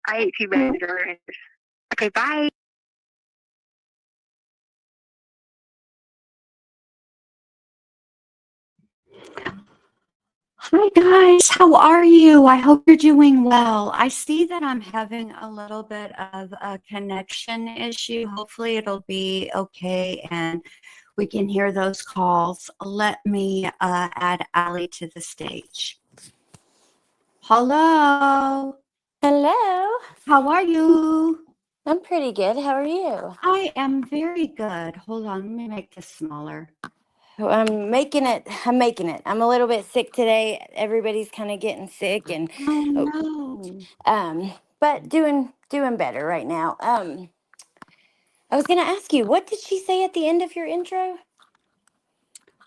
I ate 2 bags of ranchers. Okay, bye. Hi guys, how are you? I hope you're doing well. I see that I'm having a little bit of a connection issue. Hopefully it'll be okay and we can hear those calls. Let me add Allie to the stage. Hello. Hello. How are you? I'm pretty good. How are you? I am very good. Hold on, let me make this smaller. I'm making it. I'm a little bit sick today. Everybody's kind of getting sick and Oh no. But doing better right now. I was going to ask you, what did she say at the end of your intro?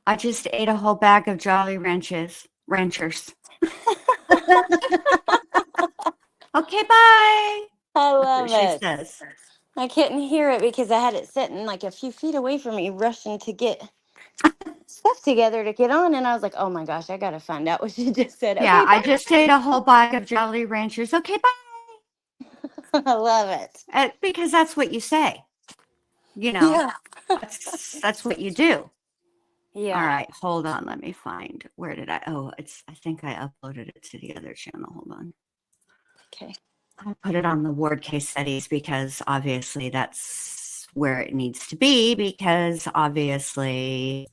I just ate a whole bag of Jolly Ranchers. Okay, bye. I love She it. says. I couldn't hear it because I had it sitting like a few feet away from me, rushing to get stuff together to get on, and I was like, "Oh my gosh, I gotta find out what she just said." Yeah, Okay, I just ate a whole bag of Jolly Ranchers. Okay, bye. I love it. Because that's what you say. You know, Yeah. that's what you do. Yeah. All right, hold on. Let me find. Where did I? Oh, I think I uploaded it to the other channel. Hold on. Okay. I put it on the ward case studies because obviously that's where it needs to be, because obviously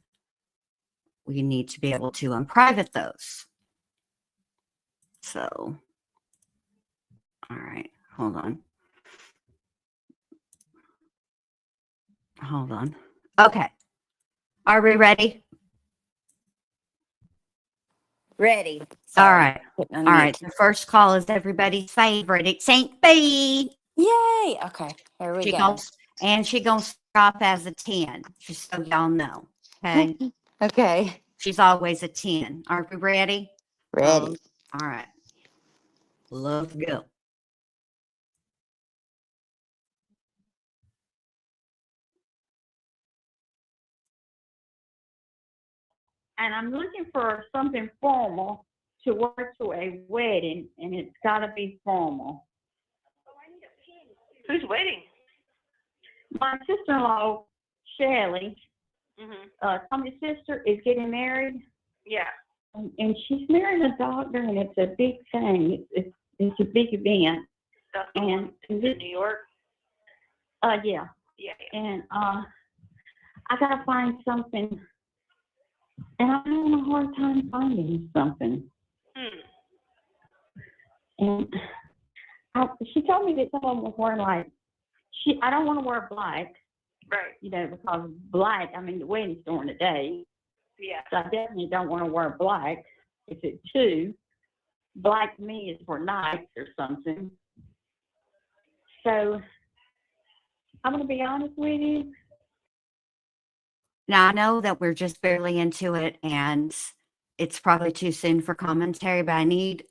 we need to be able to unprivate those. So, all right, hold on. Hold on. Okay. Are we ready? Ready. All Sorry. right. All right. The first call is everybody's favorite. It's St. B. Yay. Okay. Here we go. She gonna start off as a 10, just so y'all know. Okay. Okay. She's always a 10. Are we ready? Ready. All right. Let's go. And I'm looking for something formal to wear to a wedding, and it's got to be formal. Who's wedding? My sister-in-law, Shelley, Tommy's sister, is getting married. Yeah. And she's marrying a doctor, and it's a big thing. It's a big event. That's and in New York? Yeah. Yeah. And I got to find something. And I'm having a hard time finding something. And she told me that someone was wearing I don't want to wear black. Right. You know, because black, I mean, the wedding's during the day. Yeah. So I definitely don't want to wear black. If it's two, black to me is for nights or something. So I'm going to be honest with you. Now, I know that we're just barely into it and it's probably too soon for commentary, but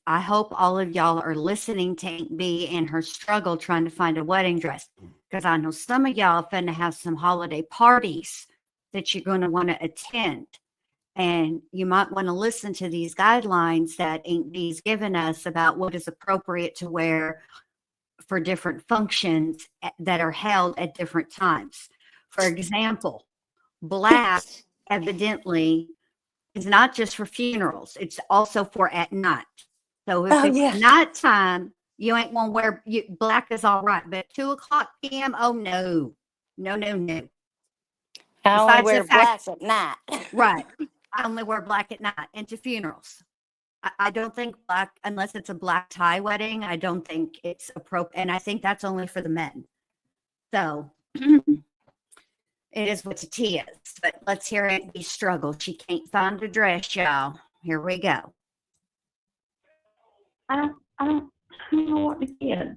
I hope all of y'all are listening to Aunt B and her struggle trying to find a wedding dress, because I know some of y'all are finna have some holiday parties that you're going to want to attend. And you might want to listen to these guidelines that Aunt B's given us about what is appropriate to wear for different functions that are held at different times. For example, black evidently is not just for funerals, it's also for at night. So if it's nighttime, you ain't gonna wear black is all right, but 2:00 p.m. oh no. I only wear black at night. Right. I only wear black at night and to funerals. I don't think black, unless it's a black tie wedding, I don't think it's appropriate. And I think that's only for the men. So it is what it is. But let's hear Aunt B struggle. She can't find a dress, y'all. Here we go. I don't know what to get.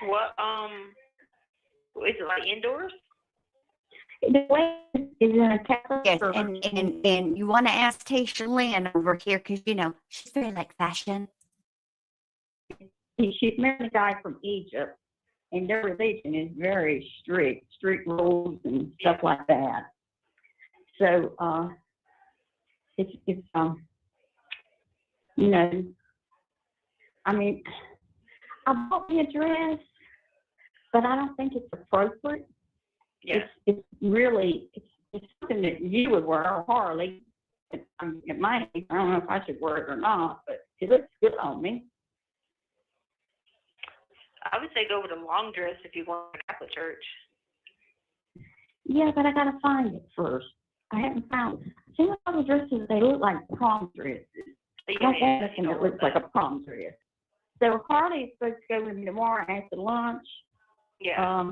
What, is it like indoors? The wedding is in a Catholic church. And you want to ask Tasha Lynn over here, because, you know, she's very like fashion. She's married a guy from Egypt, and their religion is very strict rules and stuff like that. So it's you know, I mean, I bought me a dress, but I don't think it's appropriate. Yeah. It's really, it's something that you would wear, or Harley. At my age, I don't know if I should wear it or not, but it looks good on me. I would say go with a long dress if you want to Catholic church. Yeah, but I gotta find it first. I haven't found it. See, all the dresses, they look like prom dresses. I don't want nothing that looks like a prom dress. So Harley is supposed to go with me tomorrow after lunch. Yeah.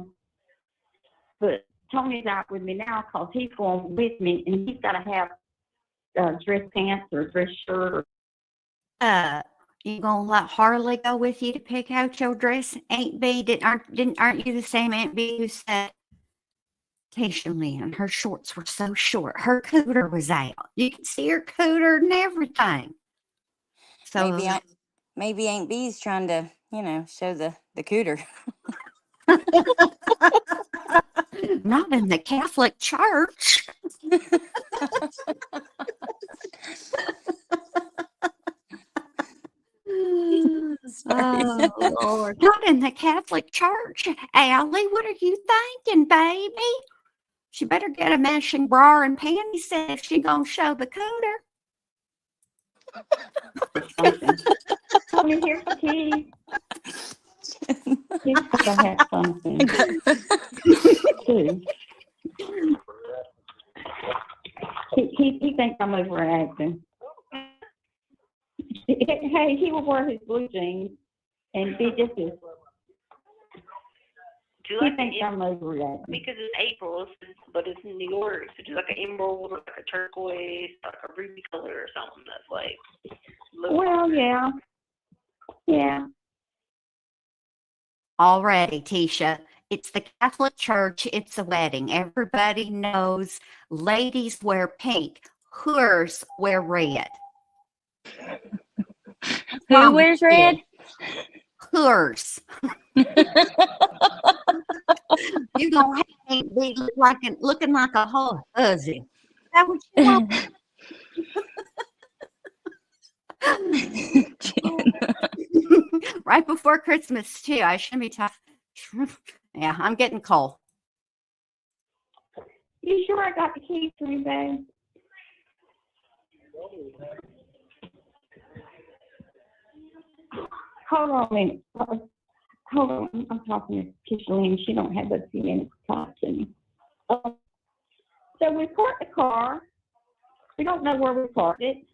But Tony's out with me now because he's going with me, and he's got to have dress pants or a dress shirt. You gonna let Harley go with you to pick out your dress? Aunt B, aren't you the same Aunt B who said Tisha Lynn, her shorts were so short, her cooter was out. You can see her cooter and everything. So maybe Aunt B's trying to, show the cooter. not in the Catholic Church. Oh, Lord. Not in the Catholic Church. Allie, what are you thinking, baby? She better get a matching bra and panties set if she gonna show the cooter. Tony, here's the key. He's got to have something. Too. He thinks I'm overacting. Hey, he will wear his blue jeans and be just as. Do you He like thinks I'm overreacting. because it's April, but it's in New York, so do like an emerald or like a turquoise, like a ruby color or something that's like. Well, yeah. Yeah. Already, Tisha. It's the Catholic Church. It's a wedding. Everybody knows ladies wear pink. Whores wear red. Who wears red? Whores. You don't have to be looking like a whole hussy. Is that what you want? Right before Christmas, too. I shouldn't be tough. Yeah, I'm getting cold. You sure I got the keys for you, babe? Hold on a minute. Hold on. I'm talking to Tisha Lynn. She don't have a few minutes to talk to me. So we parked the car. We don't know where we parked it.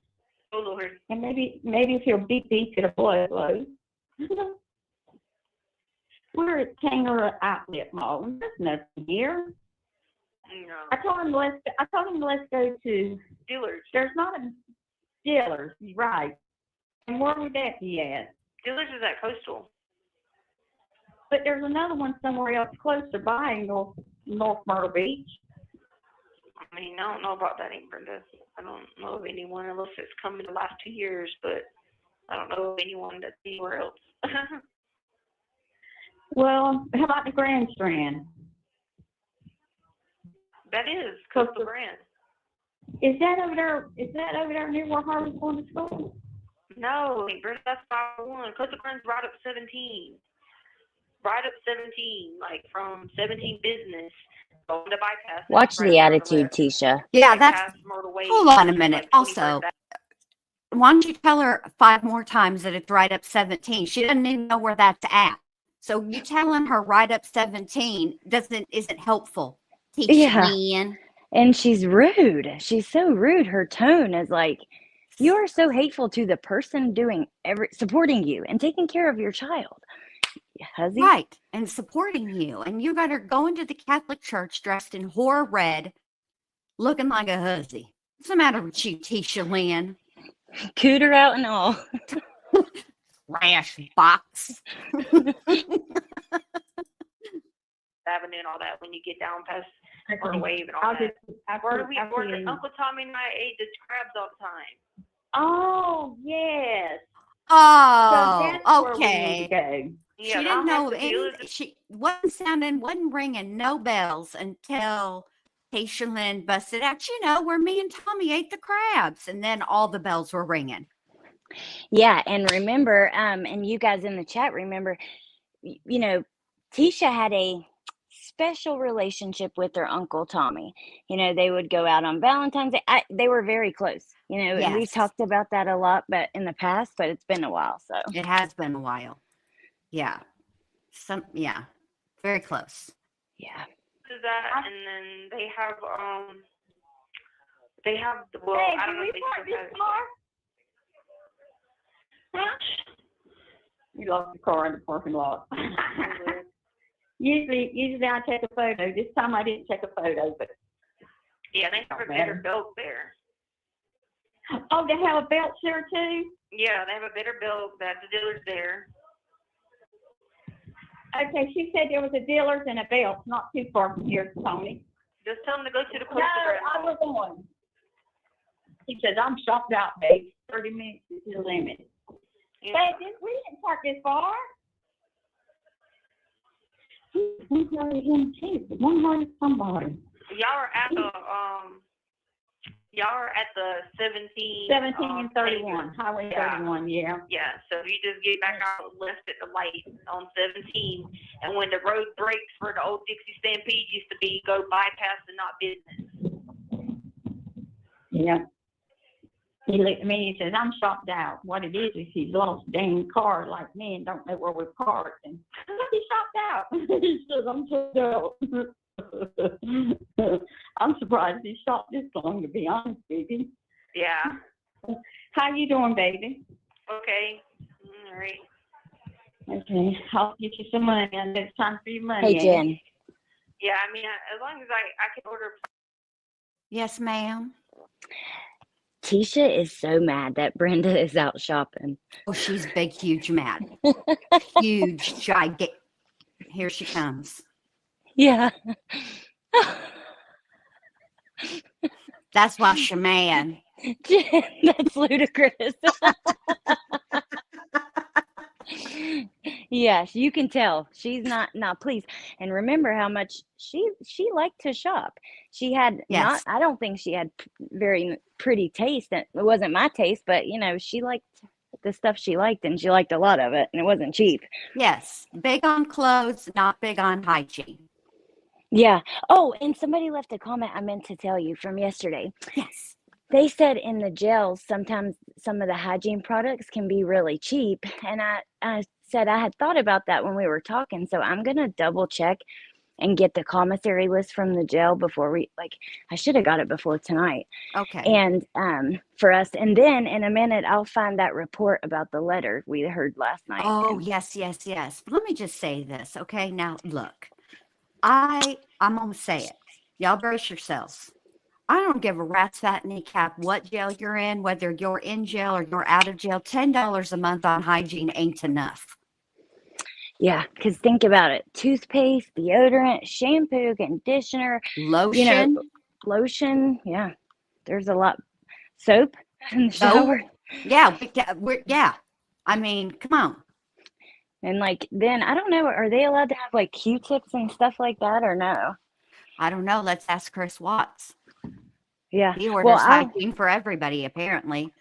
Oh, Lord. And maybe if you'll beep beep at a blow. We're at Tanger Outlet Mall. There's nothing here. No. I told him let's go to Dealers. There's not a dealer's, right? And where would that be at? Dealers is at Coastal. But there's another one somewhere else closer by in North Myrtle Beach. I mean, I don't know about that, Aunt Brenda. I don't know of anyone unless it's come in the last 2 years, but I don't know of anyone that's anywhere else. Well, how about the Grand Strand? That is Coastal Grand. Is that over there? Is that over there near where Harley's going to school? No, Aunt Brenda, that's 501. Coastal Grand's right up 17. Right up 17, like from 17 Business. Going to bypass. Watch right the there on attitude, left. Tisha. Yeah, Bypass Myrtle Way, hold on a minute. like Also, 21st. why don't you tell her 5 more times that it's right up 17? She doesn't even know where that's at. So you telling her right up 17 isn't helpful. Yeah. Lynn. And she's rude. She's so rude. Her tone is like, you are so hateful to the person supporting you and taking care of your child. Hussy. Right, and supporting you. And you got her going to the Catholic Church dressed in whore red, looking like a hussy. What's the matter with you, Tisha Lynn? Cooter out and all. Trash box. Avenue and all that when you get down past Myrtle Wave and all I'll that. just, Where do we work? Uncle Tommy and I ate the crabs all the time. Oh, yes. Oh, So that's where we okay. need to go. Yeah, She I'll didn't know have to deal with any, she wasn't ringing no bells until Tisha Lynn busted out, where me and Tommy ate the crabs, and then all the bells were ringing. Yeah, and remember, and you guys in the chat remember, you know, Tisha had a special relationship with her uncle Tommy. You know, they would go out on Valentine's Day. They were very close, you know, and we've Yes. talked about that a lot, but in the past, but it's been a while. So It has been a while. Yeah. Yeah. Very close. yeah. To that, and then they have, well, Hey, I can don't know we if they park still this have it. car? Huh? You lost the car in the parking lot. Usually I take a photo. This time I didn't take a photo, but Yeah, they have a better belt there. oh, they have a belt there too. Yeah, they have a better belt that the dealer's there. Okay, she said there was a dealer's and a belt not too far from here, Tony. Just tell them to go to the No, Costa I was on. He says, I'm shopped out, babe. 30 minutes is the limit. Yeah. Babe, we didn't park this far. He's already in too. One more somebody. Y'all are at the 17. 17 and 31, Davis. Highway Yeah. 31, yeah. Yeah, so you just get back out left at the light on 17, and when the road breaks where the old Dixie Stampede used to be, go bypass the not business. Yeah. He looked at me, he says, I'm shocked out. What it is he's lost a dang car like me and don't know where we're parked. And he's shocked out. He says, I'm shocked out. I'm surprised he shopped this long, to be honest with you. Yeah. How you doing, baby? Okay. All right. Okay, I'll get you some money. And it's time for your money. Hey, ain't it? Jen. Yeah, I mean, as long as I can order. Yes, ma'am. Tisha is so mad that Brenda is out shopping. Oh, she's big, huge mad. Huge, gigantic. Here she comes. Yeah. That's why she's mad. Jen, that's ludicrous. Yes, you can tell she's not pleased. And remember how much she liked to shop. She had Yes. I don't think she had very pretty taste. It wasn't my taste, but you know, she liked the stuff she liked, and she liked a lot of it, and it wasn't cheap. Yes. Big on clothes, not big on hygiene. Yeah. Oh, and somebody left a comment I meant to tell you from yesterday. Yes. They said in the gels, sometimes some of the hygiene products can be really cheap. And I said I had thought about that when we were talking. So I'm going to double check and get the commissary list from the gel before I should have got it before tonight. Okay. And for us. And then in a minute, I'll find that report about the letter we heard last night. Oh, yes. Let me just say this. Okay. Now, look, I'm going to say it. Y'all brace yourselves. I don't give a rat's fattening cap what jail you're in, whether you're in jail or you're out of jail. $10 a month on hygiene ain't enough. Yeah, because think about it. Toothpaste, deodorant, shampoo, conditioner, Lotion. Lotion. Yeah, there's a lot. Soap in the shower. Yeah. I mean, come on. And then I don't know, are they allowed to have Q-tips and stuff like that or no? I don't know. Let's ask Chris Watts. Yeah. He orders hygiene for everybody, apparently.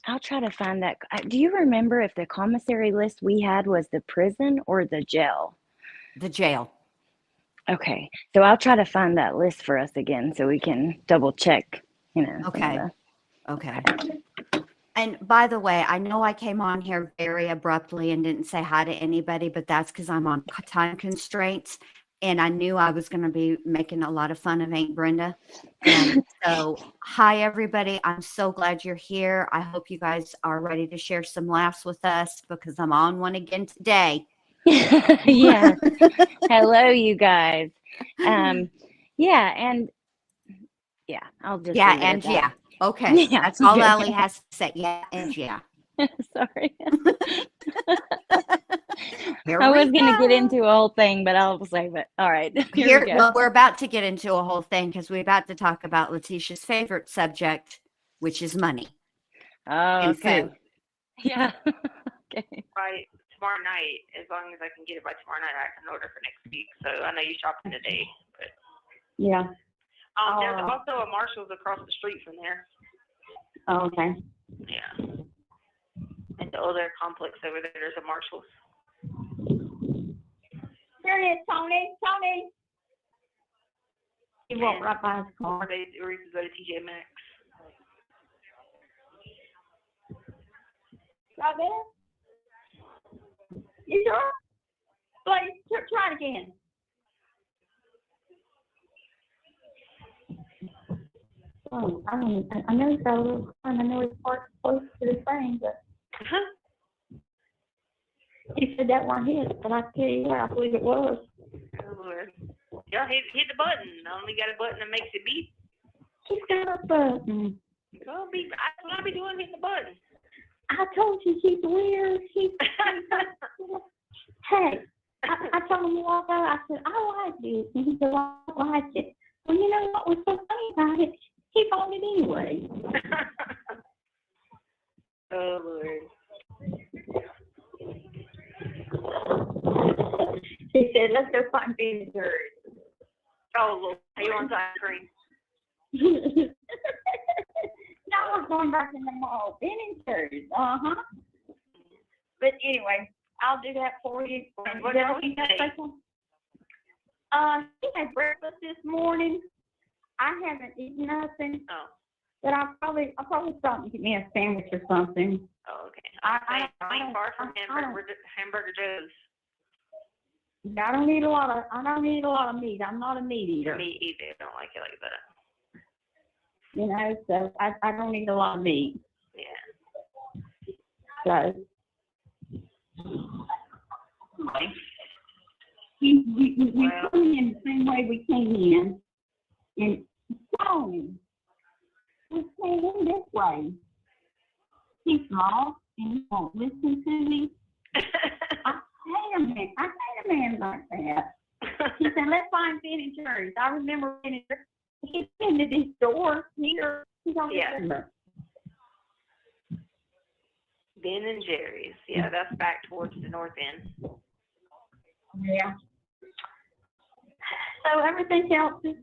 I'll try to find that. Do you remember if the commissary list we had was the prison or the jail? The jail. Okay. So I'll try to find that list for us again so we can double check, Okay. Okay. And by the way, I know I came on here very abruptly and didn't say hi to anybody, but that's because I'm on time constraints. And I knew I was going to be making a lot of fun of Aunt Brenda. And so, hi, everybody. I'm so glad you're here. I hope you guys are ready to share some laughs with us because I'm on one again today. Yeah. Hello, you guys. Yeah. And yeah, I'll just. Yeah. And yeah. Okay. Yeah. That's all Ellie has to say. Yeah. And yeah. Sorry. I was going to get into a whole thing, but I'll save it. All right. Here we go. Well, we're about to get into a whole thing because we're about to talk about Letecia's favorite subject, which is money. Oh, and okay. food. Yeah. Okay. By tomorrow night, as long as I can get it by tomorrow night, I can order for next week. So I know you're shopping today, but Yeah. there's also a Marshall's across the street from there. Oh, okay. Yeah. the other complex over there, there's a Marshall's. There it is, Tony. Tony. He walked right by his car. Or you could go to TJ Maxx. Right there? You sure? Please, try it again. Oh, I know he's got a little fun. I know he's parked close to the thing, but he said that weren't his, but I tell you what, I believe it was. Oh, Lord. Yeah, hit the button. I only got a button that makes it beep. He's got a button. Well, that's what I'll be doing, hitting the button. I told you he's weird. Hey, I told him a while ago, I said, I like this. And he said, well, I like it. Well, you know what was so funny about it? He bought it anyway. Oh, Lord. He said, let's go find Ben Jerry. Oh, Lord. He wants ice cream. No, we're going back in the mall. Ben and Jerry's. Uh-huh. But anyway, I'll do that for you. What did he say? He had breakfast this morning. I haven't eaten nothing. Oh. But I'll probably stop and get me a sandwich or something. Oh, okay. I I'm far from Hamburger Joe's. I don't eat a lot of meat. I'm not a meat eater. Me either. I don't like it like that. You know, so I don't eat a lot of meat. Yeah. So we come in the same way we came in. And Tony, we came in this way. He's small and he won't listen to me. I hate a man like that. He said, let's find Ben and Jerry's. I remember he's been to these stores here. He's on the Ben and Jerry's. Yeah, that's back towards the north end. Yeah. So everything else is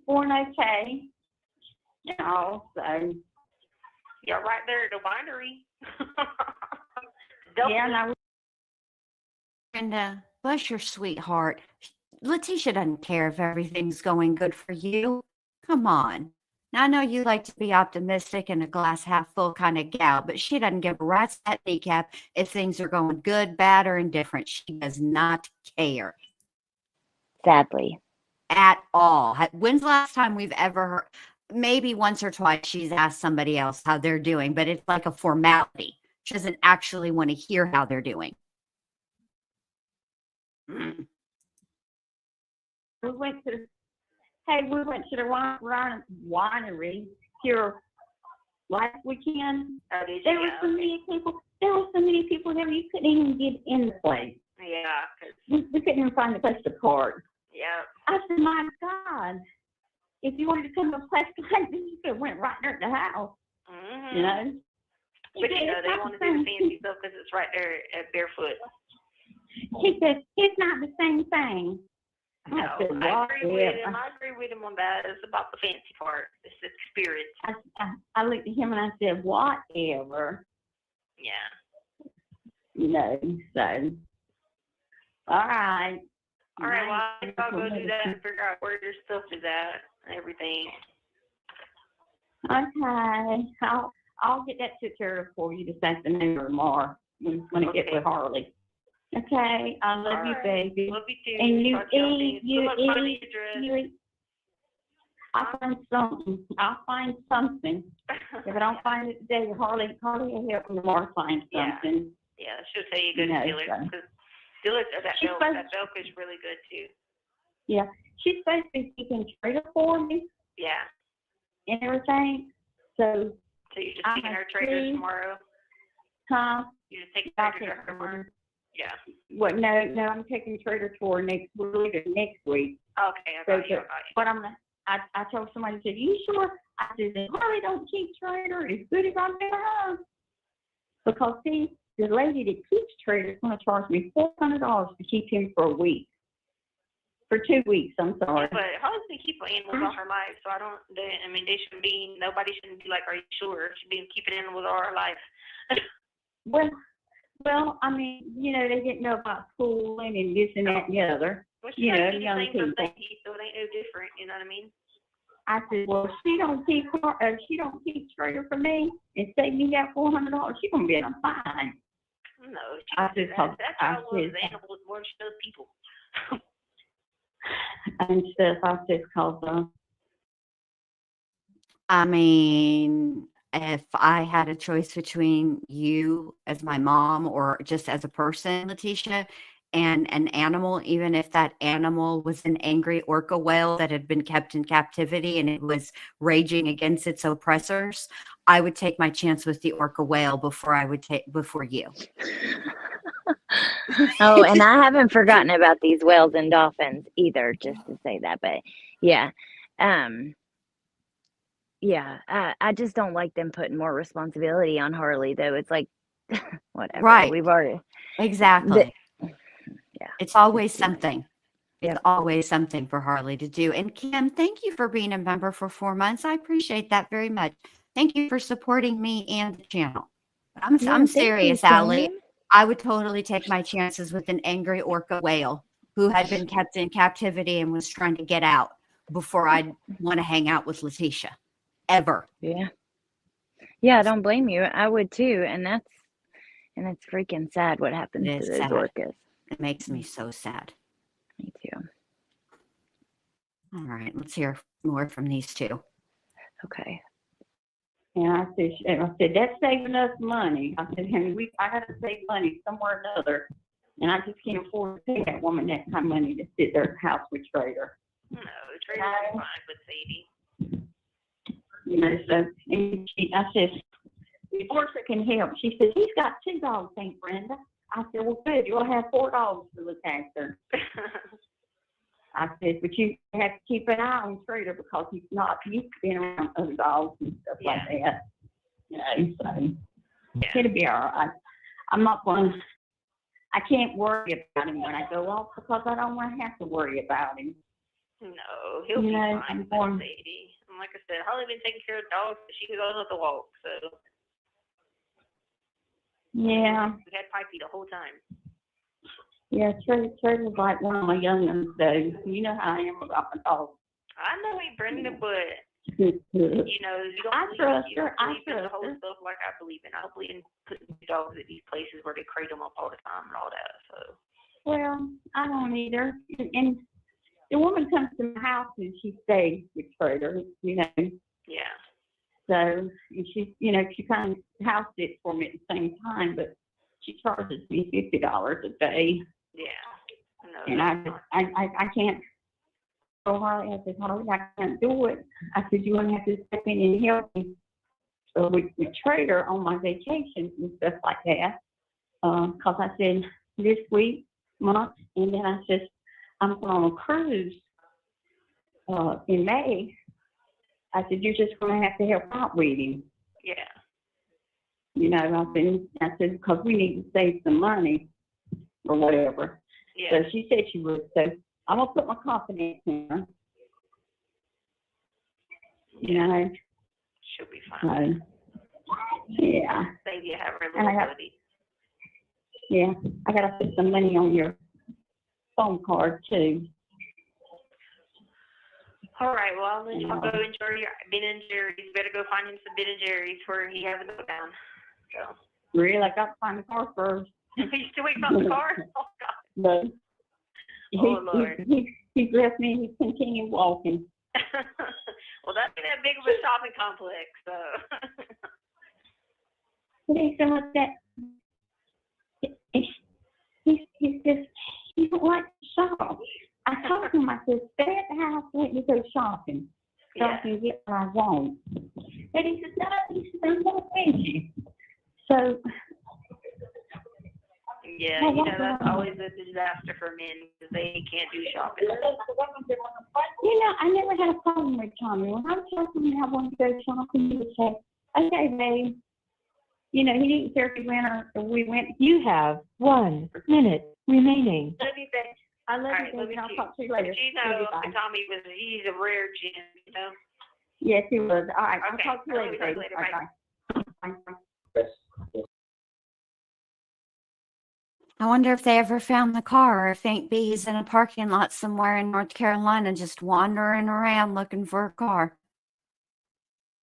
going okay. You know, so. You're right there at the winery. Yeah, and Brenda, bless your sweetheart. Letecia doesn't care if everything's going good for you. Come on. Now, I know you like to be optimistic and a glass half full kind of gal, but she doesn't give a rat's at kneecap if things are going good, bad, or indifferent. She does not care. Sadly. At all. When's the last time we've ever heard? Maybe once or twice she's asked somebody else how they're doing, but it's like a formality. She doesn't actually want to hear how they're doing. We went to the winery here last weekend. Oh, did you? There were so many people. There were so many people there you couldn't even get in the place. Yeah. We couldn't even find a place to park. Yeah. I said, my God, if you wanted to come to a place like this, you could have went right there at the house. Mm-hmm. You know. But you know, they want to do the fancy stuff because it's right there at Barefoot. He said, it's not the same thing. No, I agree with him on that. It's about the fancy part. It's the experience. I looked at him and I said, whatever. Yeah. You know, so. All right. All right, well, I think I'll go do that and figure out where your stuff is at and everything. Okay. I'll get that took care of for you this afternoon or tomorrow when I get with Harley. Okay. I love you, baby. Love you too. And you eat. I'll find something. If I don't find it today, Harley will help me tomorrow find something. Yeah, she'll tell you go to Steelers. Steelers, that milk is really good too. Yeah. She's supposed to be keeping trader for me. Yeah. And everything. So you're just taking her traders tomorrow? Huh? You're just taking traders tomorrow? Yeah. Well, no, I'm taking trader tour next week. Okay, I got you. But I told somebody, said, you sure? I said, Harley don't keep trader as good as I never have. Because see, the lady that keeps trader is going to charge me $400 to keep him for a week. For 2 weeks, I'm sorry. Yeah, but Harley's been keeping animals all her life, so nobody shouldn't be like, are you sure? She's been keeping animals all her life. Well, Well, I mean, they didn't know about schooling and this and that and the other. Well, she You know, might be the young same for people. Sadie, so it ain't no different, you know what I mean? I said, well, if she don't keep Schrader for me and save me that $400, she's gonna be in a fine. No, I said, that child loves animals more than she does people. and stuff. I said, cause I mean, if I had a choice between you as my mom or just as a person, Letecia, and an animal, even if that animal was an angry orca whale that had been kept in captivity and it was raging against its oppressors, I would take my chance with the orca whale before you. Oh, and I haven't forgotten about these whales and dolphins either, just to say that. But yeah, I just don't like them putting more responsibility on Harley, though. It's like, whatever. Right. We've already. Exactly. Yeah. It's always something. Yep. It's always something for Harley to do. And Kim, thank you for being a member for 4 months. I appreciate that very much. Thank you for supporting me and the channel. I'm Thank serious, you, Allie. Kim. I would totally take my chances with an angry orca whale who had been kept in captivity and was trying to get out before I'd want to hang out with Letecia. Ever. Yeah. Yeah, I don't blame you. I would too. And it's freaking sad what happens It to is those sad. orcas. It makes me so sad. Me too. All right, let's hear more from these two. Okay. and I said, that's saving us money. I said, honey, I gotta save money somewhere or another, and I just can't afford to pay that woman that kind of money to sit there at the house with Trader. No, Trader's fine with Sadie. So and I said, before she can help, she said, he's got 2 dogs, Aunt Brenda. I said, well, good, you'll have 4 dogs to look after. I said, but you have to keep an eye on Trader because he's not used to being around other dogs and stuff like that. So it'll be all right. I'm not going. I can't worry about him when I go off because I don't want to have to worry about him. No, he'll be fine with Sadie. And like I said, Harley been taking care of dogs, but she goes on the walk, so. Yeah. We had Pipey the whole time. Yeah, Trader's like one of my young ones, though. You know how I am about my dogs. I know he Brenda, but you don't I trust her. I believe in the trust whole her. stuff like I believe in. I don't believe in putting dogs at these places where they crate them up all the time and all that. So. Well, I don't either. And the woman comes to my house and she stays with Trader, Yeah. So, and she kind of house sits for me at the same time, but she charges me $50 a day. Yeah. No, And I can't. So Harley, I said, Harley, I can't do it. I said, you're gonna have to step in and help me. So with Trader on my vacations and stuff like that. Because I said this month, and then I said I'm going on a cruise in May. I said, you're just going to have to help out with him. Yeah. I said, because we need to save some money or whatever. Yeah. So she said she would. So I'm going to put my confidence in her. She'll be fine. Yeah. Maybe you have her little buddy. Yeah. I got to put some money on your phone card, too. All right, well, I'll let y'all go enjoy your Ben and Jerry's. You better go find him some Ben and Jerry's where he has a go down. So. Really? I got to find the car first. You still waiting on the car? Oh, God. No. Lord. He's left me and he's continued walking. Well, that's not that big of a shopping complex, so. He's going like that. He don't like to shop. I told him, I said, stay at the house, let me go shopping. So I can get what I want. But he says, no, I'm going with you. So. Yeah, that's always a disaster for men because they can't do shopping. I never had a problem with Tommy. When I was shopping and I wanted to go shopping, he would say, okay, babe. He didn't care if we went or we went. You have 1 minute remaining. Love you, babe. I love you, baby. I'll talk to you later. Tommy he's a rare gem, Yes, he was. All right, Okay. I'll talk to you later, baby. Bye. Bye. Bye. I wonder if they ever found the car, or if Aunt B's in a parking lot somewhere in North Carolina just wandering around looking for a car.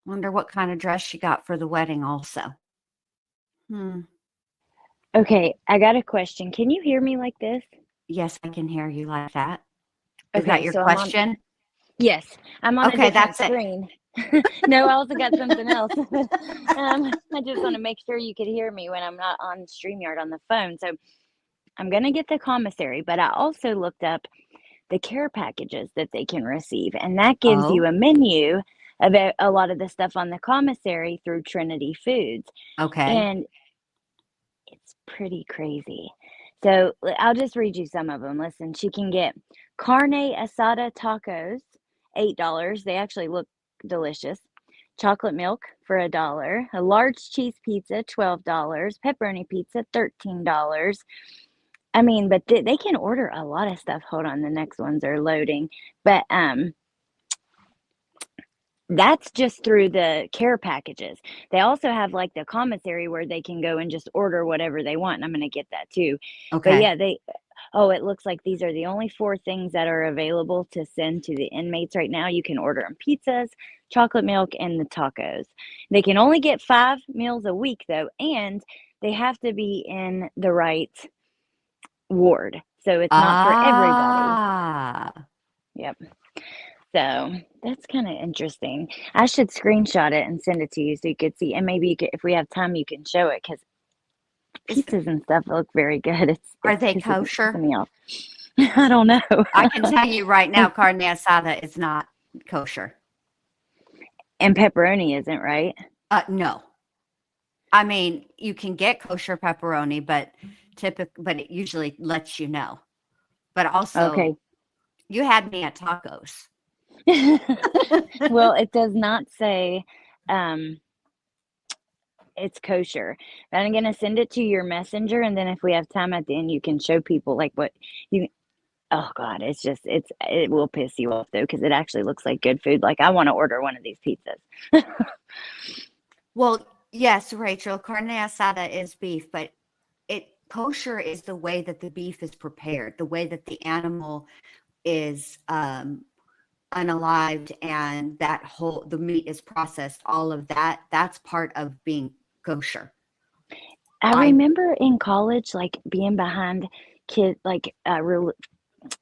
Wonder what kind of dress she got for the wedding also. Okay, I got a question. Can you hear me like this? Yes, I can hear you like that. Is Okay, that your so I'm on. question? Yes, I'm on a Okay, different that's it. screen. No, I also got something else. I just want to make sure you could hear me when I'm not on StreamYard on the phone. So I'm going to get the commissary, but I also looked up the care packages that they can receive, and that gives you Oh, a menu of a lot of the stuff on the commissary through Trinity Foods, okay. and it's pretty crazy. So I'll just read you some of them. Listen, she can get carne asada tacos, $8. They actually look delicious. Chocolate milk for $1. A large cheese pizza, $12. Pepperoni pizza, $13. I mean, but they can order a lot of stuff. Hold on, the next ones are loading. But that's just through the care packages. They also have like the commissary where they can go and just order whatever they want. And I'm going to get that too. But Okay. yeah, it looks like these are the only 4 things that are available to send to the inmates right now. You can order them pizzas, chocolate milk, and the tacos. They can only get 5 meals a week though, and they have to be in the right ward. So it's not for everybody. Ah, Yep. So that's kind of interesting. I should screenshot it and send it to you so you could see. And maybe you could, if we have time, you can show it because pizzas and stuff look very good. are It's they pissing kosher? me off. I don't know. I can tell you right now, carne asada is not kosher. And pepperoni isn't, right? No. I mean, you can get kosher pepperoni, but it usually lets you know. But also, Okay. you had me at tacos. Well, it does not say it's kosher. But I'm going to send it to your messenger. And then if we have time at the end, you can show people like what you. Oh God, it will piss you off though, because it actually looks like good food. Like I want to order one of these pizzas. Well, yes, Rachel, carne asada is beef, but kosher is the way that the beef is prepared, the way that the animal is unalived, and the meat is processed. All of that's part of being kosher. I remember in college, like being behind kids, like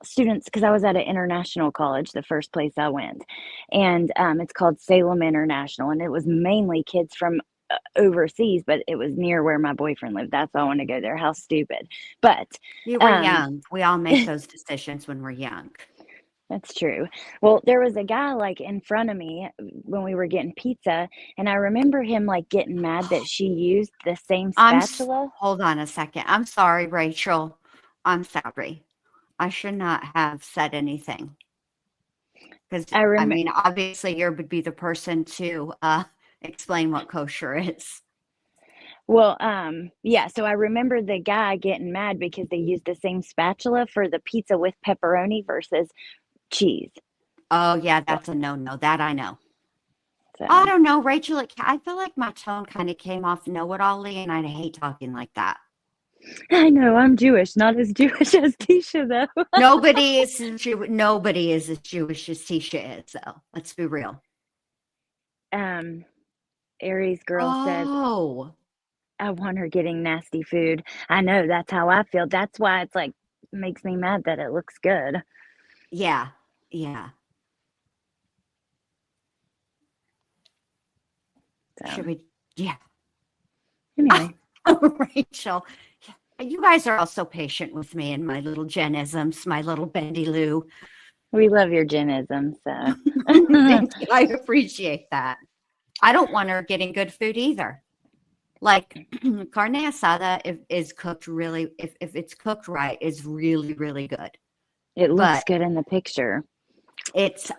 students, because I was at an international college, the first place I went, and it's called Salem International, and it was mainly kids from overseas, but it was near where my boyfriend lived. That's why I want to go there. How stupid! But You were young. We all make those decisions when we're young. that's true. Well, there was a guy like in front of me when we were getting pizza, and I remember him like getting mad that she used the same spatula. Hold on a second. I'm sorry, Rachel. I'm sorry. I should not have said anything. Because I mean, obviously, you would be the person to explain what kosher is. Well, yeah, so I remember the guy getting mad because they used the same spatula for the pizza with pepperoni versus cheese. Oh, yeah, that's a no-no. That I know. So. I don't know, Rachel. I feel like my tone kind of came off know-it-all-y, and I hate talking like that. I know, I'm Jewish, not as Jewish as Tisha, though. Nobody is as Jewish as Tisha is, though. Let's be real. Aries girl says, I want her getting nasty food. I know, that's how I feel. That's why it's like, makes me mad that it looks good. Yeah, yeah. So. Should we? Yeah. Anyway. Rachel, you guys are all so patient with me and my little Jenisms, my little Bendy Lou. We love your Jenisms, so. Thank you. I appreciate that. I don't want her getting good food either. Like carne asada is cooked really, if it's cooked right, is really, really good. It looks good in the picture. It's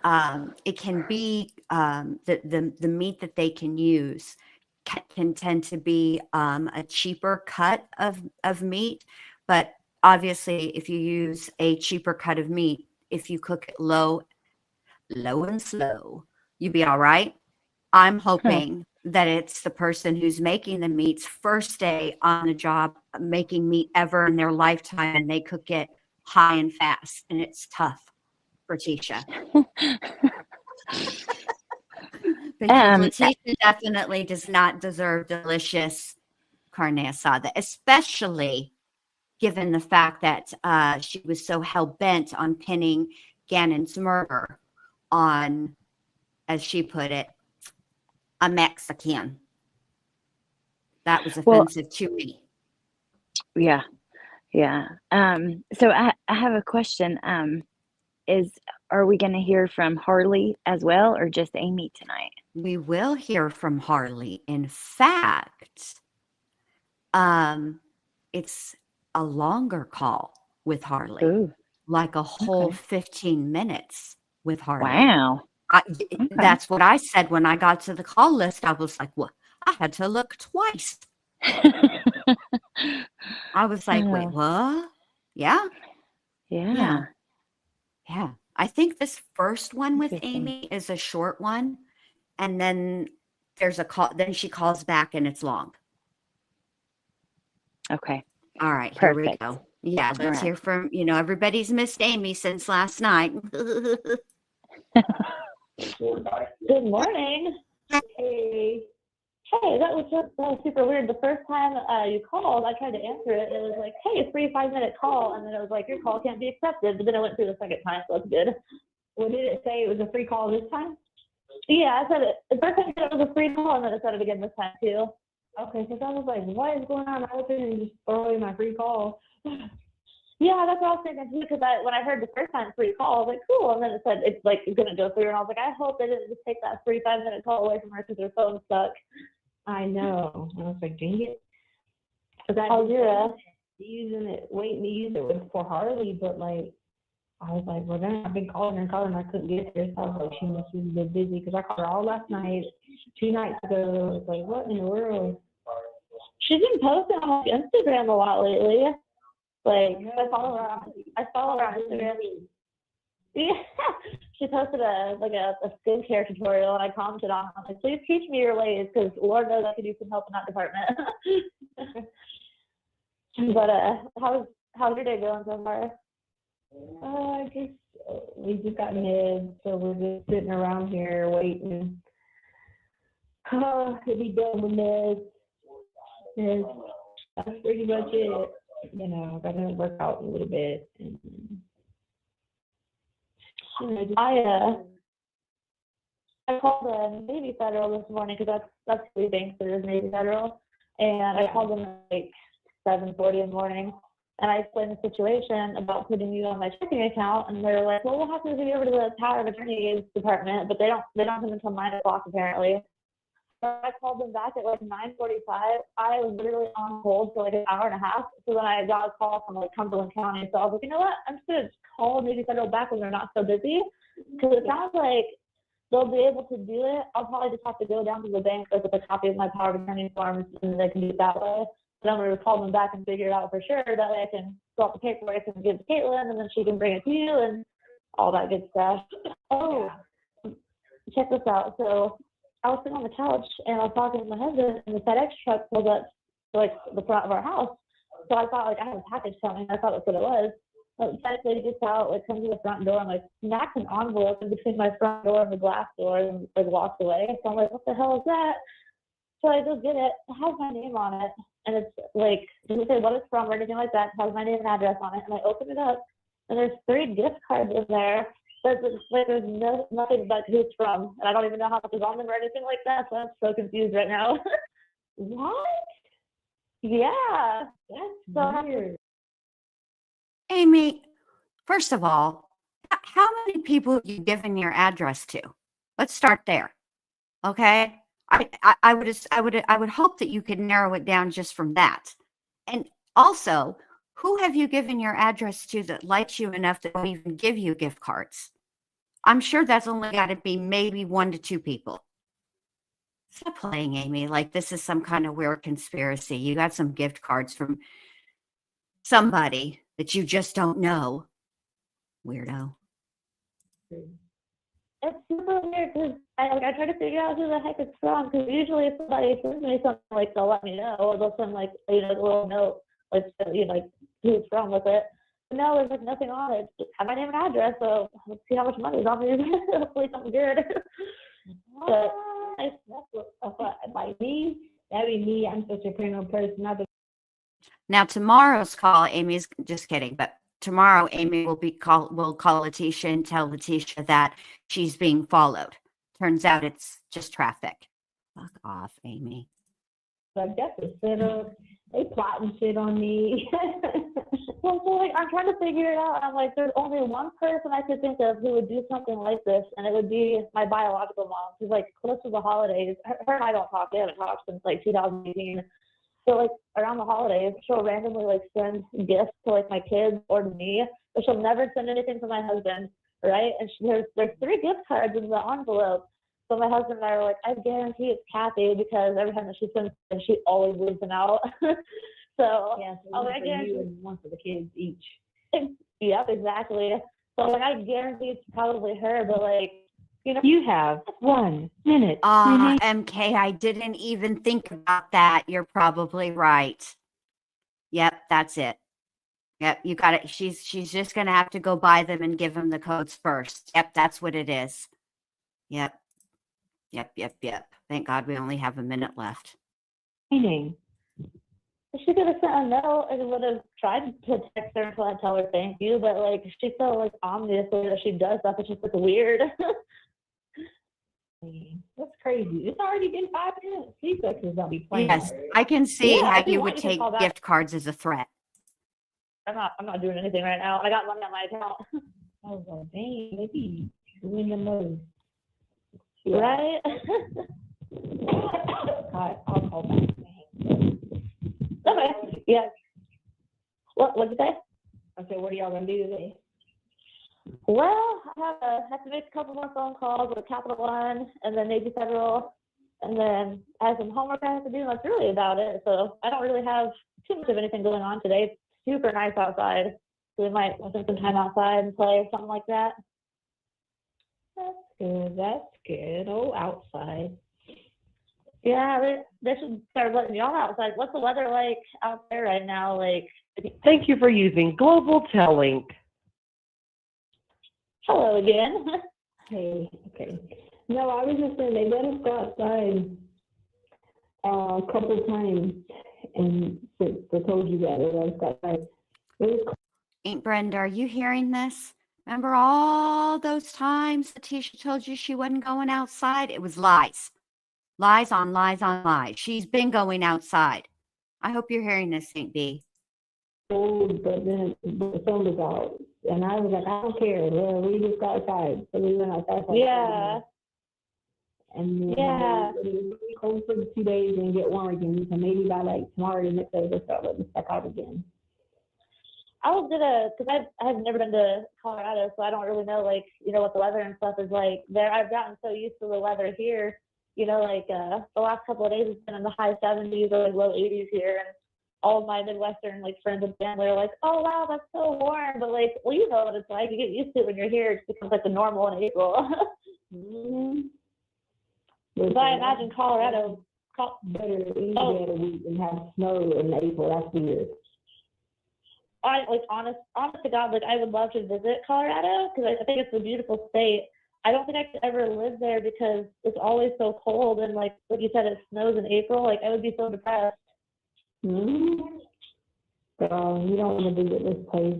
it can be the meat that they can use can tend to be a cheaper cut of meat, but obviously if you use a cheaper cut of meat, if you cook it low and slow, you'll be all right. I'm hoping that it's the person who's making the meat's first day on the job making meat ever in their lifetime, and they cook it high and fast, and it's tough for Tisha. Because Letecia definitely does not deserve delicious carne asada, especially given the fact that she was so hell-bent on pinning Gannon's murder on, as she put it, a Mexican. That was offensive to me. Yeah. So I have a question. Are we going to hear from Harley as well, or just Amy tonight? We will hear from Harley. In fact, it's a longer call with Harley. Ooh, Like a whole okay. 15 minutes with Harley. Wow. That's what I said when I got to the call list. I was like, what? I had to look twice. I was like, wait, what? Yeah. I think this first one with Amy is a short one. And then there's a call. Then she calls back and it's long. Okay. All right. Perfect. Here we go. Yeah. Let's hear from, everybody's missed Amy since last night. Good morning. Hey, that was super weird. The first time you called, I tried to answer it. It was like, hey, a free 5-minute call. And then it was like, your call can't be accepted. But then I went through the second time, so that's good. What did it say? It was a free call this time? Yeah, I said it. The first time it was a free call, and then I said it again this time, too. Okay, because I was like, what is going on? I opened and just throw away my free call. Yeah, that's what I was thinking, too, because when I heard the first time free call, I was like, cool. And then it said it's like going to go through, and I was like, I hope they didn't just take that free 5-minute call away from her because her phone's stuck. I know. I was like, dang it. I was waiting to use it for Harley, but like, I was like, well, then I've been calling her and I couldn't get her. So I was like, she must have been busy because I called her all last night, 2 nights ago. I was like, what in the world? She's been posting on Instagram a lot lately. Like, I follow her on Instagram. Yeah, she posted a skincare tutorial, and I commented on it. I'm like, please teach me your ways, because Lord knows I could use some help in that department. But how's your day going so far? We just got mid, so we're just sitting around here waiting. To be done with mid. That's pretty much it. Gotta work out a little bit. And, I called the Navy Federal this morning because that's who we bank through is Navy Federal, and I called them at like 7:40 in the morning, and I explained the situation about putting you on my checking account, and they're like, well, we'll have to give you over to the power of attorney department, but they don't come until 9 o'clock apparently. So I called them back at like 9:45. I was literally on hold for like an hour and a half. So then I got a call from like Cumberland County. So I was like, you know what? I'm just gonna call Navy Federal back when they're not so busy, because it sounds like they'll be able to do it. I'll probably just have to go down to the bank with a copy of my power of attorney forms, and they can do it that way. But I'm gonna call them back and figure it out for sure. That way I can fill out the paperwork and give it to Caitlin, and then she can bring it to you and all that good stuff. Oh, check this out. So I was sitting on the couch and I was talking to my husband, and the FedEx truck pulled up to like the front of our house. So I thought like I had a package coming. I thought that's what it was. But the FedEx lady gets out, like comes to the front door, and like smacks an envelope in between my front door and the glass door, and like walks away. So I'm like, what the hell is that? So I go get it. It has my name on it, and it's like, doesn't say what it's from or anything like that. It has my name and address on it, and I open it up, and there's 3 gift cards in there. But like there's nothing but who it's from, and I don't even know how much is on them or anything like that. So I'm so confused right now. what? Yeah, That's weird. Amy, first of all, how many people have you given your address to? Let's start there. Okay. I would hope that you could narrow it down just from that. And also, who have you given your address to that likes you enough that will even give you gift cards? I'm sure that's only got to be maybe 1 to 2 people. Stop playing, Amy, like this is some kind of weird conspiracy. You got some gift cards from somebody that you just don't know. Weirdo. it's super weird because I try to figure out who the heck it's from, because usually if somebody sends me something, like they'll let me know, or they'll send like a little note. like, you know, like who it's from with it. But no, there's like nothing on it. Just have my name and address, so let's see how much money's on there. Hopefully something good. But That's what, like me, that'd be me. I'm such a criminal person. Now tomorrow's call, Amy's just kidding, but tomorrow Amy will call Letecia and tell Letecia that she's being followed. Turns out it's just traffic. Fuck off, Amy. Like, that's a setup. They plotting shit on me. well, so like I'm trying to figure it out. I'm like, there's only one person I could think of who would do something like this, and it would be my biological mom. She's like close to the holidays. Her and I don't talk. We haven't talked since like 2018. So like around the holidays, she'll randomly like send gifts to like my kids or to me, but she'll never send anything to my husband, right? And there's 3 gift cards in the envelope. So my husband and I were like, I guarantee it's Kathy because every time that she sends them, she always leaves them out. So Yeah, so I was one like, for you and one for the kids each. yep, exactly. So like I guarantee it's probably her, but like, you know, You have 1 minute remaining. MK, I didn't even think about that. You're probably right. Yep, that's it. Yep, you got it. She's just gonna have to go buy them and give them the codes first. Yep, that's what it is. Yep. Thank God we only have a minute left. Remaining. she could have sent a note and would have tried to text her until I tell her thank you, but like she's so like obviously that she does stuff, it's just like weird. That's crazy. It's already been 5 minutes. These exes don't be playing. Yes, I can see Yeah, how if you you want, would you can take call back. gift cards as a threat. I'm not doing anything right now. I got money on my account. I was like, dang, maybe doing the most. Right? I'll call back. Okay. Yeah. What'd you say? I said, what are y'all gonna do today? Well, I have to make a couple more phone calls with Capital One and then maybe Federal, and then I have some homework I have to do, and that's really about it. So I don't really have too much of anything going on today. It's super nice outside, so we might spend some time outside and play or something like that. That's good. That's good. Oh, outside. Yeah, they should start letting y'all outside. What's the weather like out there right now? Like, Thank you for using Global Telink. hello again. Hey, okay. No, I was just saying they let us go outside a couple of times, and they told you that they let us go outside. It was Aunt Brenda, are you hearing this? Remember all those times Letecia told you she wasn't going outside? It was lies. Lies on lies on lies. She's been going outside. I hope you're hearing this, St. B. cold, but then the sun was out, and I was like, I don't care. Well, we just got outside, so we went outside. For Yeah. And then Yeah. it was really cold for 2 days and get warm again. So maybe by like tomorrow, the next day, they'll start letting us back out again. I was because I've never been to Colorado, so I don't really know, like, you know, what the weather and stuff is like there. I've gotten so used to the weather here, you know, like the last couple of days it's been in the high 70s or like low 80s here, and all of my Midwestern like friends and family are like, oh wow, that's so warm, but like, well, you know what it's like. You get used to it when you're here. It becomes like the normal in April. Mm-hmm. But I imagine Colorado. Better any day of the week and have snow in April. That's weird. Honest to God, like I would love to visit Colorado because I think it's a beautiful state. I don't think I could ever live there because it's always so cold, and like you said, it snows in April. Like I would be so depressed. Mm-hmm. So you don't want to visit this place.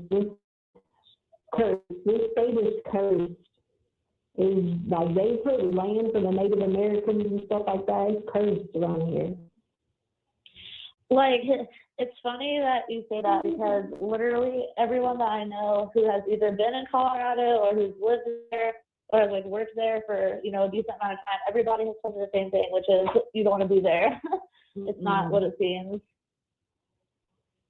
This state is cursed. Is like they put land for the Native Americans and stuff like that. It's cursed around here. Like, it's funny that you say that because literally everyone that I know who has either been in Colorado or who's lived there or like worked there for, you know, a decent amount of time, everybody has told me the same thing, which is you don't want to be there. It's not what it seems.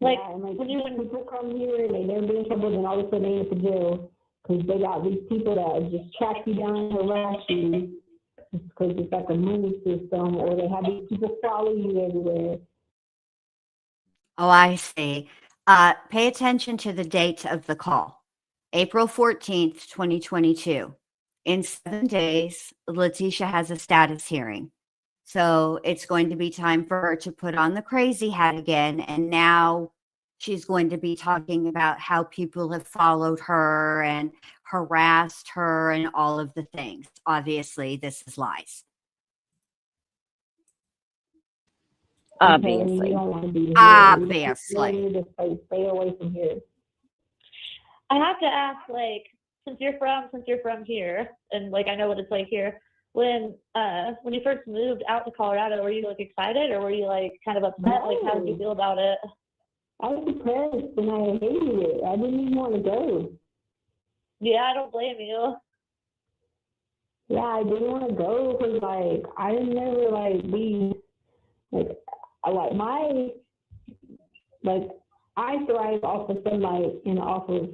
Like, yeah, and like when you people come here and they never been in trouble, then all of a sudden they end up in jail because they got these people that just track you down and harass you because it's like a money system, or they have these people follow you everywhere. Oh, I see. Pay attention to the date of the call. April 14th, 2022. In 7 days, Letecia has a status hearing. So it's going to be time for her to put on the crazy hat again and now she's going to be talking about how people have followed her and harassed her and all of the things. Obviously, this is lies. Obviously. You don't want to be here. Obviously. You just stay away from here. I have to ask, like, since you're from here, and like I know what it's like here. When you first moved out to Colorado, were you like excited, or were you like kind of upset? Like, how did you feel about it? I was depressed and I hated it. I didn't even want to go. Yeah, I don't blame you. Yeah, I didn't want to go because, like, I didn't never, like, be, like, I thrive off of sunlight and off of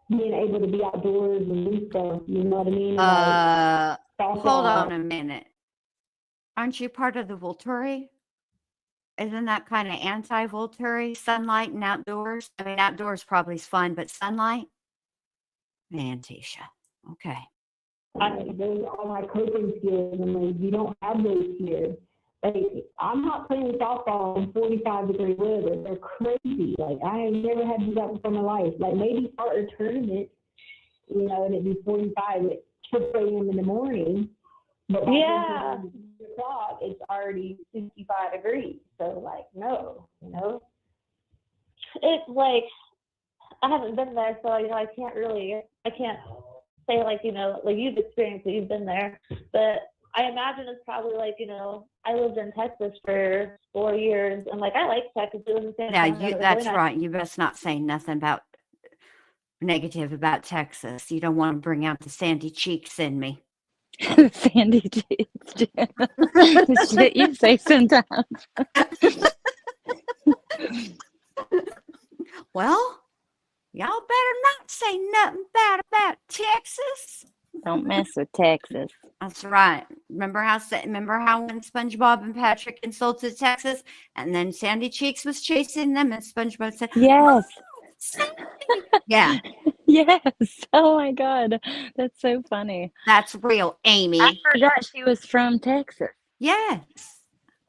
being able to be outdoors and do stuff, you know what I mean? And, Hold on a minute. Aren't you part of the Volturi? Isn't that kind of anti-Volturi? Sunlight and outdoors? I mean, outdoors probably is fun, but sunlight? Man, Tisha. Okay. Those are all my coping skills, and like, you don't have those here. Like, I'm not playing softball in 45-degree weather. They're crazy. Like, I have never had to do that before in my life. Like, maybe start a tournament, you know, and it'd be 45 at 6 a.m. in the morning. But by 3 o'clock, it's already 65 degrees. So, like, no, you know? It's like, I haven't been there, so, you know, I can't say, like, you know, like you've experienced it, you've been there, but I imagine it's probably like, you know, I lived in Texas for 4 years, and like I like Texas. It was in San Antonio. That's right. You best not say nothing negative about Texas. You don't want to bring out the sandy cheeks in me. Sandy cheeks. Shit you say sometimes. Well, y'all better not say nothing bad about Texas. Don't mess with Texas. That's right. Remember how when SpongeBob and Patrick insulted Texas, and then Sandy Cheeks was chasing them, and SpongeBob said, Yes. Yeah. Yes. Oh my God. That's so funny. That's real, Amy. I forgot she was from Texas. Yes.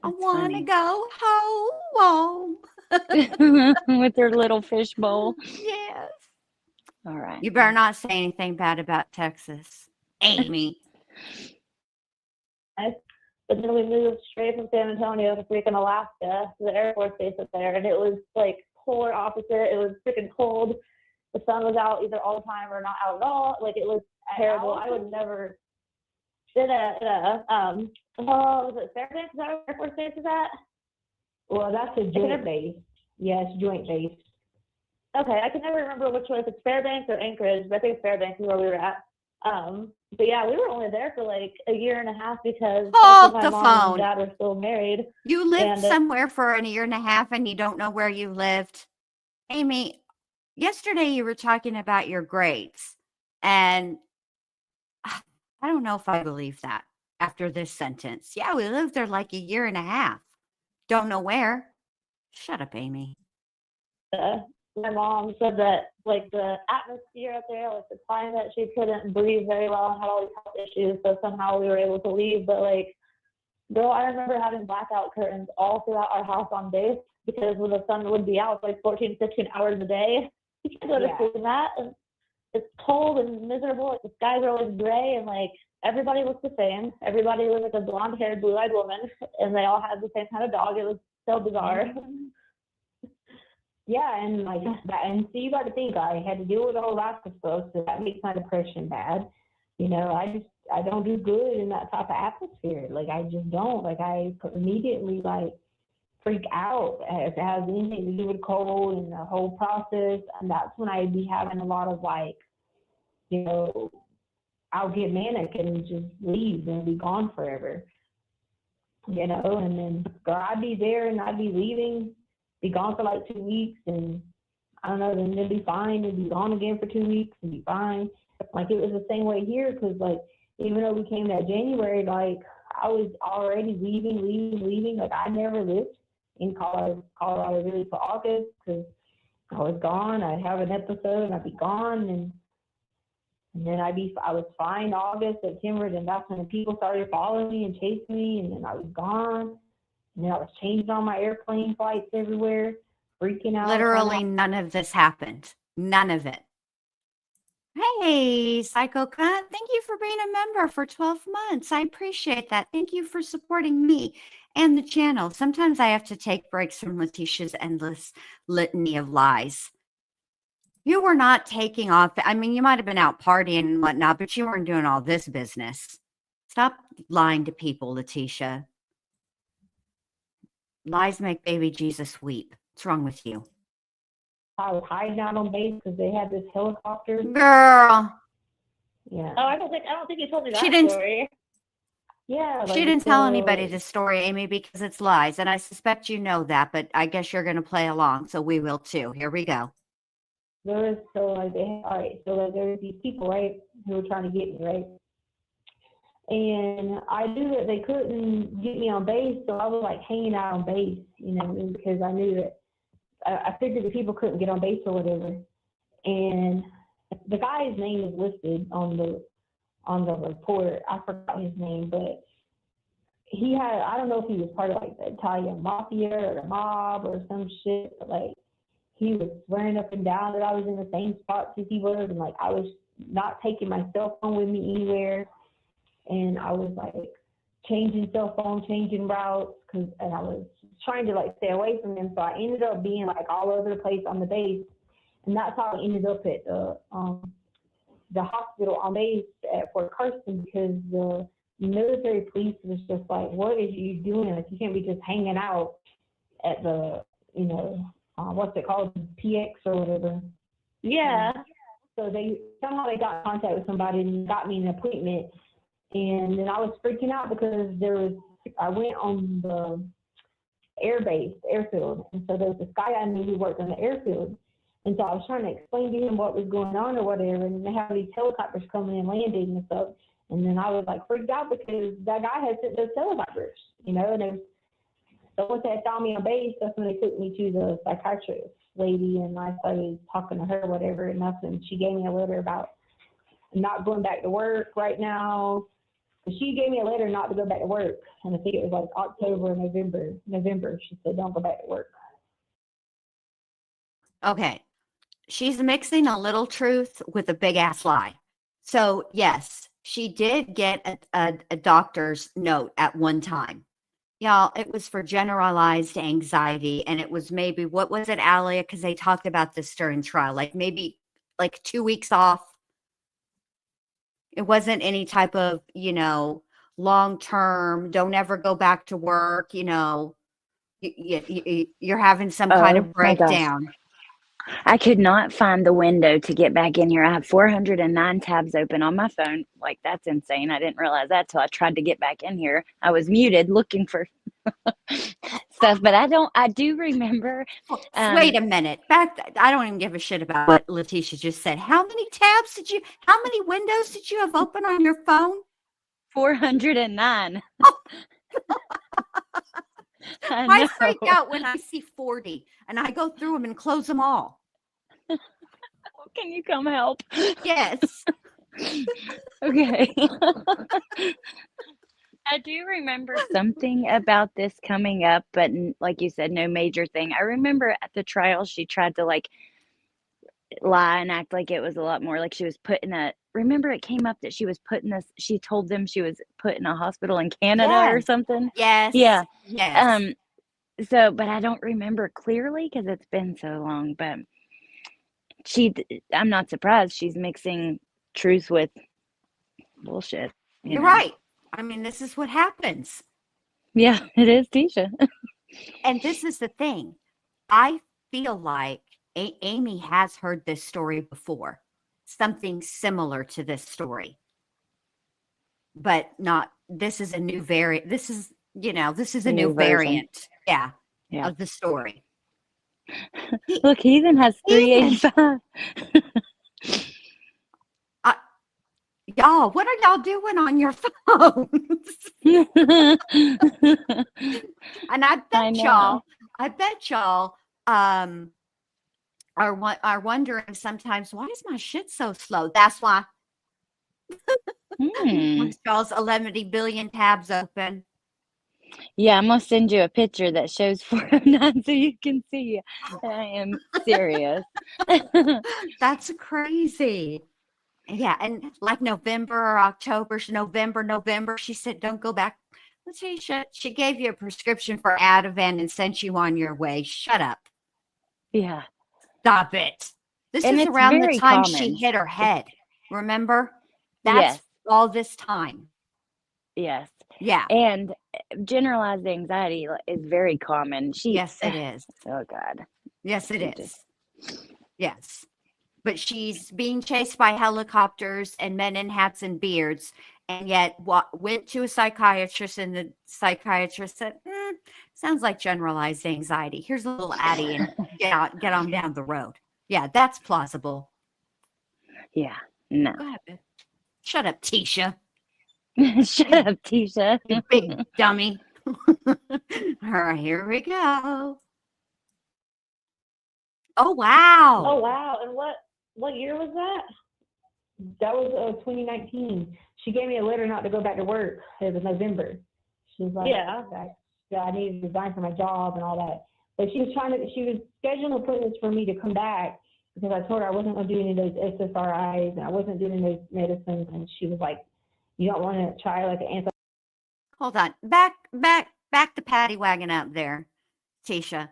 I That's want to funny. go home. With her little fish bowl. Yes. All right. You better not say anything bad about Texas, Amy. But then we moved straight from San Antonio to freaking Alaska, to the Air Force base up there, and it was like polar opposite. It was freaking cold. The sun was out either all the time or not out at all. Like, it was terrible. I would never. Was it Fairbanks? Is that where Air Force base is at? Well, that's a joint base. Yes, joint base. Okay, I can never remember which one, if it's Fairbanks or Anchorage, but I think it's Fairbanks is where we were at. But yeah, we were only there for like a year and a half because my mom and dad were still married. You lived somewhere for a year and a half and you don't know where you lived. Amy, yesterday you were talking about your grades, and I don't know if I believe that after this sentence. Yeah, we lived there like a year and a half. Don't know where. Shut up, Amy. My mom said that, like, the atmosphere out there, like the climate, she couldn't breathe very well and had all these health issues, so somehow we were able to leave. But, like, girl, I remember having blackout curtains all throughout our house on base because when the sun would be out, it's like 14, 15 hours a day. You can't go to sleep in that. And it's cold and miserable. Like, the skies are always gray, and, like, everybody looks the same. Everybody was like a blonde-haired, blue-eyed woman, and they all had the same kind of dog. It was so bizarre. Yeah, and like that, and so you got to think, I had to deal with a whole lot of stuff, so that makes my depression bad. You know, I don't do good in that type of atmosphere. Like, I just don't. Like, I immediately like freak out if it has anything to do with cold and the whole process, and that's when I'd be having a lot of, like, you know, I'll get manic and just leave and be gone forever. You know, and then girl, I'd be there and I'd be leaving. Be gone for like 2 weeks, and I don't know, then they'll be fine, and be gone again for 2 weeks and be fine. Like, it was the same way here, because like, even though we came that January, like, I was already leaving. Like, I never lived in Colorado really for August, because I was gone. I'd have an episode and I'd be gone, and then I was fine August, September, then that's when the people started following me and chasing me, and then I was gone. And then I was changing all my airplane flights everywhere. freaking out. Literally none of this happened. None of it. Hey, Psycho Cunt, thank you for being a member for 12 months. I appreciate that. Thank you for supporting me and the channel. Sometimes I have to take breaks from Leticia's endless litany of lies. You were not taking off. I mean, you might have been out partying and whatnot, but you weren't doing all this business. Stop lying to people, Letecia. Lies make baby Jesus weep. What's wrong with you? I was hiding out on base because they had this helicopter. Girl. Yeah. Oh, I don't think you told me that She didn't- story. Yeah. She like, didn't tell so- anybody this story, Amy, because it's lies. And I suspect you know that, but I guess you're going to play along. So we will too. Here we go. There was, so like, all right, so like there was these people, right, who were trying to get me, right? And I knew that they couldn't get me on base, so I was like hanging out on base, you know, because I knew that I figured the people couldn't get on base or whatever. And the guy's name is listed on the report. I forgot his name, but he had, I don't know if he was part of like the Italian mafia or the mob or some shit, but like he was swearing up and down that I was in the same spots as he was, and like I was not taking my cell phone with me anywhere. And I was like changing cell phone, changing routes, and I was trying to like stay away from them. So I ended up being like all over the place on the base, and that's how I ended up at the hospital on base at Fort Carson, because the military police was just like, "What is you doing? Like you can't be just hanging out at the, you know, what's it called, PX or whatever." Yeah. So they somehow got in contact with somebody and got me an appointment. And then I was freaking out because I went on the airfield. And so there was this guy I knew who worked on the airfield. And so I was trying to explain to him what was going on or whatever. And they have these helicopters coming and landing and stuff. And then I was like freaked out because that guy had sent those helicopters, you know. And so once they found me on base, that's when they took me to the psychiatrist lady. And I started talking to her or whatever. And that's when she gave me a letter about not going back to work right now. She gave me a letter not to go back to work, and I think it was like October or November. She said, "Don't go back to work." Okay. She's mixing a little truth with a big ass lie. So yes, she did get a doctor's note at one time. Y'all, it was for generalized anxiety, and it was maybe, what was it, Alia? Because they talked about this during trial, like maybe like 2 weeks off. It wasn't any type of, you know, long-term, don't ever go back to work, you know, you're having some kind of my gosh. breakdown. I could not find the window to get back in here. I have 409 tabs open on my phone. Like, that's insane. I didn't realize that till I tried to get back in here. I was muted looking for stuff, but I do remember. Wait a minute. I don't even give a shit about what Letecia just said. How many windows did you have open on your phone? 409. I freak out when I see 40 and I go through them and close them all. Can you come help? Yes. Okay. I do remember something about this coming up, but like you said, no major thing. I remember at the trial, she tried to like lie and act like it was a lot more, like she was put in remember it came up that she told them she was put in a hospital in Canada or something. Yes. Yeah. Yes. So, but I don't remember clearly because it's been so long, but I'm not surprised she's mixing truth with bullshit. You're right. I mean, this is what happens. Yeah, it is, Tisha. And this is the thing. I feel like Amy has heard this story before, something similar to this story, but not, this is a new variant. This is a new variant. Yeah. Of the story. Look, Heathen has 385. Y'all, what are y'all doing on your phones? And I bet y'all are wondering sometimes, why is my shit so slow? That's why. Y'all's 11 billion tabs open. Yeah, I'm gonna send you a picture that shows 409 so you can see that I am serious. That's crazy. Yeah, and like November or October, November, she said, don't go back. Letecia, she gave you a prescription for Ativan and sent you on your way. Shut up. Yeah. Stop it. This And is it's around the very time she common. hit her head. Remember? Yes, That's all this time. yes. Yeah. And generalized anxiety is very common. Yes, it is. Oh God. Yes, it She is. Yes. But she's being chased by helicopters and men in hats and beards, and yet went to a psychiatrist, and the psychiatrist said, sounds like generalized anxiety. Here's a little Addie, and get on down the road. Yeah, that's plausible. Yeah. No. Go ahead, babe. Shut up, Tisha. Shut up, Tisha. You big dummy. All right, here we go. Oh, wow. Oh wow! And what year was that? That was 2019. She gave me a letter not to go back to work. It was November. She was like, that I needed to resign from my job and all that. But she was scheduling appointments for me to come back because I told her I wasn't going to do any of those SSRIs and I wasn't doing those medicines. And she was like, you don't want to try like an anti. Hold on. Back the paddy wagon up there, Tisha.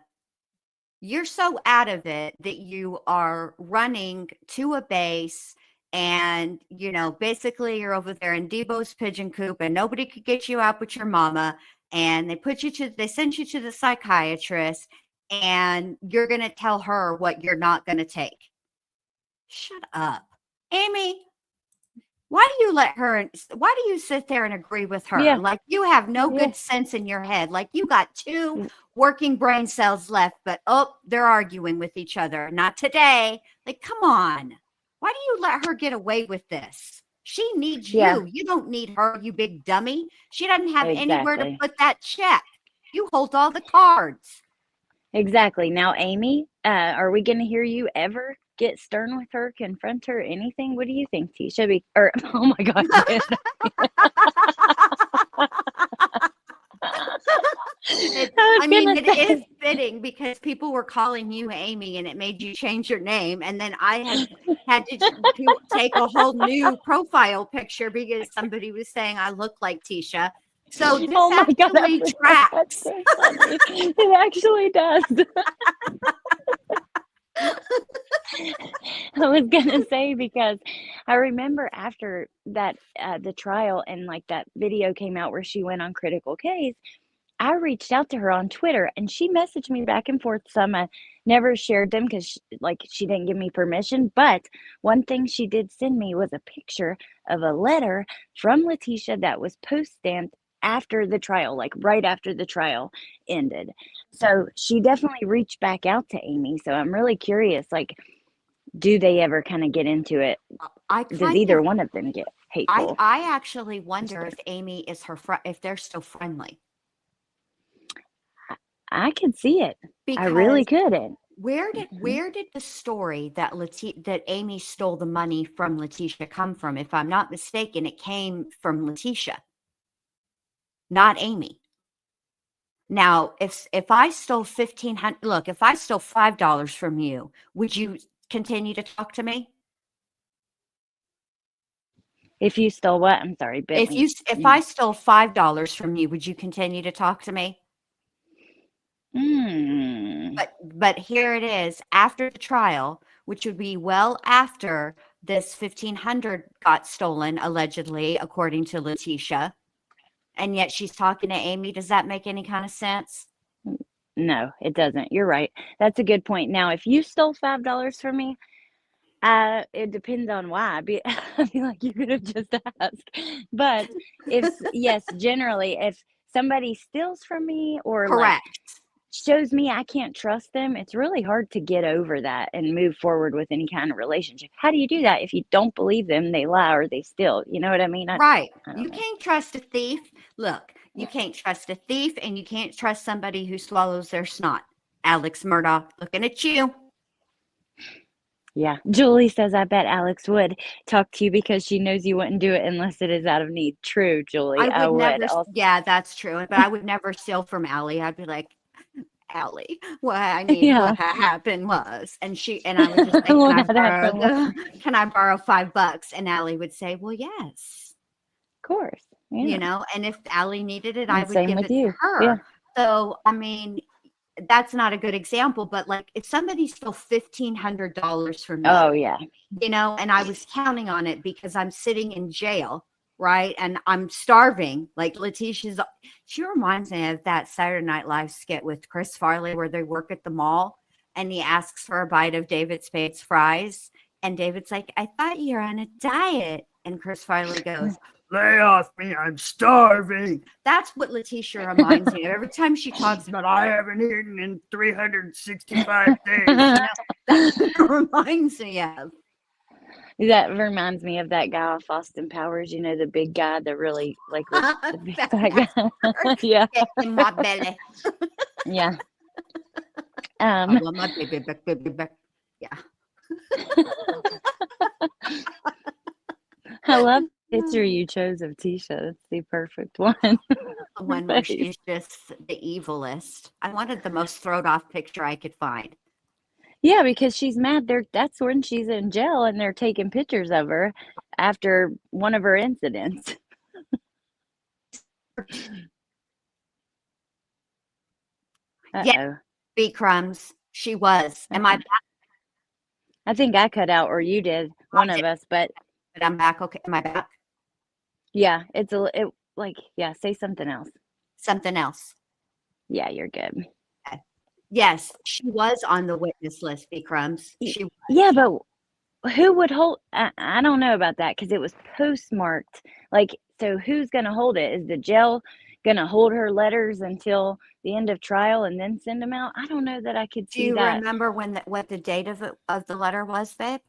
You're so out of it that you are running to a base and, basically you're over there in Debo's pigeon coop and nobody could get you out but your mama. And they sent you to the psychiatrist and you're going to tell her what you're not going to take. Shut up. Amy, why do you sit there and agree with her? Yeah. Like you have no good sense in your head. Like you got two working brain cells left, but they're arguing with each other. Not today. Like, come on. Why do you let her get away with this? She needs you. You don't need her, you big dummy. She doesn't have anywhere to put that check. You hold all the cards. Exactly. Now, Amy, are we going to hear you ever get stern with her, confront her, anything? What do you think, Tisha? Oh my God. It is fitting because people were calling you Amy and it made you change your name. And then I had to take a whole new profile picture because somebody was saying I look like Tisha. So this actually tracks. It actually does. I was gonna say because I remember after that the trial and like that video came out where she went on critical case, I reached out to her on Twitter and she messaged me back and forth some. I never shared them because she didn't give me permission. But one thing she did send me was a picture of a letter from Letecia that was post-stamped after the trial, like right after the trial ended. So she definitely reached back out to Amy. So I'm really curious, like, do they ever kind of get into it? Does either one of them get hateful? I actually wonder if Amy is if they're still friendly. I could see it. I really could. Where did the story that Amy stole the money from Letecia come from? If I'm not mistaken, it came from Letecia, not Amy. Now, if I stole $1,500, if I stole $5 from you, would you continue to talk to me? If you stole what? I'm sorry, Bentley. If I stole $5 from you, would you continue to talk to me? But here it is after the trial, which would be well after this $1,500 got stolen, allegedly, according to Letecia. And yet she's talking to Amy. Does that make any kind of sense? No, it doesn't. You're right. That's a good point. Now, if you stole $5 from me, it depends on why. I feel like you could have just asked. But generally, if somebody steals from me or shows me I can't trust them, it's really hard to get over that and move forward with any kind of relationship. How do you do that if you don't believe them, they lie or they steal? You know what I mean? Right. You can't trust a thief. Look, you can't trust a thief and you can't trust somebody who swallows their snot. Alex Murdaugh, looking at you. Yeah. Julie says, I bet Alex would talk to you because she knows you wouldn't do it unless it is out of need. True, Julie. I would never, would also. yeah, that's true. But I would never steal from Allie. I'd be like, Allie, what Yeah. happened was, and I would just say, What happened can I borrow $5? And Allie would say, well, yes, Of course. Yeah. you know, and if Allie needed it, I And would same give with it to you. her. Yeah. So, I mean, that's not a good example, but like if somebody stole $1,500 from me, Oh, yeah. you know, and I was counting on it because I'm sitting in jail, right? And I'm starving. Like Leticia's, she reminds me of that Saturday Night Live skit with Chris Farley where they work at the mall and he asks for a bite of David Spade's fries. And David's like, I thought you were on a diet. And Chris Farley goes, lay off me, I'm starving. That's what Letecia reminds me of. Every time she talks about, I haven't eaten in 365 days. You know, that's what it reminds me of. That reminds me of that guy off Austin Powers, you know, the big guy, the really, like, the big fat guy. Yeah. Get in my belly. Yeah. I want my baby back. Yeah. I love the picture you chose of Tisha. That's the perfect one. The one where she's just the evilest. I wanted the most throwed off picture I could find. Yeah, because she's mad. That's when she's in jail and they're taking pictures of her after one of her incidents. Yeah, B crumbs. She was. Am I back? I think I cut out or you did, one of us, but I'm back. Okay. Am I back? Yeah, say something else. Something else. Yeah, you're good. Okay. Yes, she was on the witness list, B crumbs. She was. Yeah, but who would hold? I don't know about that because it was postmarked. Like, so who's going to hold it? Is the jail going to hold her letters until the end of trial and then send them out? I don't know that I could see that. Do you remember what the date of the letter was, babe?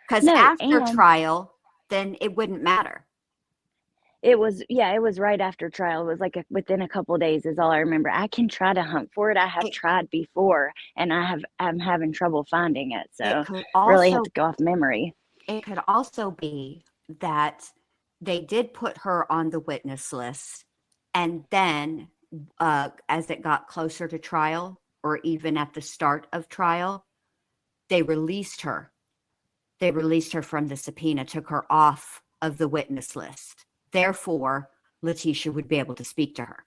Because No, after trial, then it wouldn't matter. It was right after trial. It was like within a couple of days is all I remember. I can try to hunt for it. I have tried before and I'm having trouble finding it. So really have to go off memory. It could also be that they did put her on the witness list and then as it got closer to trial or even at the start of trial, they released her. They released her from the subpoena, took her off of the witness list. Therefore, Letecia would be able to speak to her.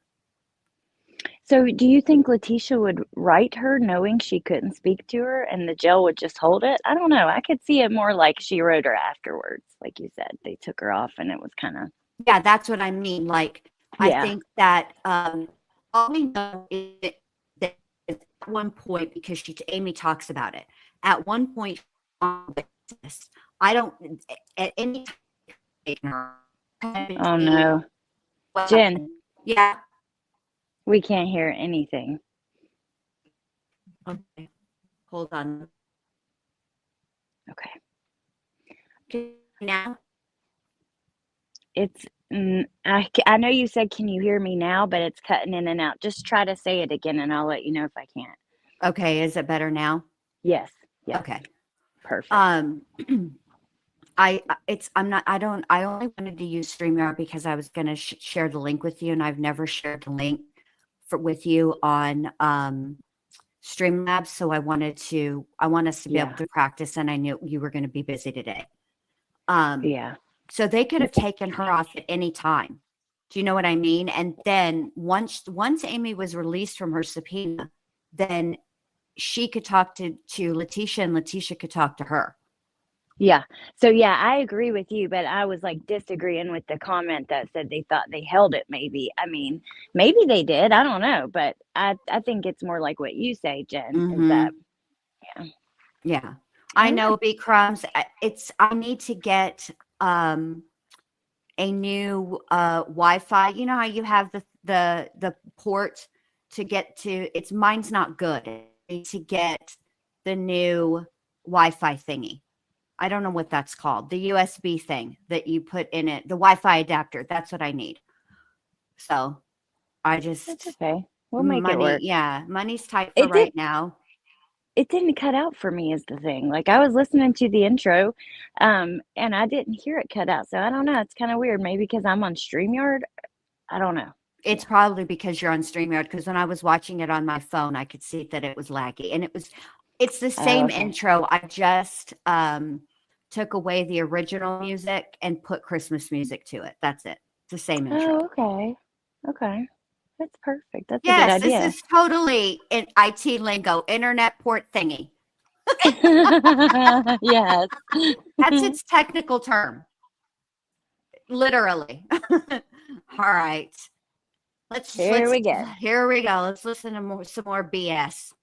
So do you think Letecia would write her knowing she couldn't speak to her and the jail would just hold it? I don't know. I could see it more like she wrote her afterwards. Like you said, they took her off and it was kind of. Yeah, that's what I mean. Like, yeah. I think that all we know is that at one point, because Amy talks about it, at one point, I don't, at any time, oh no. Jen. Yeah. We can't hear anything. Okay. Hold on. Okay. Now? It's, I know you said, can you hear me now? But it's cutting in and out. Just try to say it again and I'll let you know if I can't. Okay. Is it better now? Yes. Yes. Okay. Perfect. I only wanted to use StreamYard because I was going to share the link with you and I've never shared the link with you on Streamlabs. So I want us to be able to practice and I knew you were going to be busy today. Yeah. So they could have taken her off at any time. Do you know what I mean? And then once Amy was released from her subpoena, then she could talk to Letecia and Letecia could talk to her. Yeah. So yeah, I agree with you, but I was like disagreeing with the comment that said they thought they held it maybe. I mean, maybe they did. I don't know, but I think it's more like what you say, Jen, is that yeah. I know, B crumbs. I need to get a new Wi-Fi. You know how you have the port to get to mine's not good. I need to get the new Wi-Fi thingy. I don't know what that's called. The USB thing that you put in it, the Wi-Fi adapter. That's what I need. So I just. That's okay. We'll make it work. Yeah. Money's tight for right now. it didn't cut out for me is the thing. Like I was listening to the intro, and I didn't hear it cut out. So I don't know. It's kind of weird. Maybe because I'm on StreamYard. I don't know. It's probably because you're on StreamYard, because when I was watching it on my phone, I could see that it was laggy. And it's the same okay. intro. I just took away the original music and put Christmas music to it. That's it. It's the same intro. Oh, okay. Okay. That's perfect. That's a good Yes, idea. this is totally an IT lingo, internet port thingy. Yes. That's its technical term. Literally. All right. Here we go. Here we go. Let's listen to some more BS.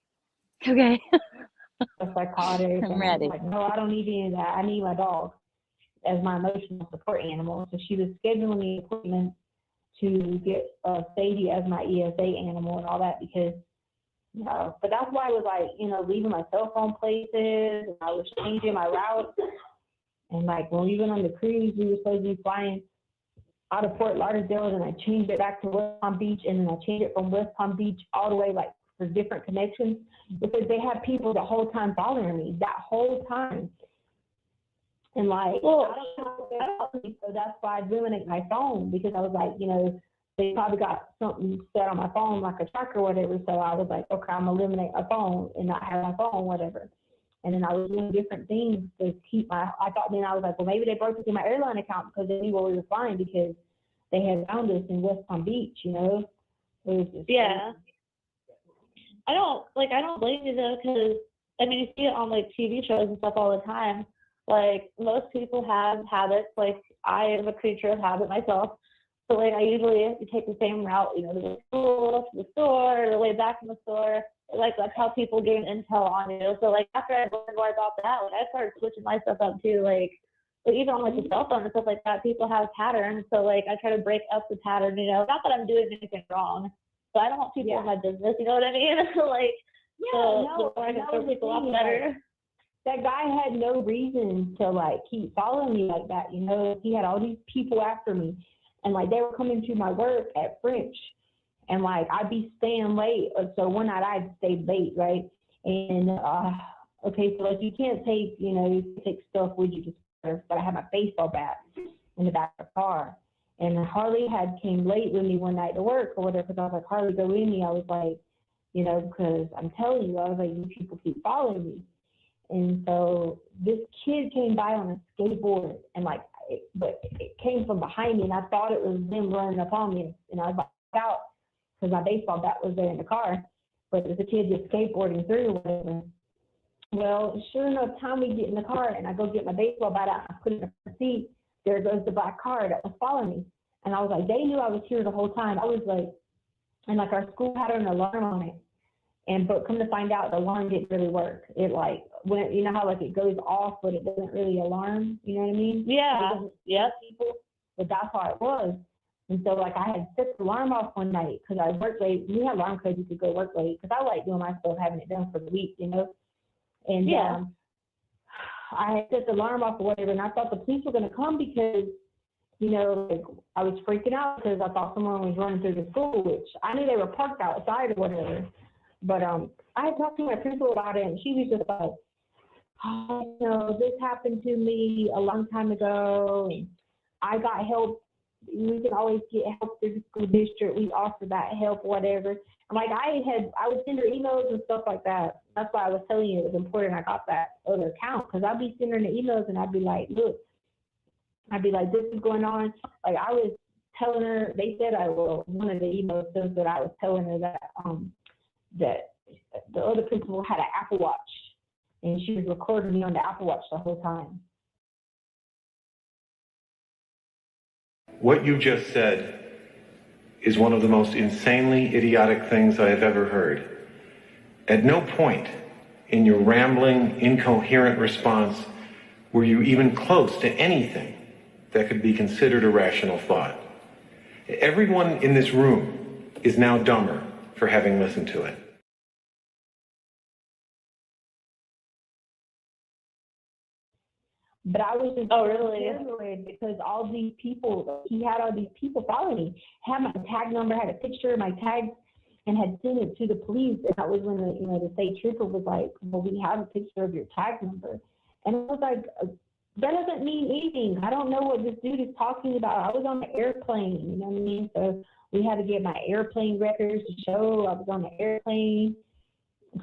Okay. A psychotic. I'm and ready. Like, no, I don't need any of that. I need my dog as my emotional support animal. So she was scheduling the appointment to get Sadie as my ESA animal and all that because, but that's why I was like, leaving my cell phone places and I was changing my route. And like when we went on the cruise, we were supposed to be flying out of Fort Lauderdale, and I changed it back to West Palm Beach, and then I changed it from West Palm Beach all the way like for different connections because they had people the whole time following me, that whole time. And like, I don't know, so that's why I eliminated my phone because I was like, they probably got something set on my phone, like a tracker or whatever. So I was like, okay, I'm gonna eliminate my phone and not have my phone, whatever. And then I was doing different things to keep I was like, well, maybe they broke into my airline account because they knew where we were flying because they had found us in West Palm Beach, It was just Yeah. I don't blame you though, because you see it on like TV shows and stuff all the time. Like most people have habits. Like I am a creature of habit myself. So like I usually take the same route, to the school, to the store, the way back from the store. Like that's how people gain intel on you. So like after I learned more about that, like I started switching my stuff up too. Like even on like the cell phone and stuff like that, people have patterns. So like I try to break up the pattern. Not that I'm doing anything wrong, but I don't want people in my business. You know what I mean? Like the more I can throw people off, better. That guy had no reason to like keep following me like that. He had all these people after me, and like they were coming to my work at French. And like I'd be staying late, so one night I'd stay late, right? And okay, so like you can't take, you take stuff with you, but I had my baseball bat in the back of the car. And Harley came late with me one night to work or whatever, because I was like, Harley, go with me. I was like, because I'm telling you, I was like, you people keep following me. And so this kid came by on a skateboard, and but it came from behind me, and I thought it was them running up on me, and I was like out. Because my baseball bat was there in the car, but it was a kid just skateboarding through or whatever. Well, sure enough, time we get in the car and I go get my baseball bat out and I put it in the seat, there goes the black car that was following me. And I was like, they knew I was here the whole time. I was like, and like our school had an alarm on it. But come to find out, the alarm didn't really work. It like went, how like it goes off, but it doesn't really alarm. You know what I mean? Yeah. Yep. People, but that's how it was. And so, like, I had set the alarm off one night because I worked late. We had alarm codes, you could go work late because I like doing my stuff, having it done for the week, And I had set the alarm off or whatever, and I thought the police were going to come because, like, I was freaking out because I thought someone was running through the school, which I knew they were parked outside or whatever. But I had talked to my principal about it, and she was just like, oh, this happened to me a long time ago, and I got help. We can always get help through the school district. We offer that help, whatever. And like I would send her emails and stuff like that. That's why I was telling you it was important I got that other account, because I'd be sending her the emails and I'd be like, look, this is going on. Like I was telling her, they said one of the emails says that I was telling her that that the other principal had an Apple Watch and she was recording me on the Apple Watch the whole time. What you just said is one of the most insanely idiotic things I have ever heard. At no point in your rambling, incoherent response were you even close to anything that could be considered a rational thought. Everyone in this room is now dumber for having listened to it. But I was just paranoid because all these people, he had all these people following me. Had my tag number, had a picture of my tags, and had sent it to the police. And that was when the state trooper was like, well, we have a picture of your tag number. And I was like, that doesn't mean anything. I don't know what this dude is talking about. I was on the airplane, you know what I mean? So we had to get my airplane records to show I was on the airplane.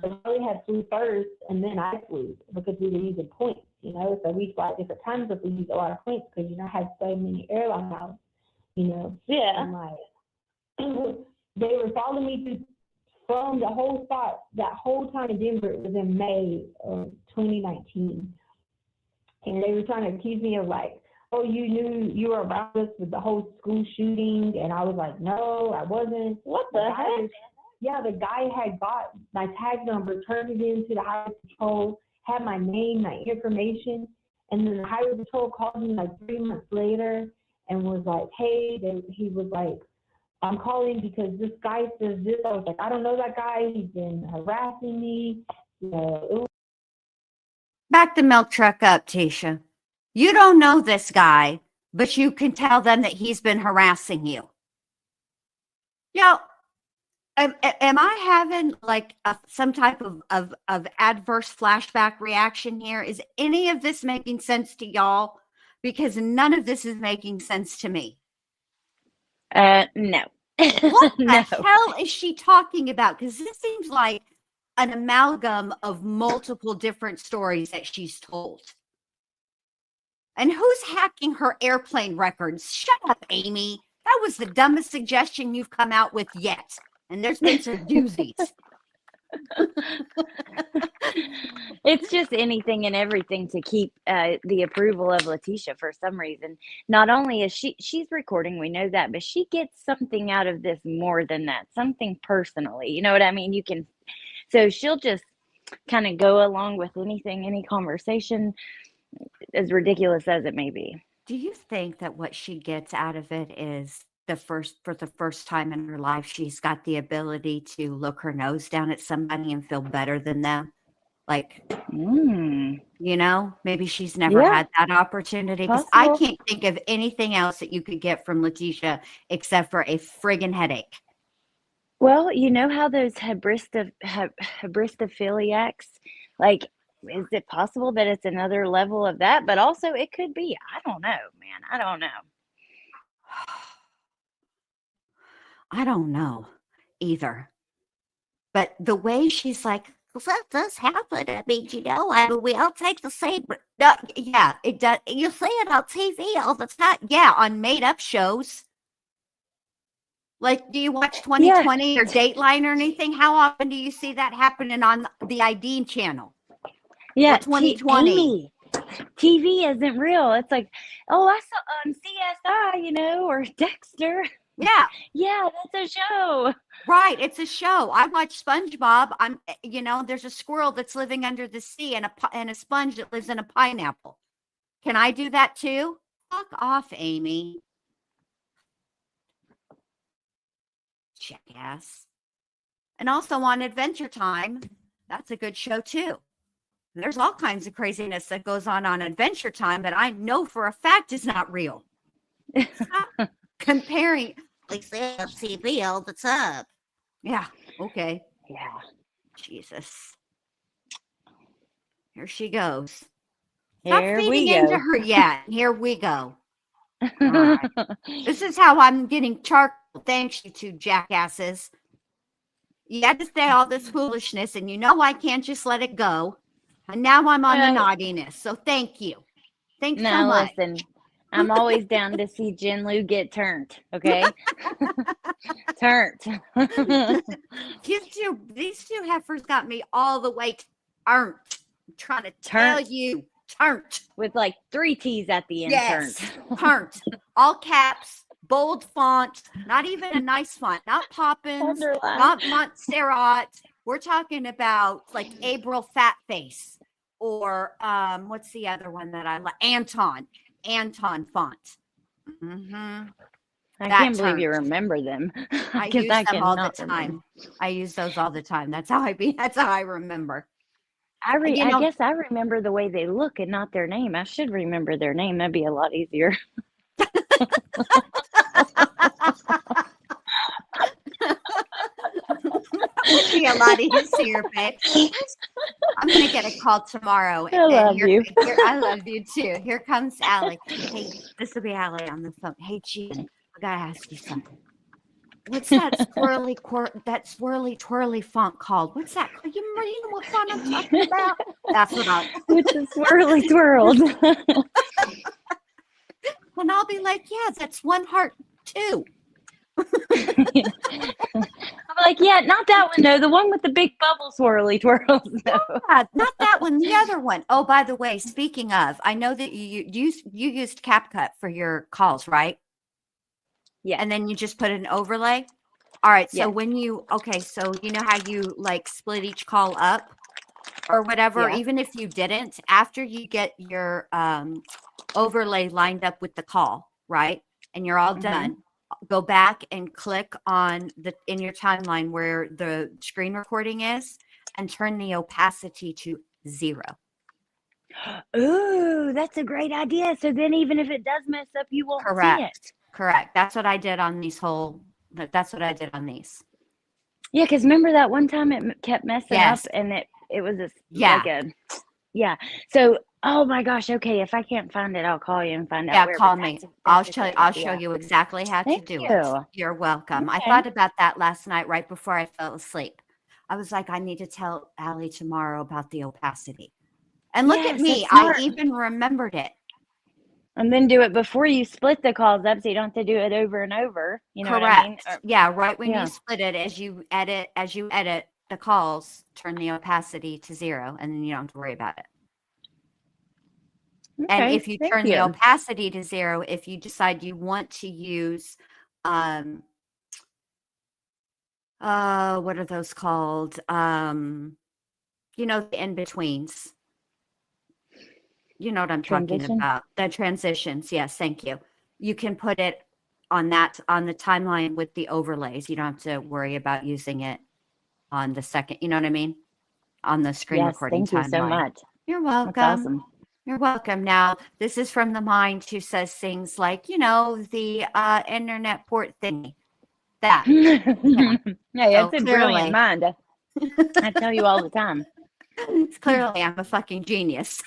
So Harley had flew first, and then I flew because we were using points, So we fly at different times if we use a lot of points because, I had so many airline miles, Yeah. And they were following me from the whole spot, that whole time in Denver. It was in May of 2019. And they were trying to accuse me of like, oh, you knew you were around us with the whole school shooting. And I was like, no, I wasn't. What the heck? Yeah, the guy had got my tag number, turned it into the highway patrol, had my name, my information. And then the highway patrol called me like 3 months later and was like, hey, he was like, I'm calling because this guy says this. I was like, I don't know that guy. He's been harassing me. Back the milk truck up, Tisha. You don't know this guy, but you can tell them that he's been harassing you. Am I having like some type of adverse flashback reaction here? Is any of this making sense to y'all? Because none of this is making sense to me. No. What the No. hell is she talking about? Because this seems like an amalgam of multiple different stories that she's told. And who's hacking her airplane records? Shut up, Amy. That was the dumbest suggestion you've come out with yet. And there's been some doozies. It's just anything and everything to keep the approval of Letecia for some reason. Not only is she's recording, we know that, but she gets something out of this more than that, something personally. You know what I mean? So she'll just kind of go along with anything, any conversation, as ridiculous as it may be. Do you think that what she gets out of it is for the first time in her life, she's got the ability to look her nose down at somebody and feel better than them? Like, maybe she's never had that opportunity. Because I can't think of anything else that you could get from Letecia except for a friggin' headache. Well, you know how those hybristophiliacs, like, is it possible that it's another level of that? But also it could be. I don't know, man. I don't know. I don't know either. But the way she's like, that does happen. I mean, we all take the same. Yeah, it does. You see it on TV all the time. Yeah, on made-up shows. Like, do you watch 2020 or Dateline or anything? How often do you see that happening on the ID channel? Yeah, 2020. TV isn't real. It's like, oh, I saw on CSI, or Dexter. Yeah. Yeah, that's a show. Right. It's a show. I watch SpongeBob. There's a squirrel that's living under the sea and a sponge that lives in a pineapple. Can I do that too? Fuck off, Amy. Jackass. And also on Adventure Time, that's a good show too. There's all kinds of craziness that goes on Adventure Time that I know for a fact is not real. Stop comparing, like, say on TV all the time. Yeah. Okay. Yeah. Jesus. Here she goes. Stop Here feeding we go. into her yet. Here we go. All right. This is how I'm getting charcoal. Thanks, you two jackasses. You had to say all this foolishness, and I can't just let it go. And now I'm on the naughtiness. So thank you. Thanks so much. Listen, I'm always down to see Jen Lou get turned. Okay. Turned. These two heifers got me all the way turned. I'm trying to tell you. Turned. With like 3 T's at the end. Yes. Turned. All caps. Bold font. Not even a nice font. Not Poppins. Not Montserrat. We're talking about like April Fat Face or what's the other one that I like? Anton font. I can't believe you remember them. I use them all the time. I use those all the time. That's how I remember. I guess I remember the way they look and not their name. I should remember their name. That'd be a lot easier. would be a lot easier, babe. I'm gonna get a call tomorrow. I love you. I love you too. Here comes Allie. Hey, this will be Allie on the phone. Hey, Gene, I gotta ask you something. What's that swirly twirly font called? What's that? You know what font I'm talking about? That's what I. With the swirly twirls. And I'll be like, yeah, that's one heart too. I'm like, yeah, not that one, no. The one with the big bubble swirly twirls. No. Yeah, not that one. The other one. Oh, by the way, speaking of, I know that you used CapCut for your calls, right? Yeah. And then you just put an overlay. All right. So Yeah. so you know how you like split each call up or whatever, Yeah. even if you didn't, after you get your overlay lined up with the call, right? And you're all done. Go back and click on in your timeline where the screen recording is and turn the opacity to 0. Ooh, that's a great idea. So then even if it does mess up, you won't see it. Correct. That's what I did on these that's what I did on these. Yeah, because remember that one time it kept messing Yes. up and it was Yeah. yeah. So, oh my gosh. Okay. If I can't find it, I'll call you and find out. Yeah, where, call but me. that's a great I'll idea. show you exactly how Thank to do you. it. You're welcome. I Okay. thought about that last night right before I fell asleep. I was like, I need to tell Allie tomorrow about the opacity. And look at Yes, me. that's I smart. even remembered it. And then do it before you split the calls up so you don't have to do it over and over. You know Correct. what I mean? Yeah, right when Yeah. you split it, as you edit the calls, turn the opacity to 0 and then you don't have to worry about it. And Okay, if you thank turn you. the opacity to 0, if you decide you want to use what are those called? You know, the in-betweens. You know what I'm talking Transition? about. The transitions. Yes, thank you. You can put it on the timeline with the overlays. You don't have to worry about using it on the second, you know what I mean? On the screen Yes, recording thank you so timeline. much. You're That's welcome. awesome. You're welcome. Now, this is from the mind who says things like, you know, the internet port thingy. That. Yeah. Hey, So that's a brilliant clearly, mind. I tell you all the time. clearly I'm a fucking genius.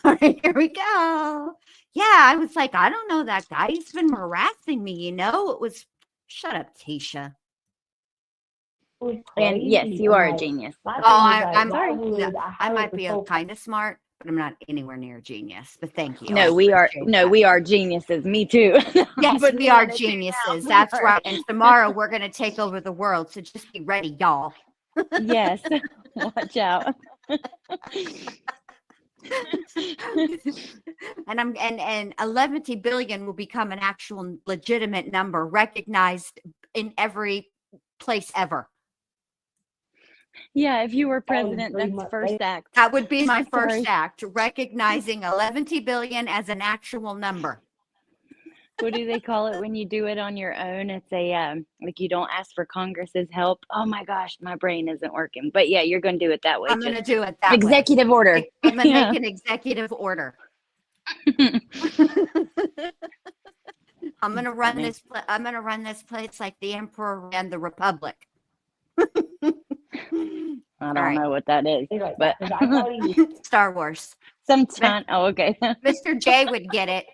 All right, here we go. Yeah, I was like, I don't know that guy. He's been harassing me, you know? It was, shut up, Tisha. And yes, you are a genius. Oh, I'm sorry. I might be kind of smart, but I'm not anywhere near a genius. But thank you. No, we are geniuses. Me too. Yes, But we are geniuses. That's right. And tomorrow we're going to take over the world. So just be ready, y'all. Yes. Watch out. and 11 billion will become an actual legitimate number, recognized in every place ever. Yeah, if you were president, that's first act. That would be my first act, recognizing 11 billion as an actual number. What do they call it when you do it on your own? It's a like you don't ask for Congress's help. Oh my gosh, my brain isn't working. But yeah, you're going to do it that way. I'm going to do it that way. Executive order. I'm going to make an executive order. I'm going to run this. I'm going to run this place like the emperor ran the republic. I don't know what that is, but Star Wars. Sometime. Oh, okay. Mr. J would get it.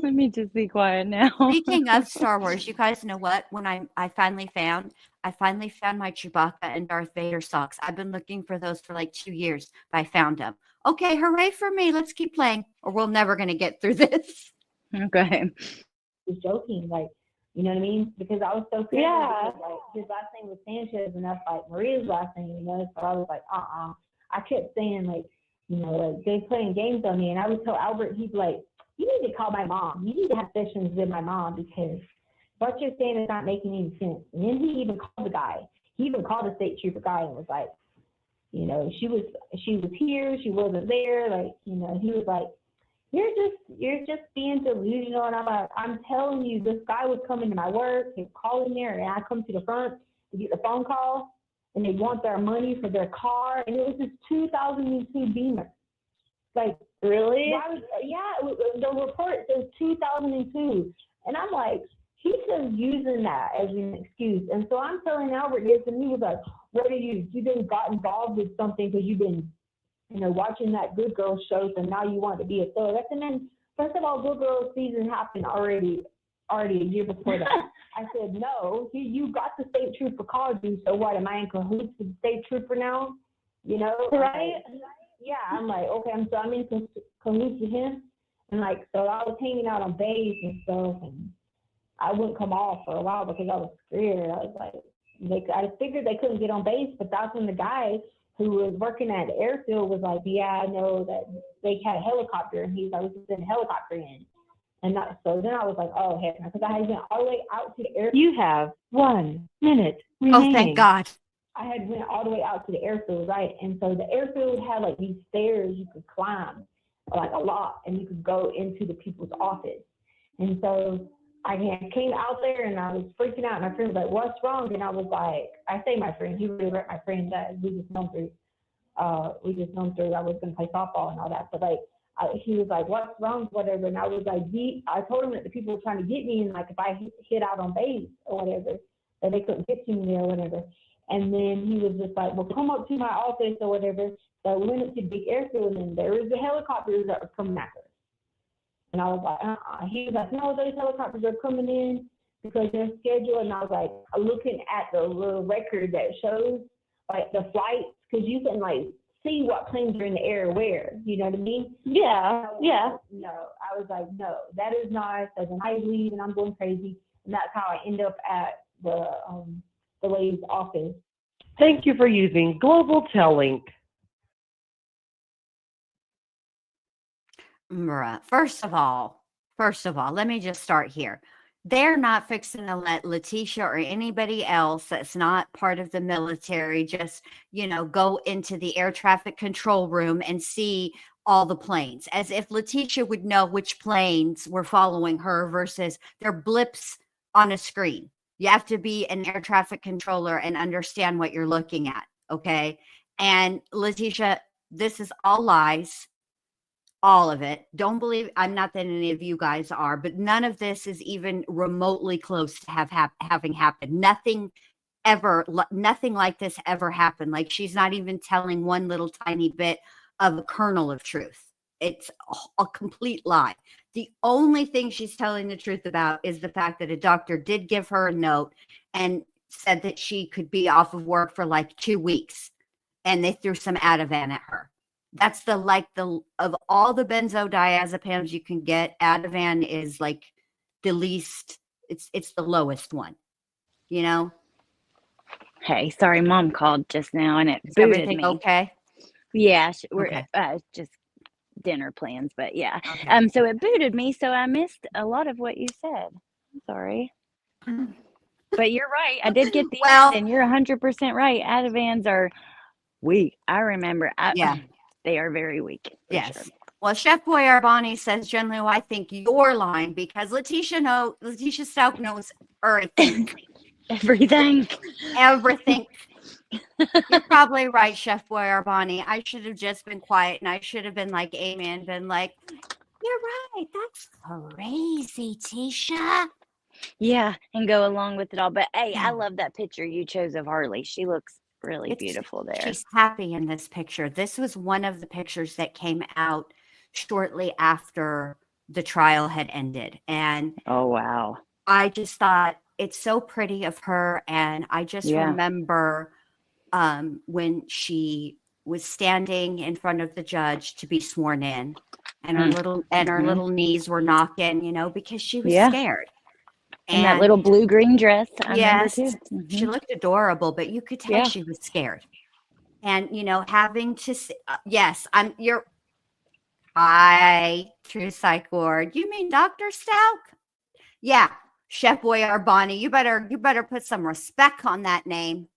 Let me just be quiet now. Speaking of Star Wars, you guys know what? When I finally found my Chewbacca and Darth Vader socks. I've been looking for those for like 2 years, but I found them. Okay, hooray for me. Let's keep playing or we're never going to get through this. Okay. I was joking, like, you know what I mean? Because I was so crazy. Yeah. Because, like, his last name was Sanchez, and that's like Maria's last name, you know? So I was like, I kept saying, like, you know, like, they playing games on me. And I would tell Albert, he'd be like, you need to call my mom. You need to have sessions with my mom because what you're saying is not making any sense. And then he even called the guy. He even called the state trooper guy and was like, you know, she was here, she wasn't there. Like, you know, he was like, you're just being delusional. And I'm like, I'm telling you, this guy would come into my work, he'd call in there, and I come to the front to get the phone call, and they want their money for their car, and it was this 2002 Beamer. Like, really? The report says 2002, and I'm like, he's just using that as an excuse. And so I'm telling Albert this, and he was like, what are you been got involved with something because you've been, watching that Good Girls show, and now you want to be a thug. And then, first of all, Good Girls season happened already a year before that. I said, no, you got the state trooper called you, so what, am I in cahoots with the state trooper now? Right? Yeah, I'm like, okay, I'm in cahoots with him. And so I was hanging out on base and stuff, and I wouldn't come off for a while because I was scared. I was like, I figured they couldn't get on base, but that's when the guy who was working at the airfield was like, yeah, I know that they had a helicopter, and he's like, we can send a helicopter in. And so then I was like, oh, heck, because I had went all the way out to the airfield. You have 1 minute remaining. Oh, thank God. I had went all the way out to the airfield, right? And so the airfield had these stairs you could climb, a lot, and you could go into the people's office. And so I came out there, and I was freaking out. And my friend was like, what's wrong? And I was like, I say my friend, he really hurt my friend that we just known through I was going to play softball and all that. But he was like, what's wrong, whatever. And I was like, I told him that the people were trying to get me, and if I hit out on base or whatever, that they couldn't get to me or whatever. And then he was just like, well, come up to my office or whatever. So we went up to the big airfield, and there was the helicopters that were coming at us. And I was like, he was like, no, those helicopters are coming in because they're scheduled. And I was like, looking at the little record that shows the flights, because you can see what planes are in the air where, you know what I mean? Yeah, yeah. No, I was like, no, that is not. So then I leave, and I'm going crazy. And that's how I end up at the lady's office. Thank you for using Global Telink. Bruh, first of all, let me just start here. They're not fixing to let Letecia or anybody else that's not part of the military just, go into the air traffic control room and see all the planes, as if Letecia would know which planes were following her versus their blips on a screen. You have to be an air traffic controller and understand what you're looking at, okay? And Letecia, this is all lies. All of it. Don't believe, I'm not that any of you guys are, but none of this is even remotely close to having happened. Nothing like this ever happened. She's not even telling one little tiny bit of a kernel of truth. It's a complete lie. The only thing she's telling the truth about is the fact that a doctor did give her a note and said that she could be off of work for 2 weeks, and they threw some Ativan at her. That's of all the benzodiazepams you can get, Ativan is the least, it's the lowest one, Hey, sorry, Mom called just now, and it Is booted everything me. okay? Yeah, we're Okay. just dinner plans, but yeah. Okay. So it booted me, so I missed a lot of what you said. I'm sorry. But you're right. I did get the end, and you're 100% right. Ativans are weak. I remember. Yeah. They are very weak. Yes. Sure. Well, Chef Boy Arbani says, generally, I think you're lying because Letecia Stauch knows everything. Everything. Everything. You're probably right, Chef Boy Arbani. I should have just been quiet, and I should have been like Amen, been like, you're right. That's crazy, Tisha. Yeah, and go along with it all. But hey, I love that picture you chose of Harley. She looks really beautiful there. She's happy in this picture. This was one of the pictures that came out shortly after the trial had ended. And oh, wow. I just thought it's so pretty of her. And I just remember when she was standing in front of the judge to be sworn in, and her little knees were knocking, because she was scared. And that little blue-green dress, I remember too. She looked adorable, but you could tell she was scared. And, having to say, hi, true psych ward. You mean Dr. Stauch? Yeah, Chef Boy Arbani, you better put some respect on that name.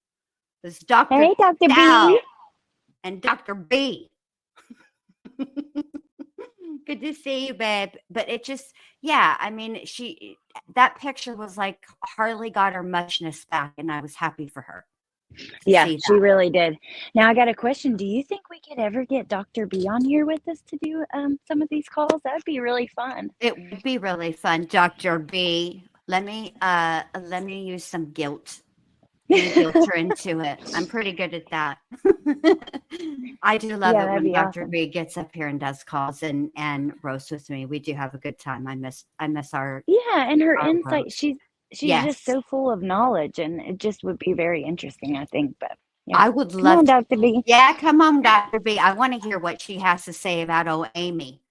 It's Dr. Hey, Dr. Stauch B. and Dr. B. Good to see you, babe. But it just, that picture was like Harley got her muchness back, and I was happy for her. Yeah, she really did. Now I got a question. Do you think we could ever get Dr. B on here with us to do some of these calls? That'd be really fun. It would be really fun, Dr. B. Let me use some guilt. Let me guilt her into it. I'm pretty good at that. I do love Yeah, it that'd when be Dr. awesome. B gets up here and does calls and roasts with me. We do have a good time. I miss our Yeah, and her roast. insight, she's just Yes. so full of knowledge, and it just would be very interesting, I think. But yeah, I would come love on, to. Dr. B. Yeah, come on, Dr. B. I want to hear what she has to say about old Amy.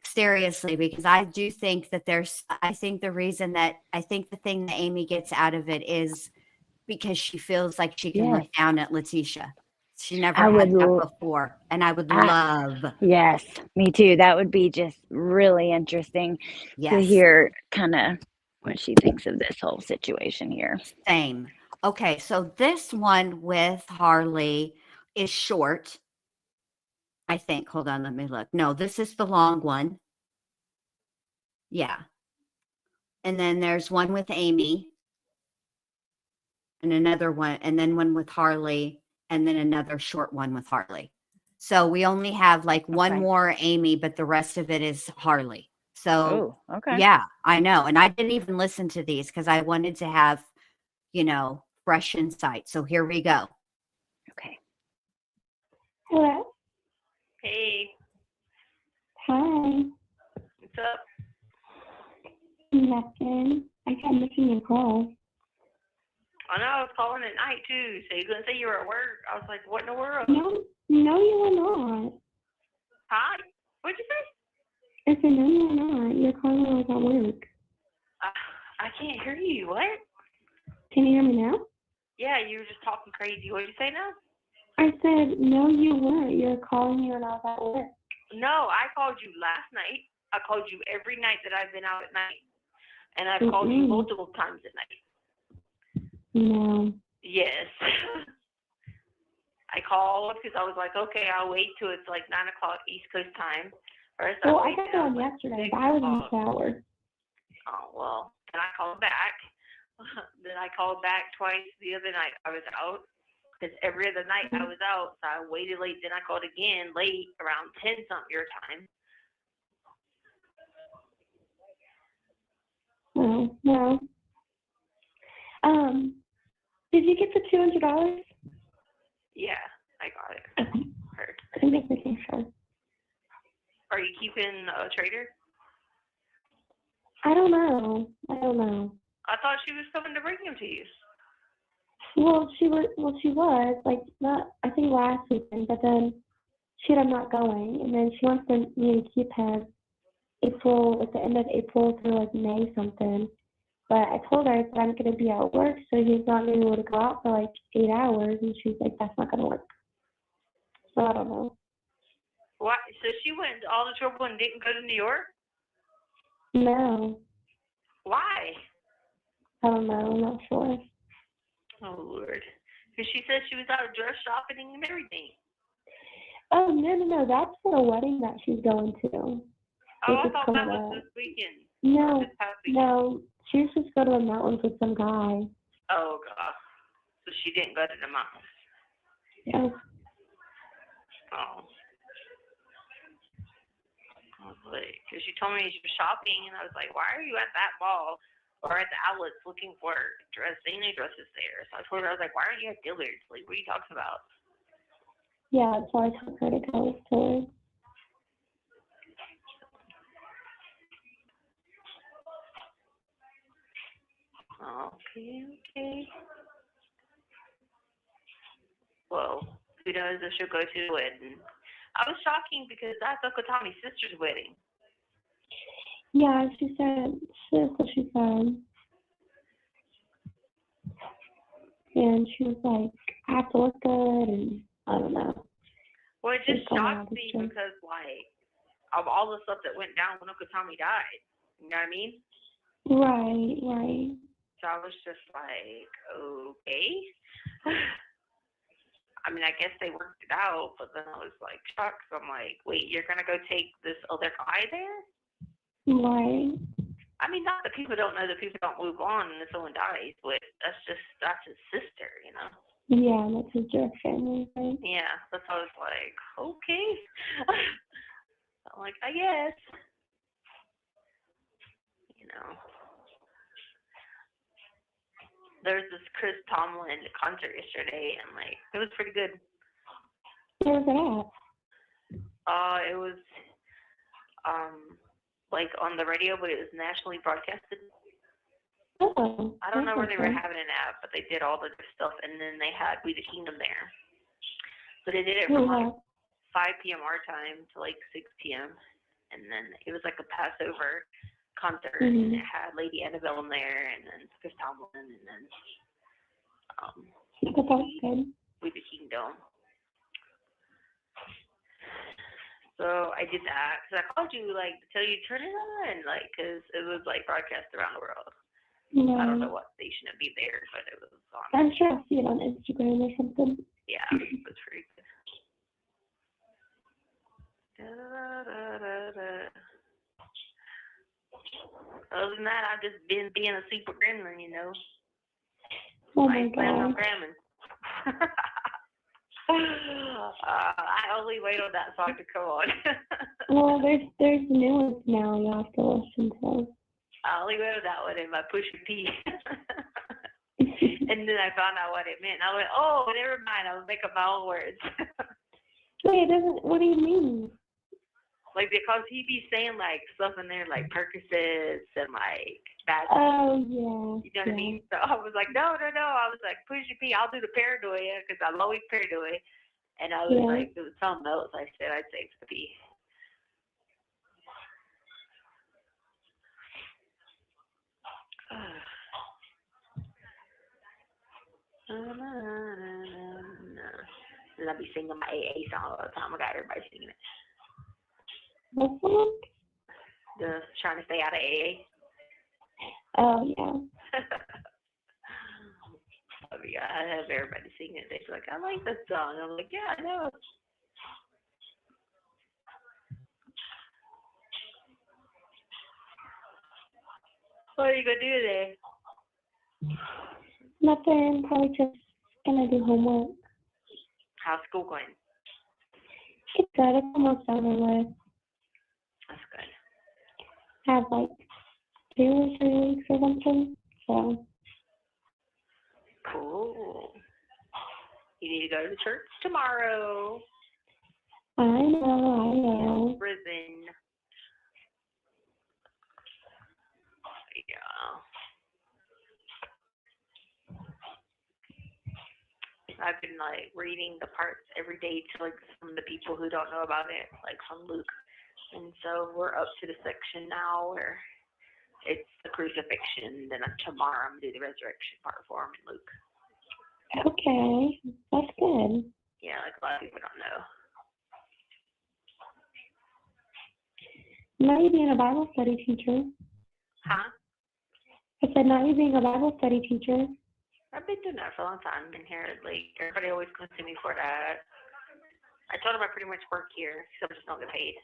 Seriously, because I do think that I think the thing that Amy gets out of it is because she feels like she can Yes, look down at Letecia. She never I would. had that before. And I would I, love, yes, me too. That would be just really interesting to yes, hear kind of what she thinks of this whole situation here. same. Okay, so this one with Harley is short, I think. Hold on, let me look. No, this is the long one. Yeah. And then there's one with Amy and another one, and then one with Harley, and then another short one with Harley. So we only have like one Okay. more Amy, but the rest of it is Harley. So Oh, okay. yeah, I know. And I didn't even listen to these because I wanted to have, fresh insight. So here we go. Okay. Hello. Hey, Hi. what's up? Nothing. I kept missing your call. I know I was calling at night too, so you couldn't say you were at work. I was like, what in the world? No, you were not. Hi? What'd you say? I said, no, you were not. Your call was at work. I can't hear you. What? Can you hear me now? Yeah, you were just talking crazy. What'd you say now? I said, no, you weren't. You're calling me when I was at work. No, I called you last night. I called you every night that I've been out at night. And I've called you multiple times at night. No. Yes. I called because I was like, okay, I'll wait till it's like 9 o'clock East Coast time. Well, I got that one yesterday, but I was in the shower. Oh, well, then I called back. Then I called back twice the other night I was out. Because every other night I was out, so I waited late. Then I called again late, around 10-something your time. Oh, no. Did you get the $200? Yeah, I got it. Okay. Heard. I'm just making sure. Are you keeping a trader? I don't know. I thought she was coming to bring him to you. Well, she was, like, not, I think last weekend, but then she ended up not going, and then she wants me to keep him at the end of April through, like, May something. But I told her that I'm going to be at work, so he's not going to be able to go out for, like, 8 hours, and she's like, that's not going to work. So I don't know. Why? So she went all the trouble and didn't go to New York? No. Why? I don't know. I'm not sure. Oh, Lord. Because she said she was out dress shopping and everything. Oh, no. That's for a wedding that she's going to. Oh, I thought that was up. this weekend. No, This past weekend. no. She was just go to the mountains with some guy. Oh, God. So she didn't go to the mountains. Yeah. Oh. I was like, because she told me she was shopping, and I was like, why are you at that mall or at the outlets looking for any dresses there? So I told her, I was like, why aren't you at Dillard's? Like, what are you talking about? Yeah, so I told her to go to her. Okay. Well, who knows if she'll go to the wedding. I was shocking because that's Uncle Tommy's sister's wedding. Yeah, she said. And she was like, I have to look good, and I don't know. Well, it just shocked me because, like, of all the stuff that went down when Uncle Tommy died. You know what I mean? Right. So I was just like, okay. I mean, I guess they worked it out, but then I was like shocked. So I'm like, wait, you're going to go take this other guy there? Right. I mean, not that people don't know that people don't move on and if someone dies, but that's his sister, you know? Yeah, that's his direct family, right? Yeah, that's why I was like, okay. I'm like, I guess. You know. there was this Chris Tomlin concert yesterday, and like it was pretty good. Where was it at? It was like on the radio, but it was nationally broadcasted. Oh, I don't know where they were okay. having it at, but they did all the stuff, and then they had We the Kingdom there. So they did it Oh, from like wow. 5 p.m. our time to like 6 p.m. And then it was like a Passover concert, and it had Lady Annabelle in there, and then Chris Tomlin, and then That sounds good. We the Kingdom. So I did that because I called you like to tell you to turn it on, like because it was like broadcast around the world. I don't know what station it'd be there, but it was on. I'm sure I'll see it on Instagram or something. Yeah, it was pretty good. Other than that, I've just been being a super gremlin, you know. Oh my I plan on God. gramming. I only wait on that song to come on. Well, there's new ones now you have to listen to. I only wait on that one in my Pusha P. And then I found out what it meant. I went, oh, never mind. I was making my own words. Wait, it doesn't. What do you mean? Like, because he be saying, like, stuff in there, like Percocets and, like, bad Oh, yeah. You know what I mean? So I was like, no. I was like, Pusha P, I'll do the paranoia because I'm always paranoid. And I was like, there was something else I said I'd say for P. And I'll be singing my AA song all the time. I got everybody singing it. What song? The trying to stay out of AA. Oh, yeah. I have everybody singing it. They're like, I like this song. I'm like, yeah, I know. What are you going to do today? Nothing. Probably just gonna do homework. How's school going? It's good. It's almost over with. That's good. I have like 2 or 3 weeks or something. So. Cool. You need to go to church tomorrow. I know. Prison. Yeah. I've been like reading the parts every day to like some of the people who don't know about it, like from Luke. And so we're up to the section now where it's the crucifixion. Then tomorrow I'm gonna do the resurrection part for him in Luke. Okay, that's good. Yeah, like a lot of people don't know. Not you being a Bible study teacher. Huh? I said not you being a Bible study teacher. I've been doing that for a long time. Been here, like everybody always comes to me for that. I told them I pretty much work here, so I'm just not getting paid.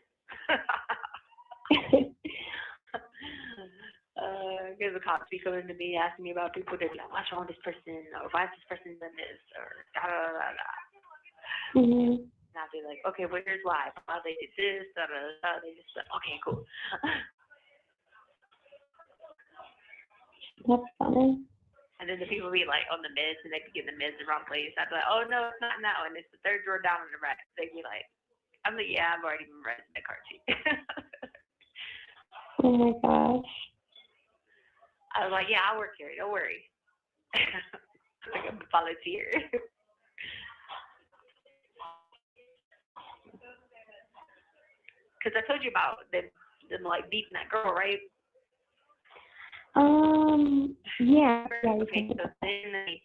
Because the cops be coming to me asking me about people. They're like, what's wrong with this person? Or why is this person done this? Or da da da da. Mhm. And I'll be like, okay, well, here's why. Why they did this, da da da. They just like, okay, cool. That's funny. And then the people be like on the meds, and they be getting the meds in the wrong place. I'd be like, oh no, it's not in that one. It's the third drawer down on the right. They'd be like, I'm like, yeah, I've already memorized that card sheet. Oh my gosh. I was like, yeah, I'll work here. Don't worry. Like I'm a volunteer. Because I told you about them like beating that girl, right? Yeah. Okay, so then they,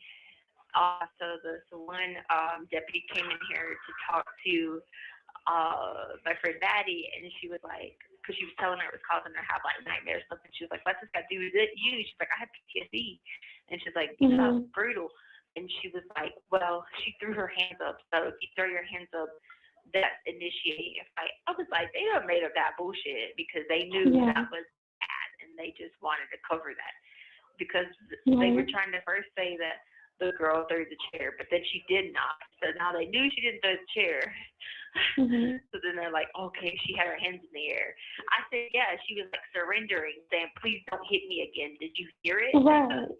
so one deputy came in here to talk to my friend Maddie, and she was like, because she was telling her it was causing her to have like nightmares or something. She was like, what's this got to do with it? You? She's like, I have PTSD. And she's like, you know, brutal. And she was like, well, she threw her hands up. So if you throw your hands up, that's initiating a fight. I was like, they done made up that bullshit because they knew that was bad, and they just wanted to cover that. Because they were trying to first say that the girl threw the chair, but then she did not. So now they knew she didn't throw the chair. So then they're like, okay, she had her hands in the air. I said, yeah, she was like surrendering, saying, please don't hit me again. Did you hear it? Right.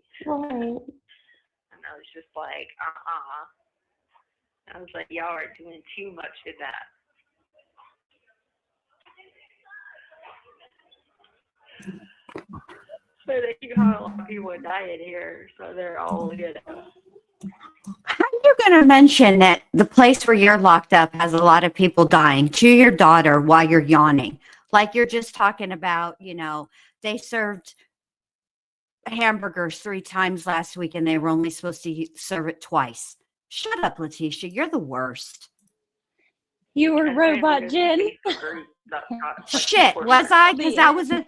I was just like, I was like, y'all are doing too much to that. But you have a lot of people dying here, so they're all, How are you going to mention that the place where you're locked up has a lot of people dying to your daughter while you're yawning? Like you're just talking about, they served hamburgers 3 times last week and they were only supposed to serve it twice. Shut up, Letecia. You're the worst. You were robot Jen. Shit, was I? Because I was a...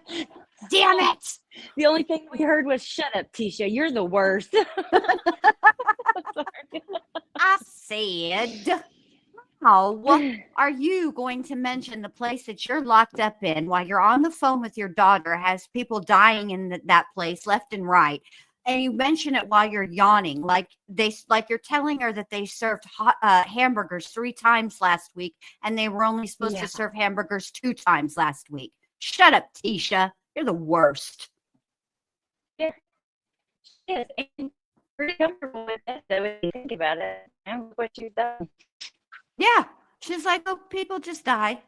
Damn it! The only thing we heard was, shut up, Tisha. You're the worst. I said... How are you going to mention the place that you're locked up in while you're on the phone with your daughter has people dying in that place left and right, and you mention it while you're yawning, like you're telling her that they served hamburgers 3 times last week and they were only supposed to serve hamburgers 2 times last week? Shut up, Tisha. You're the worst. Yes, and pretty comfortable with that. So when you think about it, and what you've done. Yeah, she's like, oh, people just die.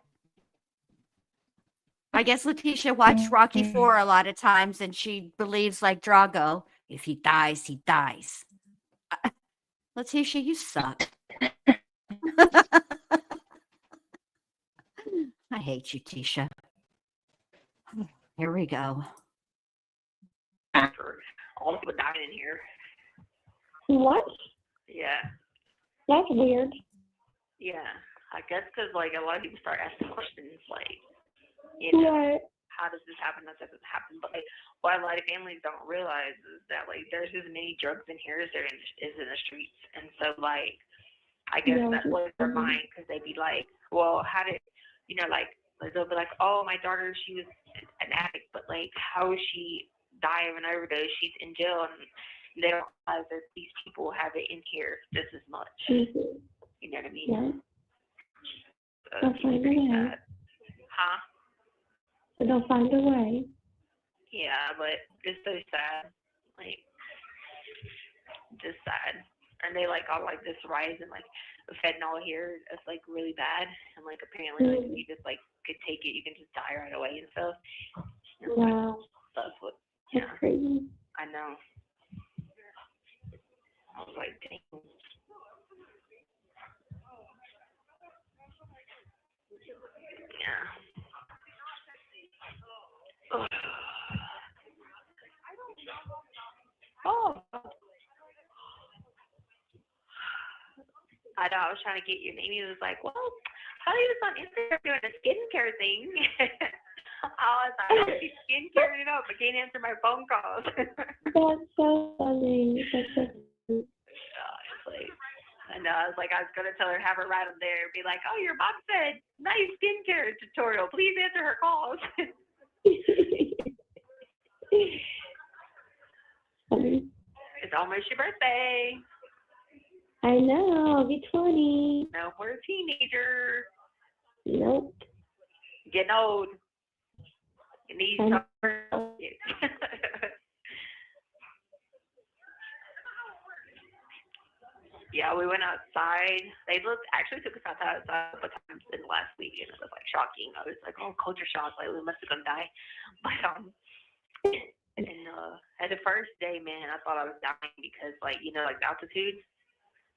I guess Letecia watched Rocky IV a lot of times, and she believes, like Drago, if he dies, he dies. Letecia, you suck. I hate you, Tisha. Here we go. All the people dying in here. What? Yeah. That's weird. Yeah, I guess because like a lot of people start asking questions like, What? how does this happen? That doesn't happen. But like, what a lot of families don't realize is that like there's as many drugs in here as there is in the streets, and so like I guess that blows their mind because they'd be like, well, how did like they'll be like, oh, my daughter, she was an addict, but like how is she die of an overdose? She's in jail, and they don't realize that these people have it in here just as much. Mm-hmm. You know what I mean? Yeah. So They'll find a way. Huh? So they'll find a way. Yeah, but it's so sad. Like, just sad. And they like all like this rise in like fentanyl here. It's like really bad. And like apparently like if you just like could take it, you can just die right away and stuff. Wow. That's what. That's crazy. I know. I was like, dang. Yeah. Oh. I know. I was trying to get your name. He was like, well, Harley was on Instagram doing a skincare thing. I was like, oh, she's skincare it up. I can't answer my phone calls. That's so funny. That's so funny. It's like, I know. I was like, I was going to tell her, have her right up there, be like, oh, your mom said, nice skincare tutorial. Please answer her calls. It's almost your birthday. I know. I'll be 20. No more teenager. Nope. Getting old. You need some. Yeah, we went outside. They actually took us outside a couple times in the last week, and it was like shocking. I was like, oh, culture shock, like we must have gonna die. But at the first day, man, I thought I was dying because like like the altitude.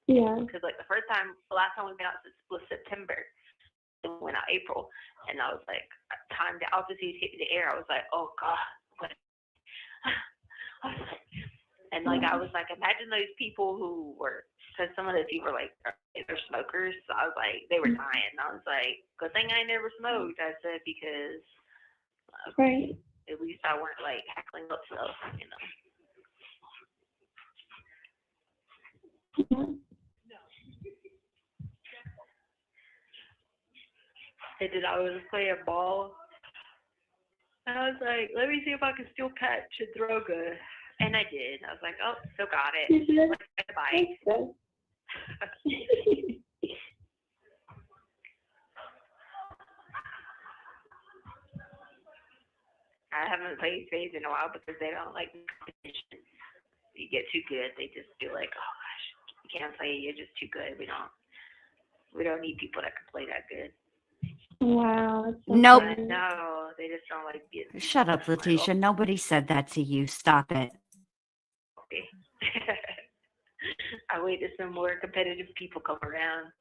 Yeah. Because like the last time we went out was September, and we went out April, and I was like, time the altitude hit the air, I was like, oh god, what? And like I was like, imagine those people who were. Because some of the people were like, they're smokers. So I was like, they were dying. I was like, good thing I never smoked. I said, because right. At least I weren't like heckling up stuff, Yeah. And then I was playing ball. And I was like, let me see if I can still catch a droga. And I did. I was like, oh, still got it. Like, bye. I haven't played spades in a while because they don't like competition. you get too good, they just feel like, oh gosh, you can't play. You're just too good. We don't need people that can play that good. Wow. That's so Nope. funny. No, they just don't like being. Shut up, Letecia. Nobody said that to you. Stop it. Okay. I wait till some more competitive people come around.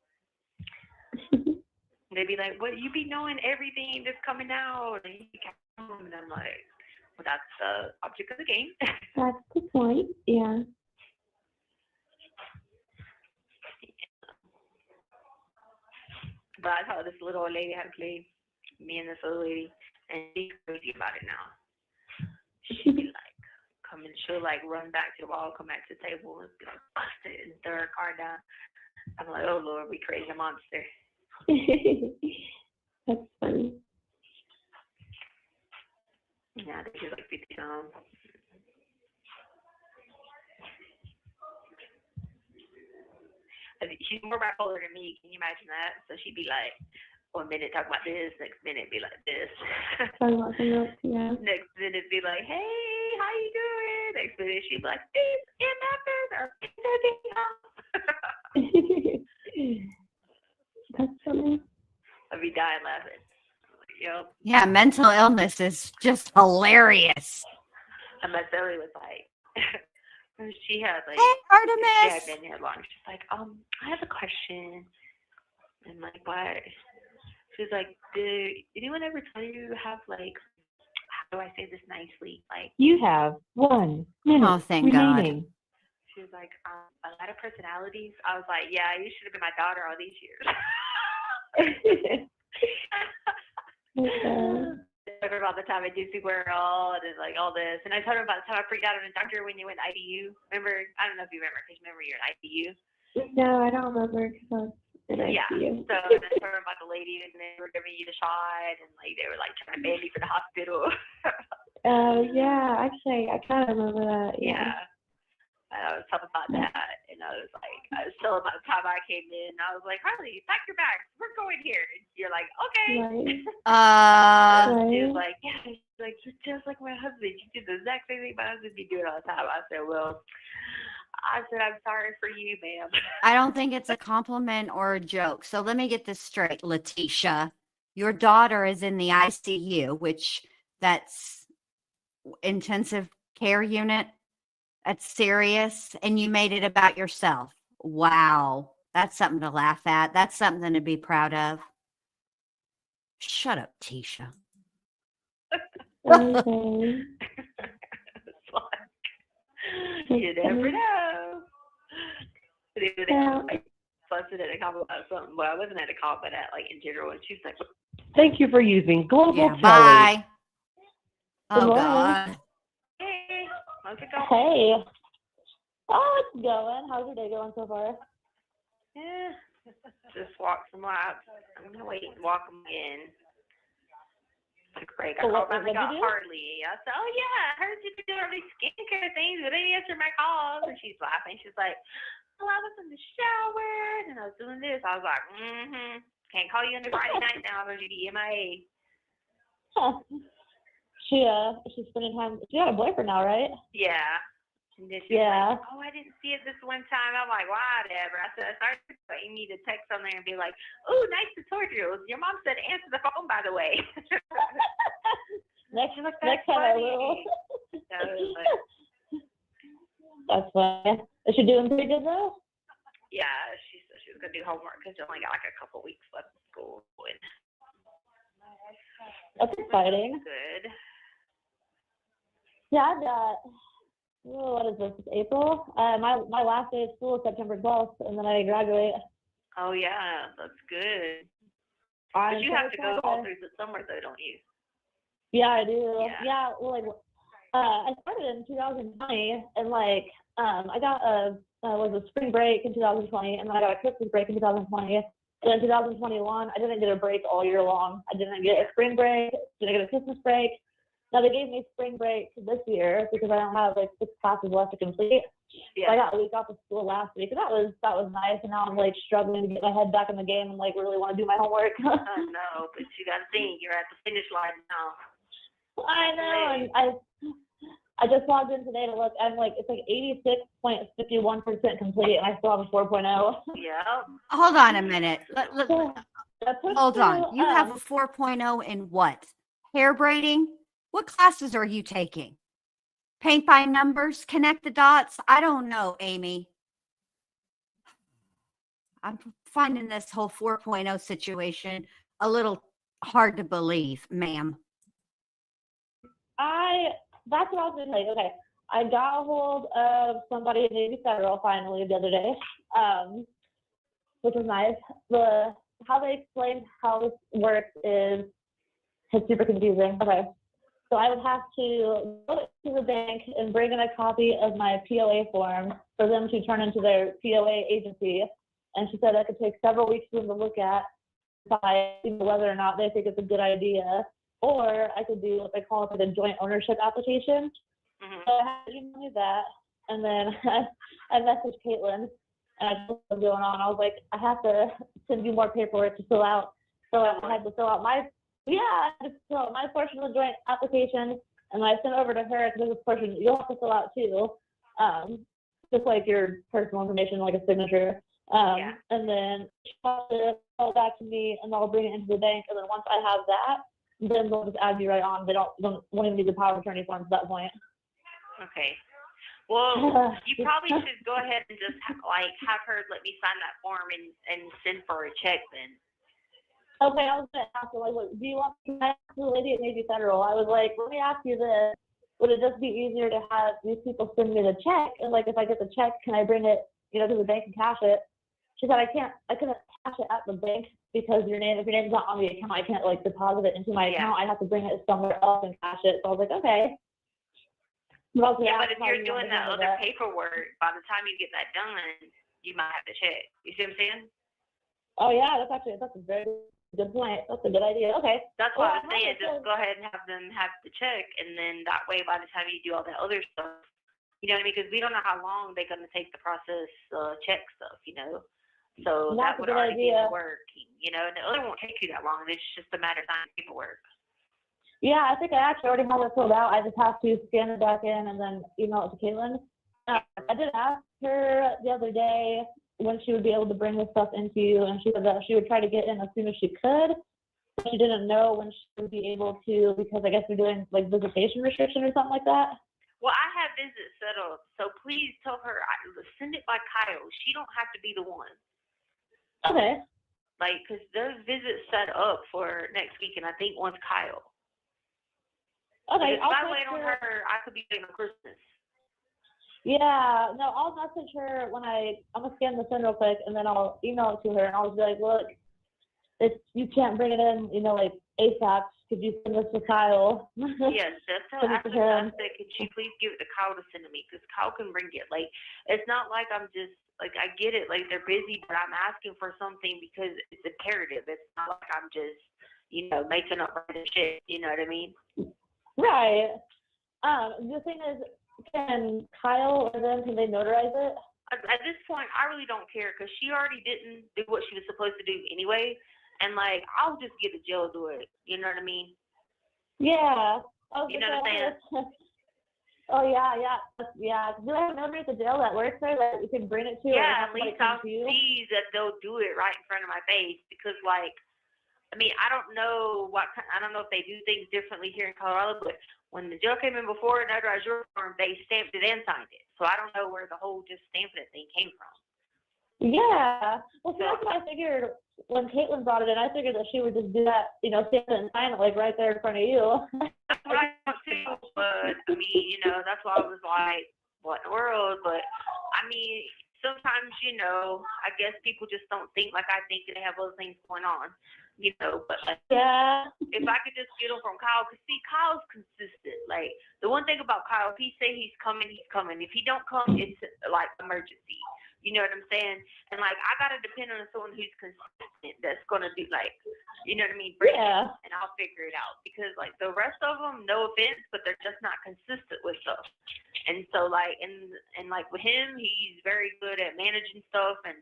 They be like, "What? You be knowing everything that's coming out?" And you can't know them. And I'm like, "Well, that's the object of the game." That's the point. Yeah. But I taught this little old lady how to play. Me and this old lady, and she's crazy about it now. She'd be like, she'll like run back to the wall, come back to the table, and be like, bust it, and throw her card down. I'm like, oh Lord, we crazy monster. That's funny. Yeah, I think she's like 50 pounds. She's more bipolar than me. Can you imagine that? So she'd be like, one minute talk about this, next minute be like this. Talking about something else, yeah. Next minute be like, hey, how you doing? Next minute she'd be like, this MFers are That's funny. I'd be dying laughing. Like, yep. Yeah, mental illness is just hilarious. And my Sally was like, she had like, Hey, she had Artemis. been here long. She's like, I have a question. And like, what? She's like, did anyone ever tell you to have like, how do I say this nicely? Like, You have 1 minute Oh, thank God. remaining. she was like, a lot of personalities. I was like, yeah, you should have been my daughter all these years. I told her about the time I did Supergirl and like all this, and I told her about the time I freaked out on a doctor when you went ICU. Remember? I don't know if you remember, because remember you're in ICU. No, I don't remember because I was in Yeah. ICU. So I told her about the lady, and they were giving you the shot, and like they were like trying to band you for the hospital. Yeah, actually, I kind of remember that. Yeah. And I was talking about that, and I was telling about the time I came in, and I was like, Harley, pack your bags, we're going here. And you're like, okay. Right. She was like, yeah, she's like, you're just like my husband. You did the exact same thing my husband be doing all the time. I said, I'm sorry for you, ma'am. I don't think it's a compliment or a joke. So let me get this straight, Letecia. Your daughter is in the ICU, which that's intensive care unit. That's serious. And you made it about yourself. Wow. That's something to laugh at. That's something to be proud of. Shut up, Tisha. Okay. It's like, you never know. But it was like fussing at a call about something. Well, I wasn't at a call, but at like in general, and she was like, Thank you for using Global Yeah, Telling. bye. Good Oh, morning. God. hey, how's it going? Hey. Oh, it's going. How's your day going so far? Yeah, just walk some laps. I'm gonna wait and walk them in. Like, Craig, I So called what'd and I got you do? Harley. I said, oh yeah, I heard you doing all these skincare things, but they didn't answer my calls. And she's laughing. She's like, well, I was in the shower and I was doing this. I was like, can't call you on the Friday night now because you be MIA. Huh. She's spending time. She got a boyfriend now, right? Yeah. And then she's Yeah. like, oh, I didn't see it this one time. I'm like, whatever. I said, I started putting me to text on there and be like, oh, nice tutorials. Your mom said answer the phone, by the way. Next She's like, time I funny. will. So I was like, That's funny. Is she doing pretty good though? yeah, she said she was going to do homework because she only got like a couple weeks left of school. And That's exciting. good. Yeah, I've got, what is this, it's April? My last day of school is September 12th, and then I graduate. Oh, yeah, that's good. I'm But you so have to go all excited. through the summer, though, don't you? Yeah, I do. Yeah. Yeah, well, like, I started in 2020, and like, I got was a spring break in 2020, and then I got a Christmas break in 2020. And in 2021, I didn't get a break all year long. I didn't get a spring break, didn't get a Christmas break. Now they gave me spring break this year because I don't have like 6 classes left to complete. Yeah. So I got a week off of school last week, and that was nice. And now I'm like struggling to get my head back in the game and like really want to do my homework. I know, but you got to think, you're at the finish line now. I know, and I just logged in today to look. I'm like, it's like 86.51% complete, and I still have a 4.0. Yeah. Hold on a minute. So, that's Hold on. You have a 4.0 in what? Hair braiding? What classes are you taking? Paint by numbers? Connect the dots? I don't know, Amy. I'm finding this whole 4.0 situation a little hard to believe, ma'am. That's what I was going to tell you. Okay. I got a hold of somebody at Navy Federal finally the other day, which was nice. How they explained how this works is it's super confusing. Okay. So I would have to go to the bank and bring in a copy of my POA form for them to turn into their POA agency. And she said that could take several weeks for them to look at, decide whether or not they think it's a good idea. Or I could do what they call it a joint ownership application. Mm-hmm. So I had to email me that, and then I messaged Caitlin, and I told her what's going on. I was like, I have to send you more paperwork to fill out. So I had to fill out my portion of the joint application, and I sent over to her because there's a portion you'll have to fill out too, just like your personal information, like a signature. And then she'll have to call back to me, and I'll bring it into the bank. And then once I have that, then they'll just add you right on. They don't even need the power of attorney forms at that point. Okay. Well, you probably should go ahead and just have her let me sign that form and send for a check then. Okay, I was gonna ask her, like, do you want me to ask the lady at Navy Federal? I was like, let me ask you this. Would it just be easier to have these people send me the check? And like, if I get the check, can I bring it, to the bank and cash it? She said, I couldn't cash it at the bank because if your name's not on the account, I can't like deposit it into my account. I have to bring it somewhere else and cash it. So I was like, okay. But if you're doing that other paperwork, by the time you get that done, you might have to check. You see what I'm saying? Oh yeah, that's a very good point. That's a good idea. Okay. That's what I was saying. Just go ahead and have them have the check, and then that way, by the time you do all that other stuff, you know what I mean? Because we don't know how long they're going to take to process check stuff, So that would already be the work, and the other won't take you that long. It's just a matter of time paperwork. Yeah, I think I actually already have it filled out. I just have to scan it back in and then email it to Caitlin. I did ask her the other day when she would be able to bring this stuff into you, and she said that she would try to get in as soon as she could. But she didn't know when she would be able to because I guess they're doing like visitation restriction or something like that. Well, I have visits set up, so please tell her, send it by Kyle. She don't have to be the one. Okay. Because those visits set up for next week, and I think one's Kyle. Okay. If I wait on her, I could be waiting on Christmas. Yeah. No, I'll message her when I'm going to scan this in real quick, and then I'll email it to her, and I'll just be like, look, if you can't bring it in, like ASAP, could you send this to Kyle? Yes, just tell her. Could she please give it to Kyle to send to me? Because Kyle can bring it. It's not like I'm just, I get it, they're busy, but I'm asking for something because it's imperative. It's not like I'm just, making up random shit. You know what I mean? Right. The thing is, can Kyle or them, can they notarize it? At this point, I really don't care because she already didn't do what she was supposed to do anyway. And, I'll just get a jail do it. You know what I mean? Yeah. You know what I'm saying? Oh, yeah. Do they have a notary at the jail that works there that you can bring it to? Yeah, at least I'll see that they'll do it right in front of my face because, I don't know if they do things differently here in Colorado, but when the jail came in before and notarized your form, they stamped it and signed it. So I don't know where the whole just stamping it thing came from. Yeah. Well, that's what I figured when Caitlin brought it in. I figured that she would just do that, stamp it and sign it right there in front of you. That's what I thought too. But that's why I was like, what in the world? But sometimes, I guess people just don't think like I think and they have other things going on. But yeah. If I could just get them from Kyle, because see, Kyle's consistent. The one thing about Kyle, if he say he's coming, he's coming. If he don't come, it's emergency. You know what I'm saying? And I gotta depend on someone who's consistent. That's gonna be you know what I mean? Bring it, and I'll figure it out. Because the rest of them, no offense, but they're just not consistent with stuff. And so and with him, he's very good at managing stuff and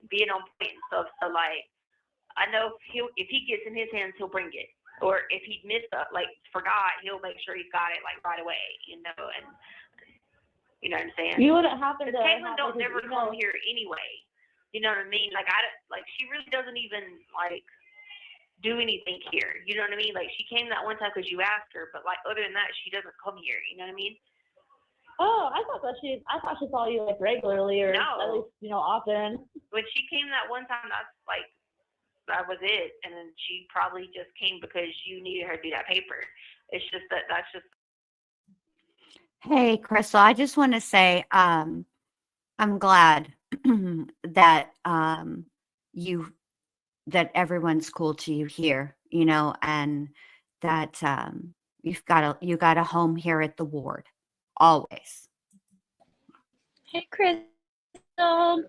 being on point and stuff. So I know if he gets in his hands, he'll bring it. Or if he missed like forgot, he'll make sure he got it like right away, you know, and you know what I'm saying? You wouldn't happen to Caitlin have, don't like, his never email? come here anyway. You know what I mean? Like like she really doesn't even like do anything here. You know what I mean? Like she came that one time because you asked her, but like other than that, she doesn't come here. You know what I mean? Oh, I thought she saw you like regularly, or No. at least, you know, often. When she came that one time, that was it. And then she probably just came because you needed her to do that paper. It's just that's just. Hey, Crystal, I just want to say I'm glad that that everyone's cool to you here, you know, and that you got a home here at the ward always. Hey, Crystal.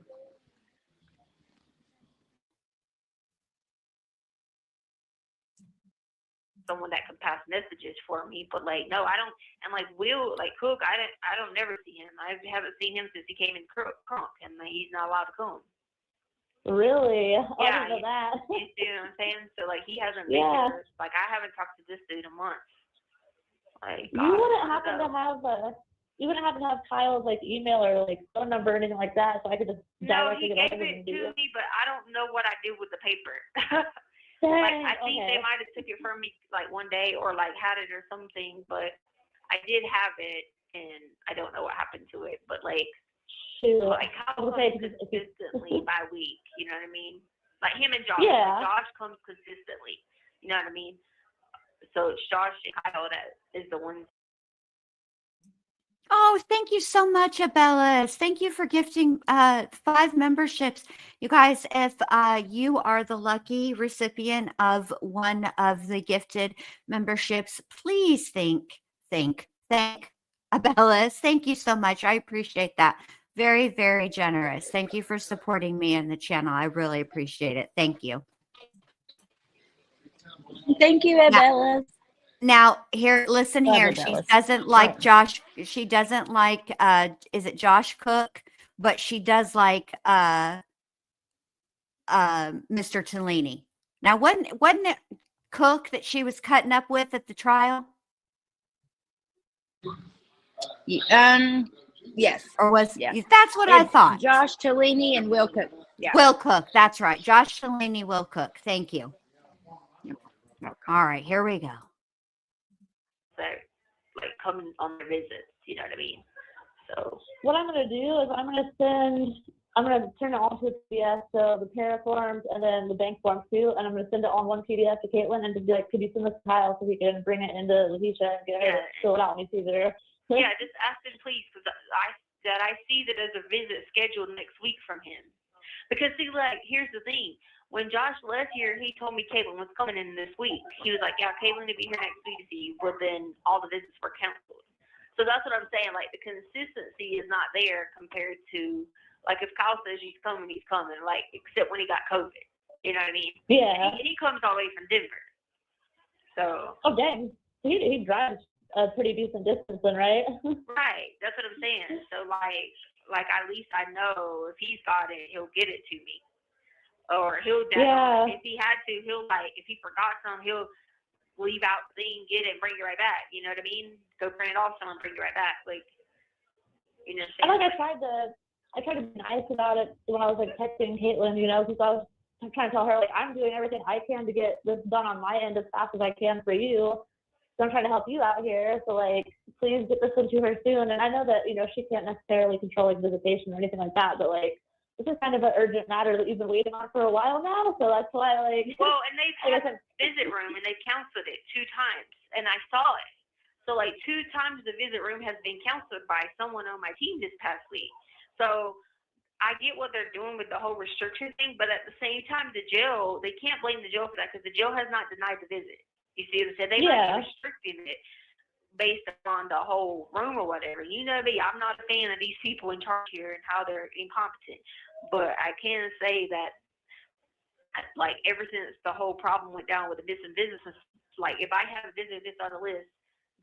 Someone that can pass messages for me, but like no, I don't. And like Will, like Cook, I don't never see him. I haven't seen him since he came in Crunk, and he's not allowed to come. Really? Oh, Yeah, I didn't know that. You see what I'm saying? So like he hasn't been Yeah. here. Like I haven't talked to this dude in months. Like You wouldn't happen to have Kyle's like email or like phone number or anything like that, so I could just No, directly he get gave over it and do to me, but I don't know what I did with the paper. Dang, Like I think okay. they might have took it from me like one day or like had it or something, but I did have it and I don't know what happened to it. But like Shoot. like how I was comes gonna say, consistently by week, you know what I mean? Like him and Josh. Yeah. Josh comes consistently. You know what I mean? So it's Josh and Kyle that is the ones. Oh, thank you so much, Abellis. Thank you for gifting 5 memberships. You guys, if you are the lucky recipient of one of the gifted memberships, please thank Abellis. Thank you so much. I appreciate that. Very, very generous. Thank you for supporting me and the channel. I really appreciate it. Thank you. Thank you, Abellis. Now, here, listen Love here. it, She Dallas. doesn't like Josh. She doesn't like, is it Josh Cook? But she does like Mr. Tellini. Now, wasn't it Cook that she was cutting up with at the trial? Yes. Or was Yeah. that's what I thought. Josh Tellini and Will Cook. Yeah. Will Cook. That's right. Josh Tellini, Will Cook. Thank you. All right, here we go. That like coming on their visits, you know what I mean? So What I'm gonna do is I'm gonna turn it all to a PDF, so the parent forms and then the bank forms too, and I'm gonna send it on one PDF to Caitlin and just be like, could you send this to Kyle so we can bring it into Letecia and get her to fill it out when you see her. yeah, just ask him please, because I see that there's a visit scheduled next week from him. Because see, like here's the thing. When Josh left here, he told me Caitlin was coming in this week. He was like, yeah, Caitlin will be here next week to see you. Well, then all the visits were canceled. So that's what I'm saying. Like the consistency is not there compared to like if Kyle says he's coming, like except when he got COVID. You know what I mean? Yeah. He comes all the way from Denver. So. Oh dang, he drives a pretty decent distance then, right? Right. That's what I'm saying. So like at least I know if he's got it, he'll get it to me. Or he'll definitely, if he had to, he'll like, if he forgot something, he'll leave out the thing, get it, and bring it right back. You know what I mean? Go print it off, someone bring it right back. Like, you know what I'm saying? I tried to be nice about it when I was like texting Caitlin, you know, because I'm trying to tell her like I'm doing everything I can to get this done on my end as fast as I can for you. So I'm trying to help you out here. So like, please get this into her soon. And I know that, you know, she can't necessarily control like visitation or anything like that, but like, this is kind of an urgent matter that you've been waiting on for a while now, so that's why, like... Well, and they've had a visit room, and they've canceled it 2 times, and I saw it. So, like, 2 times the visit room has been canceled by someone on my team this past week. So, I get what they're doing with the whole restriction thing, but at the same time, the jail, they can't blame the jail for that, because the jail has not denied the visit. You see what I'm saying? They might be restricting it based upon the whole room or whatever. You know me, I'm not a fan of these people in charge here and how they're incompetent. But I can say that, like, ever since the whole problem went down with the missing businesses, like, if I have a visit this on the list,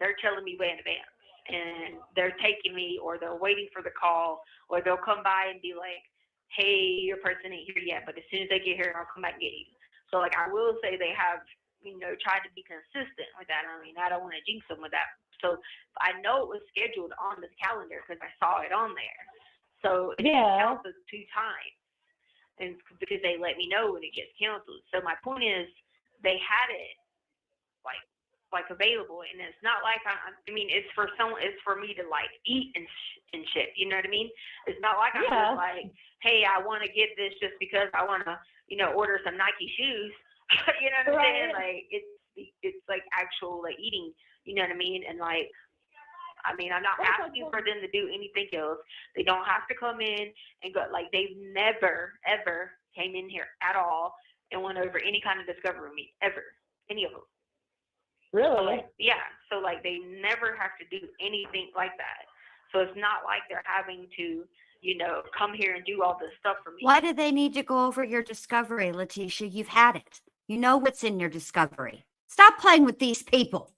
they're telling me way in advance. And they're taking me, or they're waiting for the call, or they'll come by and be like, hey, your person ain't here yet, but as soon as they get here, I'll come back and get you. So, like, I will say they have tried to be consistent with that. I mean, I don't want to jinx them with that. So I know it was scheduled on this calendar because I saw it on there. So it canceled 2 times, and because they let me know when it gets canceled. So my point is, they had it like available, and it's not like I mean, it's for me to like eat and shit. You know what I mean? It's not like I'm just like, hey, I want to get this just because I want to, order some Nike shoes. You know what I'm saying? Like it's like actual like eating. You know what I mean? And like, I mean, I'm not asking for them to do anything else. They don't have to come in and go. Like, they've never ever came in here at all and went over any kind of discovery with me ever. Any of them. Really? So, like, yeah. So like, they never have to do anything like that. So it's not like they're having to, come here and do all this stuff for me. Why do they need to go over your discovery, Letecia? You've had it. You know what's in your discovery. Stop playing with these people.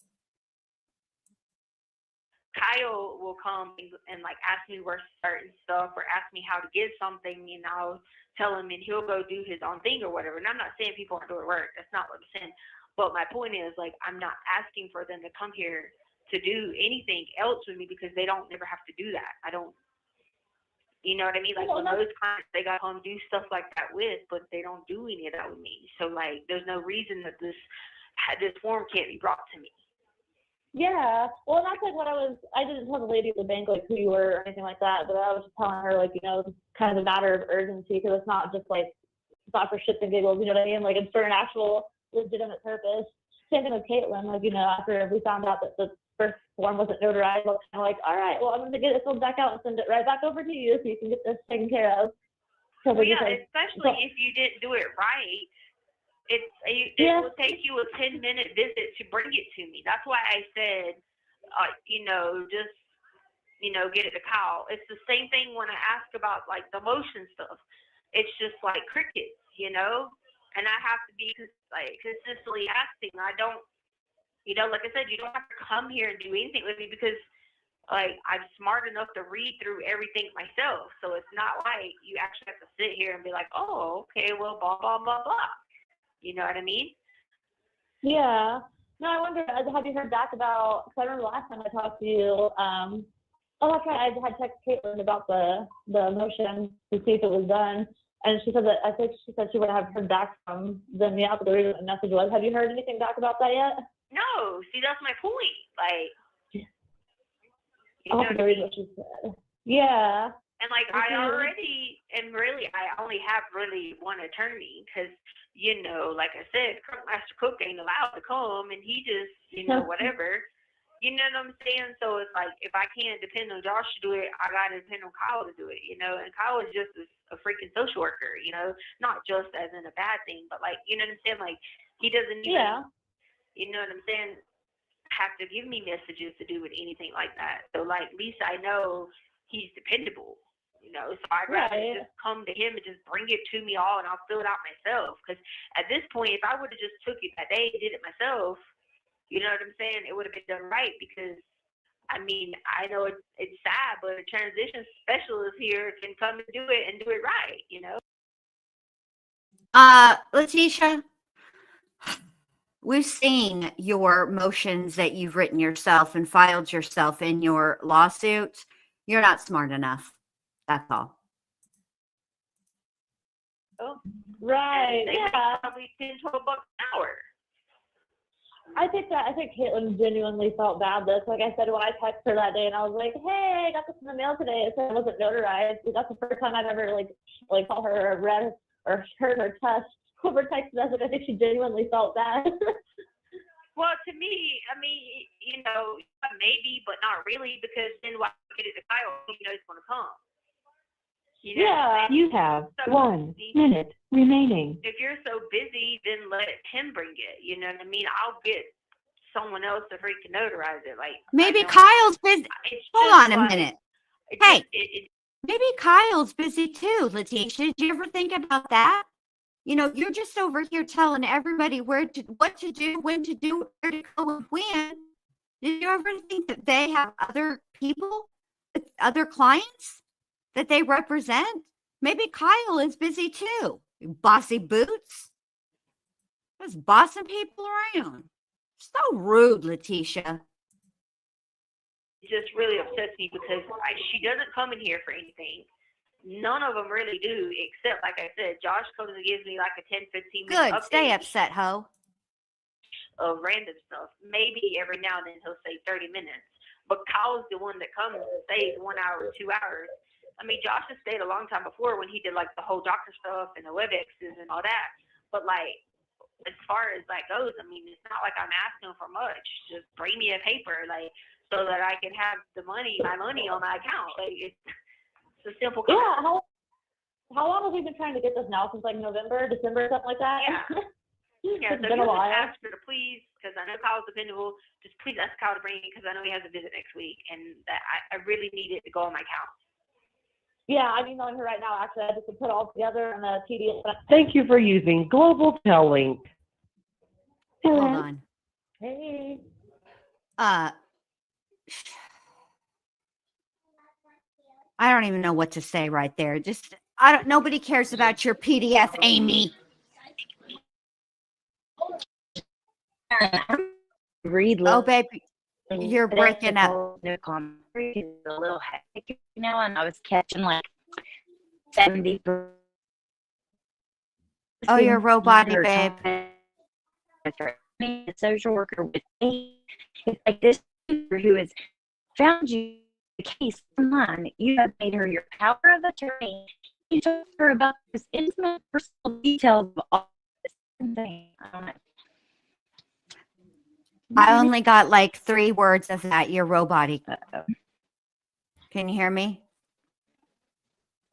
Kyle will come and like ask me where certain stuff or ask me how to get something, and I'll tell him, and he'll go do his own thing or whatever. And I'm not saying people aren't doing work. That's not what I'm saying. But my point is, like, I'm not asking for them to come here to do anything else with me because they don't never have to do that. I don't, you know what I mean? Like, when those clients, they got to come do stuff like that with, but they don't do any of that with me. So, like, there's no reason that this form can't be brought to me. Yeah. Well, and that's like what I didn't tell the lady at the bank, like, who you were or anything like that, but I was just telling her, like, it's kind of a matter of urgency, because it's not just, like, it's not for shits and giggles, you know what I mean? Like, it's for an actual legitimate purpose. Same thing with Caitlin, like, after we found out that the first form wasn't notarized, I was kind of like, all right, well, I'm going to get it filled back out and send it right back over to you so you can get this taken care of. Well, yeah, especially if you didn't do it right. It will take you a 10-minute visit to bring it to me. That's why I said, just, get it to Kyle. It's the same thing when I ask about, like, the motion stuff. It's just like crickets, and I have to be, like, consistently asking. I don't, like I said, you don't have to come here and do anything with me because, like, I'm smart enough to read through everything myself. So it's not like you actually have to sit here and be like, oh, okay, well, blah, blah, blah, blah. You know what I mean? Yeah. No, I wonder, have you heard back about, because I remember last time I talked to you, that's right, I had texted Caitlin about the motion to see if it was done, and she said she would have heard back from them yet, but the reason the message was, have you heard anything back about that yet? No, see, that's my point. Like, I'll have to read what she said. Yeah. And, like, I already am really, I only have really one attorney because, like I said, Master Cook ain't allowed to come, and he just, whatever. You know what I'm saying? So it's like, if I can't depend on Josh to do it, I got to depend on Kyle to do it, and Kyle is just a freaking social worker, not just as in a bad thing, but, like, you know what I'm saying? Like, he doesn't even, you know what I'm saying, have to give me messages to do with anything like that. So, like, at least I know he's dependable. So I'd rather just come to him and just bring it to me all, and I'll fill it out myself. Because at this point, if I would have just took it that day and did it myself, you know what I'm saying, it would have been done right. Because, I mean, I know it's sad, but a transition specialist here can come and do it right, Letecia, we've seen your motions that you've written yourself and filed yourself in your lawsuit. You're not smart enough. That's all. Oh, right. Yeah. Probably $10-12 an hour. I think Caitlin genuinely felt bad. Like I said, when I texted her that day, and I was like, "Hey, I got this in the mail today." It said it wasn't notarized. That's the first time I've ever like called her or read or heard her text message. I think she genuinely felt bad. Well, to me, I mean, maybe, but not really, because then why get it to Kyle? He's going to come. You have 1 minute remaining. If you're so busy, then let him bring it. You know what I mean? I'll get someone else to freaking notarize it. Like, maybe Kyle's busy. Hold on a minute. Hey, maybe Kyle's busy too, Letecia. Did you ever think about that? You're just over here telling everybody what to do, when to do, where to go, and when. Did you ever think that they have other people, other clients that they represent? Maybe Kyle is busy too. Bossy boots. Just bossing people around. So rude, Letecia. It just really upsets me because she doesn't come in here for anything. None of them really do, except, like I said, Josh comes and gives me like a 10, 15 minute Good. update Stay upset, ho. of random stuff. Maybe every now and then he'll say 30 minutes. But Kyle's the one that comes and stays 1 hour, 2 hours. I mean, Josh has stayed a long time before when he did like the whole doctor stuff and the WebExes and all that. But like, as far as that goes, I mean, it's not like I'm asking for much. Just bring me a paper, like, so that I can have my money on my account. Like, it's a simple concept. Yeah, how long have we been trying to get this now? Since like November, December, something like that? Yeah. Yeah, It's so been you a while. just ask her to please, because I know Kyle's dependable, just please ask Kyle to bring it, because I know he has a visit next week, and that I really need it to go on my account. Yeah, I'm emailing her right now. Actually, I just put it all together in a TDS. Thank you for using Global Link. Hold on. Hey. I don't even know what to say right there. Just nobody cares about your PDF, Amy. Read. Oh, baby, you're breaking up. No commentary is a little hectic now, and I was catching like 70. Oh, you're robotic, babe. A social worker with me. It's like this who has found you the case online. You have made her your power of attorney. You told her about this intimate personal details of all this thing. I don't know. I only got like 3 words of that. You're robotic. Uh-oh. Can you hear me?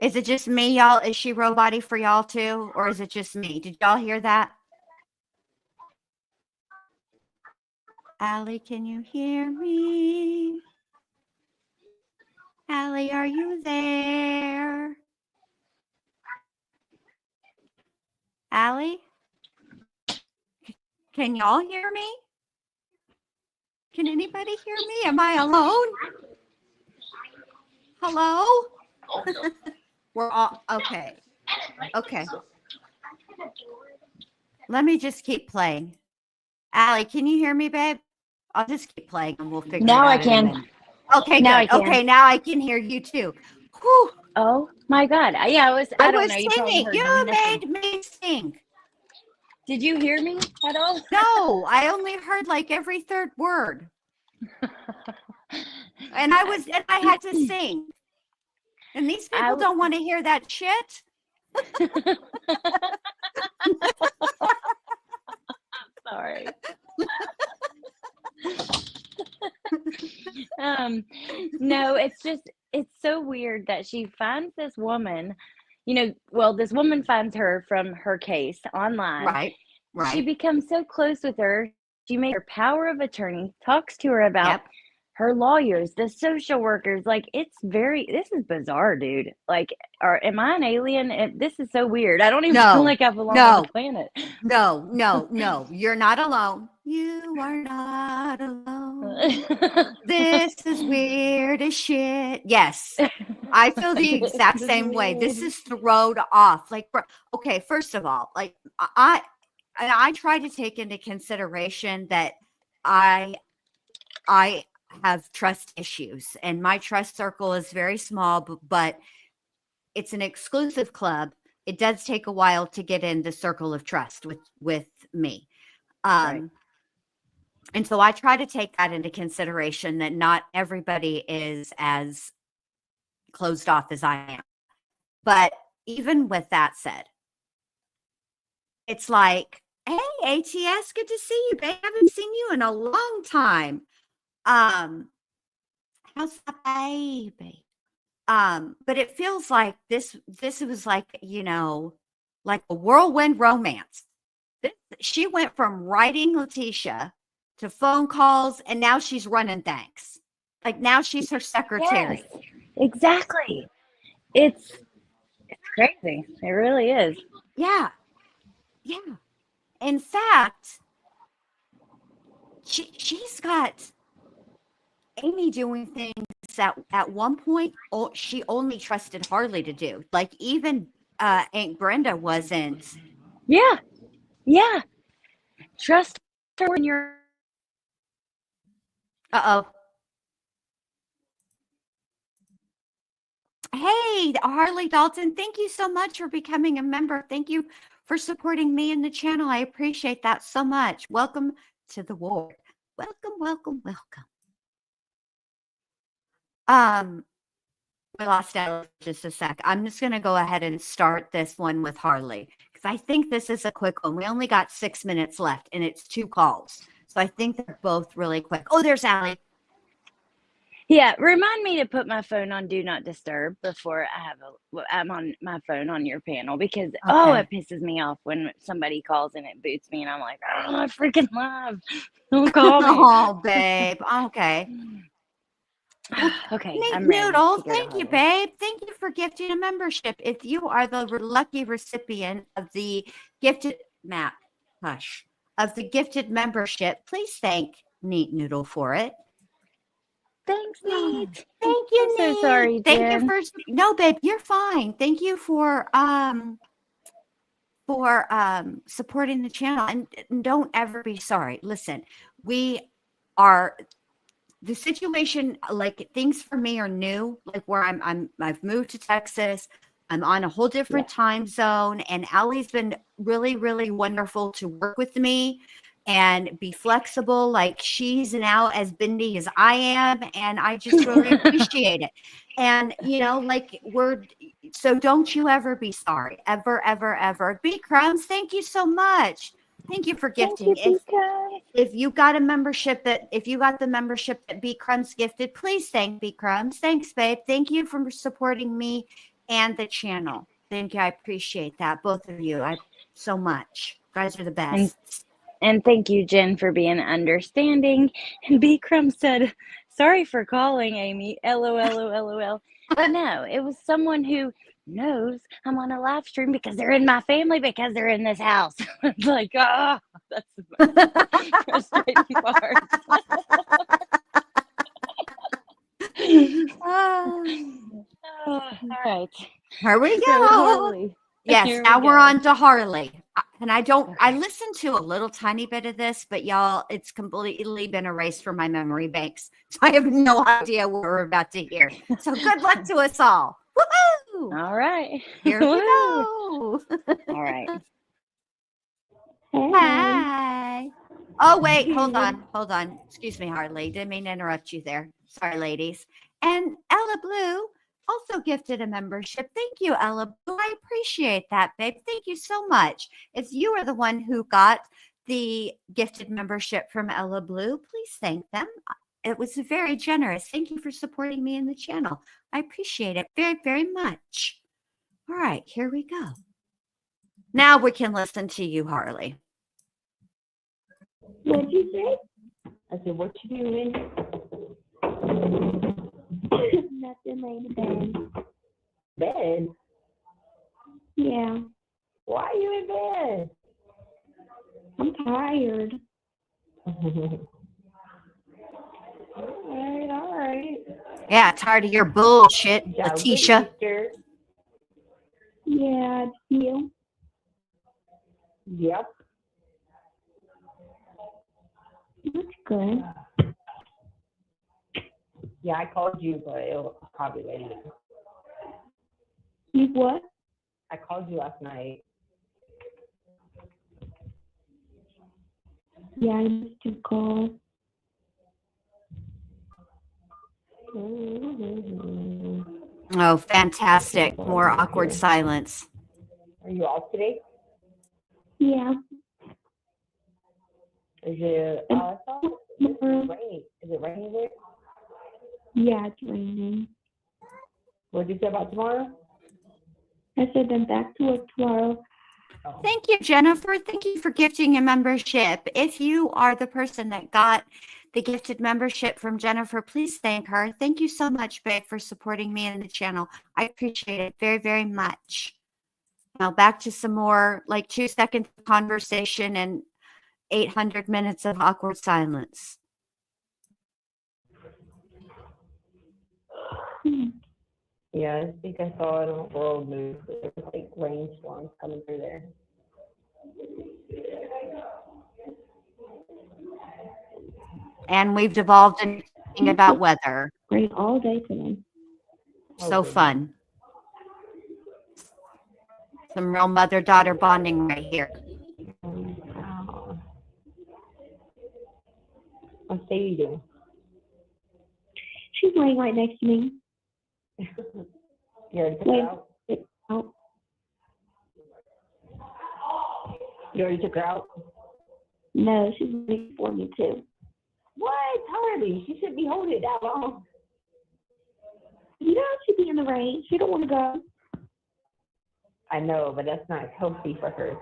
Is it just me, y'all? Is she robotic for y'all too? Or is it just me? Did y'all hear that? Allie, can you hear me? Allie, are you there? Allie? Can y'all hear me? Can anybody hear me? Am I alone? Hello? We're all okay. Okay. Let me just keep playing. Allie, can you hear me, babe? I'll just keep playing and we'll figure Now it out. I in a can. minute. Okay, Now good. I can. Okay, now I can hear you too. Whew. Oh my God. Yeah, I don't was know. You probably singing. heard You nothing. made me sing. Did you hear me at all? No, I only heard like every 3rd word. And I had to sing. And these people don't want to hear that shit. Sorry. No, it's so weird that she finds this woman, this woman finds her from her case online. Right. She becomes so close with her. She made her power of attorney, talks to her about her lawyers, the social workers. Like, this is bizarre, dude. Like, am I an alien? This is so weird. I don't even feel like I belong on the planet. No. You're not alone. You are not alone. This is weird as shit. Yes. I feel the exact same way. This is thrown off. Like, okay, first of all, like I try to take into consideration that I have trust issues and my trust circle is very small, but it's an exclusive club. It does take a while to get in the circle of trust with me. Right. And so I try to take that into consideration, that not everybody is as closed off as I am. But even with that said, it's like, hey, ATS, good to see you, babe. I haven't seen you in a long time. How's that baby? But it feels like this was like, like a whirlwind romance. She went from writing Letecia to phone calls, and now she's running things. Like, now she's her secretary. Yes, exactly. It's crazy. It really is. Yeah. In fact, she's got Amy doing things that at one point she only trusted Harley to do. Like, even Aunt Brenda wasn't. Yeah. Trust her when you're. Uh-oh. Hey, Harley Dalton, thank you so much for becoming a member. Thank you for supporting me and the channel. I appreciate that so much. Welcome to the ward. Welcome, welcome, welcome. We lost Ella for just a sec. I'm just going to go ahead and start this one with Harley because I think this is a quick one. We only got 6 minutes left and it's 2 calls. So I think they're both really quick. Oh, there's Allie. Yeah, remind me to put my phone on Do Not Disturb before I'm on my phone on your panel because, it pisses me off when somebody calls and it boots me and I'm like, oh, I freaking live. Don't call me. Oh, babe. Okay. Okay, Neat I'm ready. Noodle, thank you, babe. Thank you for gifting a membership. If you are the lucky recipient of the gifted of the gifted membership, please thank Neat Noodle for it. Thanks, Neat. Thank you, I'm Neat. so sorry, Thank Jen. you for no, babe. You're fine. Thank you for supporting the channel, and don't ever be sorry. Listen, we are. The situation, like things for me are new, like where I've moved to Texas. I'm on a whole different time zone, and Allie's been really, really wonderful to work with me and be flexible. Like she's now as bendy as I am, and I just really appreciate it. And so don't you ever be sorry, ever, ever, ever. B Crumbs, thank you so much. Thank you for gifting. If you got the membership that B Crumbs gifted, please thank B Crumbs. Thanks, babe. Thank you for supporting me and the channel. Thank you. I appreciate that. Both of you. So much. You guys are the best. And thank you, Jen, for being understanding. And B Crumb said, sorry for calling, Amy. LOL. But no, it was someone who knows I'm on a live stream because they're in my family, because they're in this house. It's like, that's the most frustrating part. All right. Here we go. So, Harley. Yes, now we're on to Harley. And I listened to a little tiny bit of this, but y'all, it's completely been erased from my memory banks. So I have no idea what we're about to hear. So good luck to us all. Woohoo! All right. Here we go. All right. Hi. Oh, wait, hold on. Excuse me, Harley. Didn't mean to interrupt you there. Sorry, ladies. And Ella Blue also gifted a membership. Thank you, Ella Blue. I appreciate that, babe. Thank you so much. If you are the one who got the gifted membership from Ella Blue, please thank them. It was very generous. Thank you for supporting me in the channel. I appreciate it very, very much. All right, here we go. Now we can listen to you, Harley. What'd you say? I said, what you doing? Nothing, laying in bed. Bed? Yeah. Why are you in bed? I'm tired. All right. Yeah, tired of your bullshit, Letecia. Yeah, it's you. Yep. That's good. Yeah, I called you, but it'll probably later. You what? I called you last night. Yeah, I missed your call. Oh, fantastic. More awkward silence. Are you off today? Yeah. Is it, it's raining. Is it raining there? Yeah, it's raining. What did you say about tomorrow? I said I'm back to work tomorrow. Oh. Thank you, Jennifer. Thank you for gifting a membership. If you are the person that got the gifted membership from Jennifer, please thank her. Thank you so much, babe, for supporting me and the channel. I appreciate it very, very much. Now back to some more like 2 seconds of conversation and 800 minutes of awkward silence. Yeah, I think I saw it on World News. There was like rainstorms coming through there. And we've devolved into talking about weather. Great all day today. So fun. Some real mother-daughter bonding right here. What's Sadie doing? She's laying right next to me. You already took her out? Oh, You already took her out? no, she's waiting for me too. What? Harley, she shouldn't be holding it that long. You know, she'd be in the rain. She don't want to go. I know, but that's not healthy for her.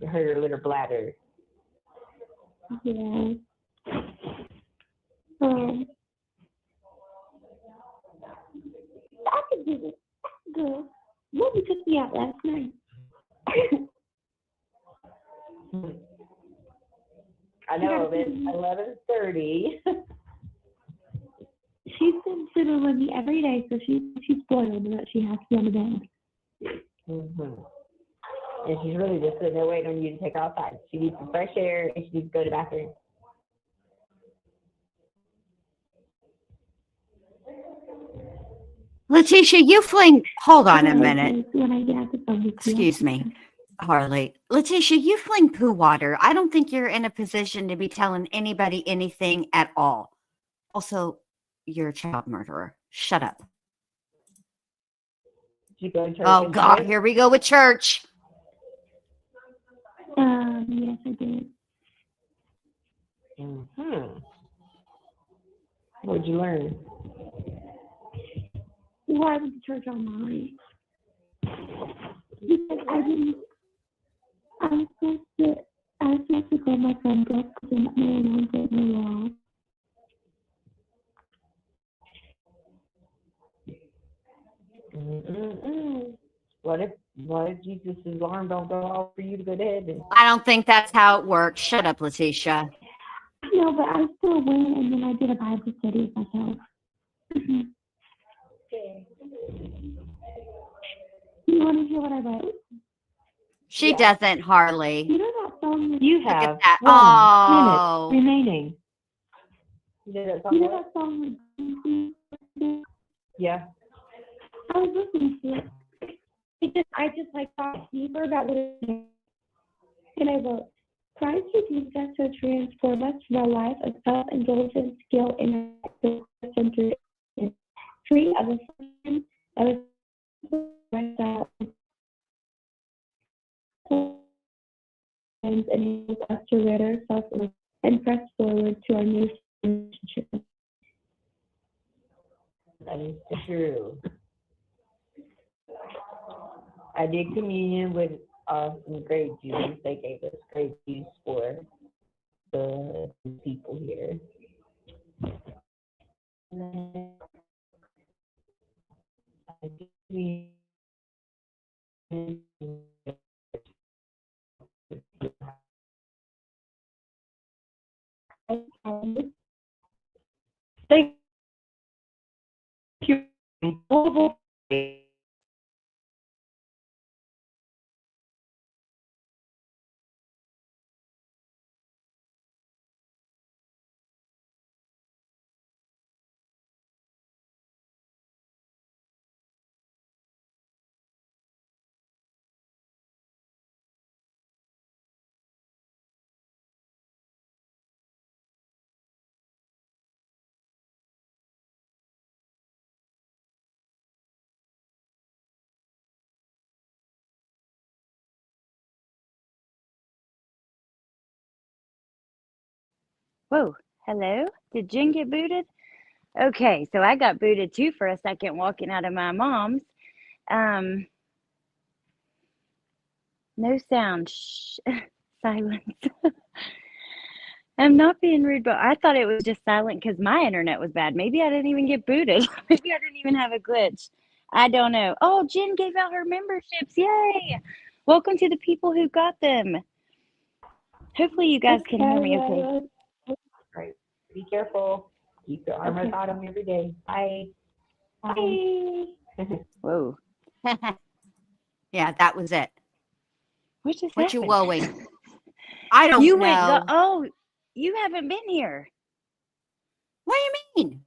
You hurt her little bladder. Yeah. I could do it. Good. Mommy took me out last night. I know, it's 11:30. She's been sitting with me every day, so she's spoiled that she has to be on the bed. Mm-hmm. And she's really just sitting there waiting on you to take her outside. She needs some fresh air and she needs to go to the bathroom. Letecia, you fling. Hold on a minute. When I get out the phone, Excuse me, Harley. Letecia, you fling poo water. I don't think you're in a position to be telling anybody anything at all. Also, you're a child murderer. Shut up. Did you go to church? Oh, God, here we go with church. Yes, I did. Mm-hmm. What'd you learn? Well, I went to church online. Because I was supposed to go my friend up because I'm not married on to the law. What if Jesus' alarm don't go off for you to go to heaven? I don't think that's how it works. Shut up, Letecia. No, but I still went, and then I did a Bible study with myself. You want to hear what I wrote? She doesn't, Harley. You know that song? You Look have at that. 1 Oh. minute remaining. You did that You song? know that song? Yeah. I was listening to it. I just like thought deeper about what it is. And I wrote, Christ redeems us to transform us from a life of self-indulgence, guilt, and centered, free of affliction, of lifestyle, and enables us to rid ourselves of and press forward to our new relationship. That is true. I did communion with some grape juice. They gave us grape juice for the people here. Thank you. Global. Whoa, hello? Did Jen get booted? Okay, so I got booted too for a second walking out of my mom's. No sound. Shh. Silence. I'm not being rude, but I thought it was just silent because my internet was bad. Maybe I didn't even get booted. Maybe I didn't even have a glitch. I don't know. Oh, Jen gave out her memberships. Yay! Welcome to the people who got them. Hopefully you guys can hear me okay. Right. Be careful. Keep your armor bottom every day. Bye. Bye. Whoa. Yeah, that was it. What just What you happened? woeing? I don't You know. oh, you haven't been here. What do you mean?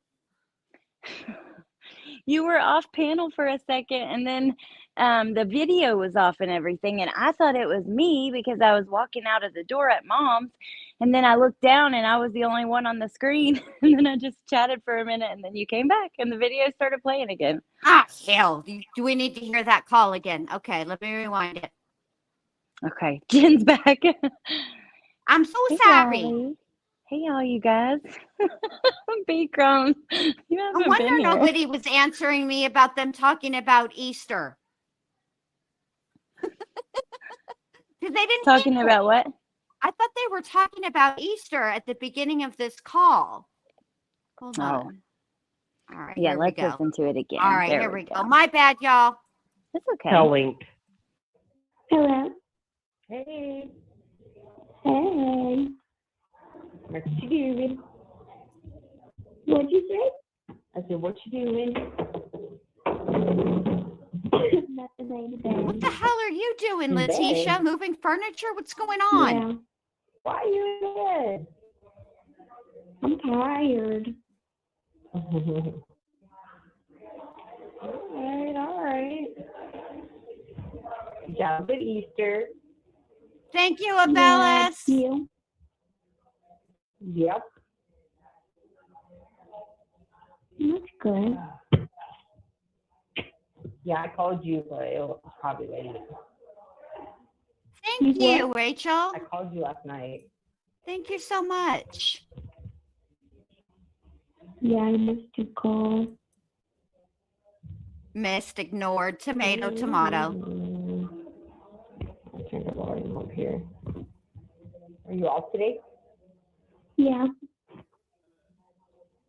You were off panel for a second, and then the video was off and everything, and I thought it was me because I was walking out of the door at Mom's, and then I looked down and I was the only one on the screen, and then I just chatted for a minute, and then you came back and the video started playing again. Ah, hell. Do we need to hear that call again? Okay, let me rewind it. Okay, Jen's back. I'm so Hey, sorry. Harley. Hey, all you guys. Be grown. You I haven't wonder been here. nobody was answering me about them talking about Easter. Because they didn't Talking answer. about what? I thought they were talking about Easter at the beginning of this call. Hold Oh. on. All right, Yeah, here we let's go. listen to it again. All right, There here we go. go. My bad, y'all. It's okay. Tell Link. Hello. Hey, Hey. what you doing? What'd you say? I said, what you doing? Nothing ain't bad. What the hell are you doing, In Letecia? bed. Moving furniture? What's going on? Yeah, Why are you in bed? I'm tired. All right. Good job with Easter. Thank you, Yeah, Abellis. you. Yep. That's good. Yeah, I called you, but it was probably late. Thank You you, Rachel. I called you last night. Thank you so much. Yeah, I missed your call. Missed, ignored, tomato, tomato. I'll turn the volume up here. Are you off today? Yeah.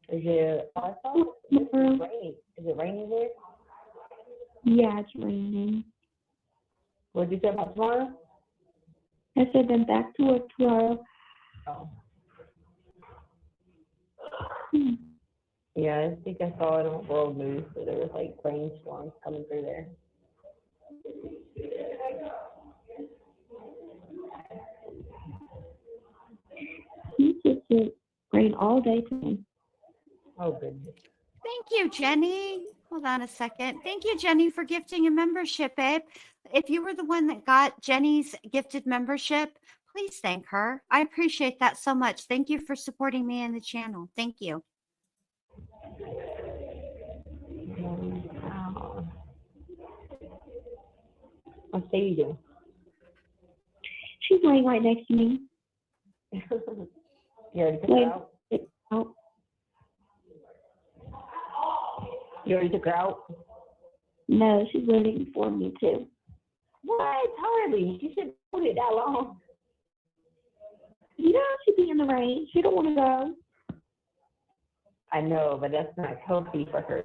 Is it? I thought it's raining. Is it raining there? Yeah, it's raining. What did you say about tomorrow? I said I'm back to work tomorrow. Oh. Hmm. Yeah, I think I saw it on World News that there was like rainstorms coming through there. It's just rain all day today. Oh goodness. Thank you, Jenny. Hold on a second. Thank you, Jenny, for gifting a membership, babe. If you were the one that got Jenny's gifted membership, please thank her. I appreciate that so much. Thank you for supporting me and the channel. Thank you. Wow. What's Sadie doing? She's laying right next to me. You already took her out? Oh, You already took her out? no, she's waiting for me too. What? Harley, you should hold it that long. You know, she'd be in the rain. She don't want to go. I know, but that's not healthy for her.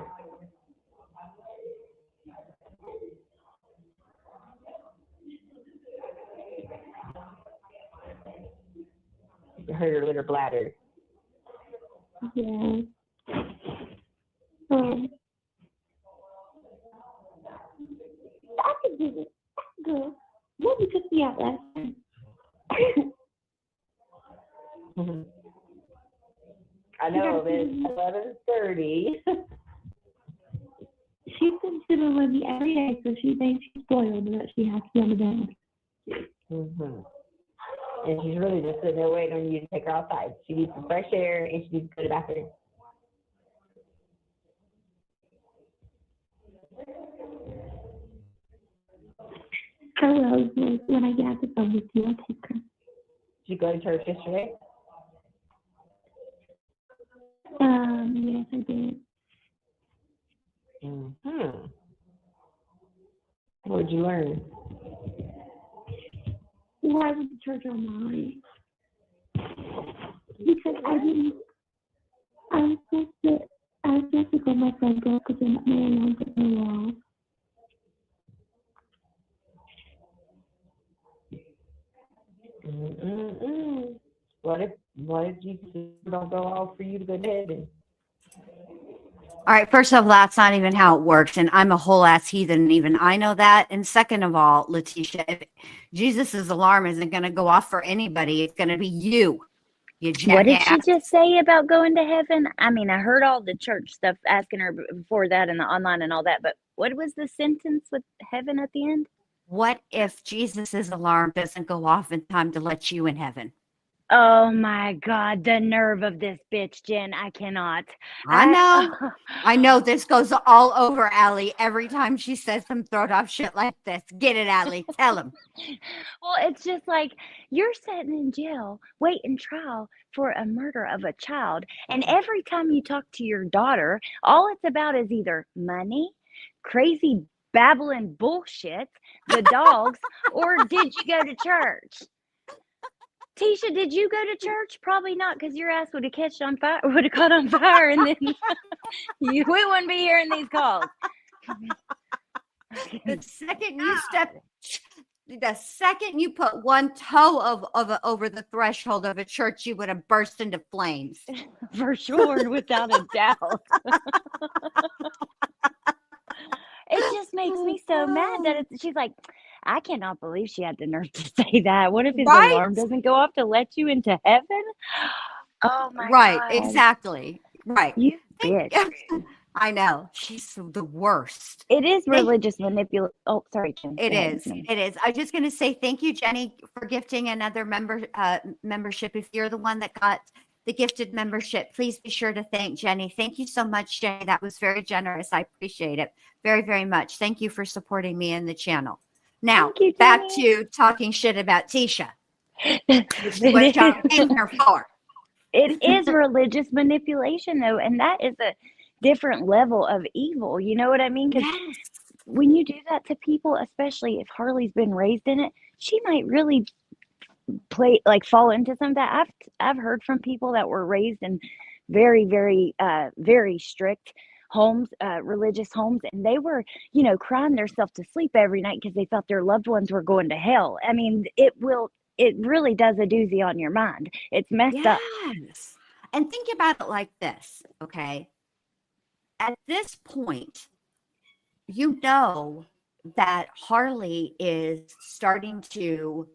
You hurt her little bladder. Yeah. I could do it. Good. Mommy took me out last time. I know, it's 11:30. She's been sitting with me every day, so she thinks she's spoiled and that she has to be on the bed. And she's really just sitting there waiting on you to take her outside. She needs some fresh air and she needs to go to the bathroom. I will, when I get out the phone with you, I'll take her. Did you go to church yesterday? Yes, I did. What did you learn? Why was the church online? Because I was supposed to go with my friend girl because they're not married on the wall. What if Jesus don't go out for you to go to heaven? All right, first of all, that's not even how it works. And I'm a whole ass heathen, and even I know that. And second of all, Letecia, if Jesus' alarm isn't going to go off for anybody, it's going to be you jackass. What did she just say about going to heaven? I mean, I heard all the church stuff asking her before that and the online and all that, but what was the sentence with heaven at the end? What if Jesus' alarm doesn't go off in time to let you in heaven? Oh my God, the nerve of this bitch, Jen. I cannot. I know this goes all over Allie every time she says some throwed off shit like this. Get it, Allie. Tell him. Well, it's just like you're sitting in jail waiting trial for a murder of a child. And every time you talk to your daughter, all it's about is either money, crazy babbling bullshit, the dogs, or did you go to church? Tisha, did you go to church? Probably not, because your ass would have caught on fire, and then we wouldn't be hearing these calls. The second you put one toe over the threshold of a church, you would have burst into flames. For sure, without a doubt. It just makes me so mad that she's like, I cannot believe she had the nerve to say that. What if his alarm doesn't go off to let you into heaven? Oh my God. Exactly. Right. You bitch. I know. She's the worst. It is religious manipulation. Oh, sorry, Jen. It is. I was just going to say thank you, Jenny, for gifting another membership. If you're the one that got the gifted membership, please be sure to thank Jenny. Thank you so much, Jenny. That was very generous. I appreciate it very, very much. Thank you for supporting me in the channel. Now, back to talking shit about Tisha. What y'all paying her for? It is religious manipulation, though, and that is a different level of evil. You know what I mean? Because when you do that to people, especially if Harley's been raised in it, she might really fall into some of that. I've heard from people that were raised in very, very, very strict homes, religious homes, and they were, crying themselves to sleep every night because they felt their loved ones were going to hell. I mean, it really does a doozy on your mind. It's messed up. And think about it like this, okay? At this point, you know that Harley is starting to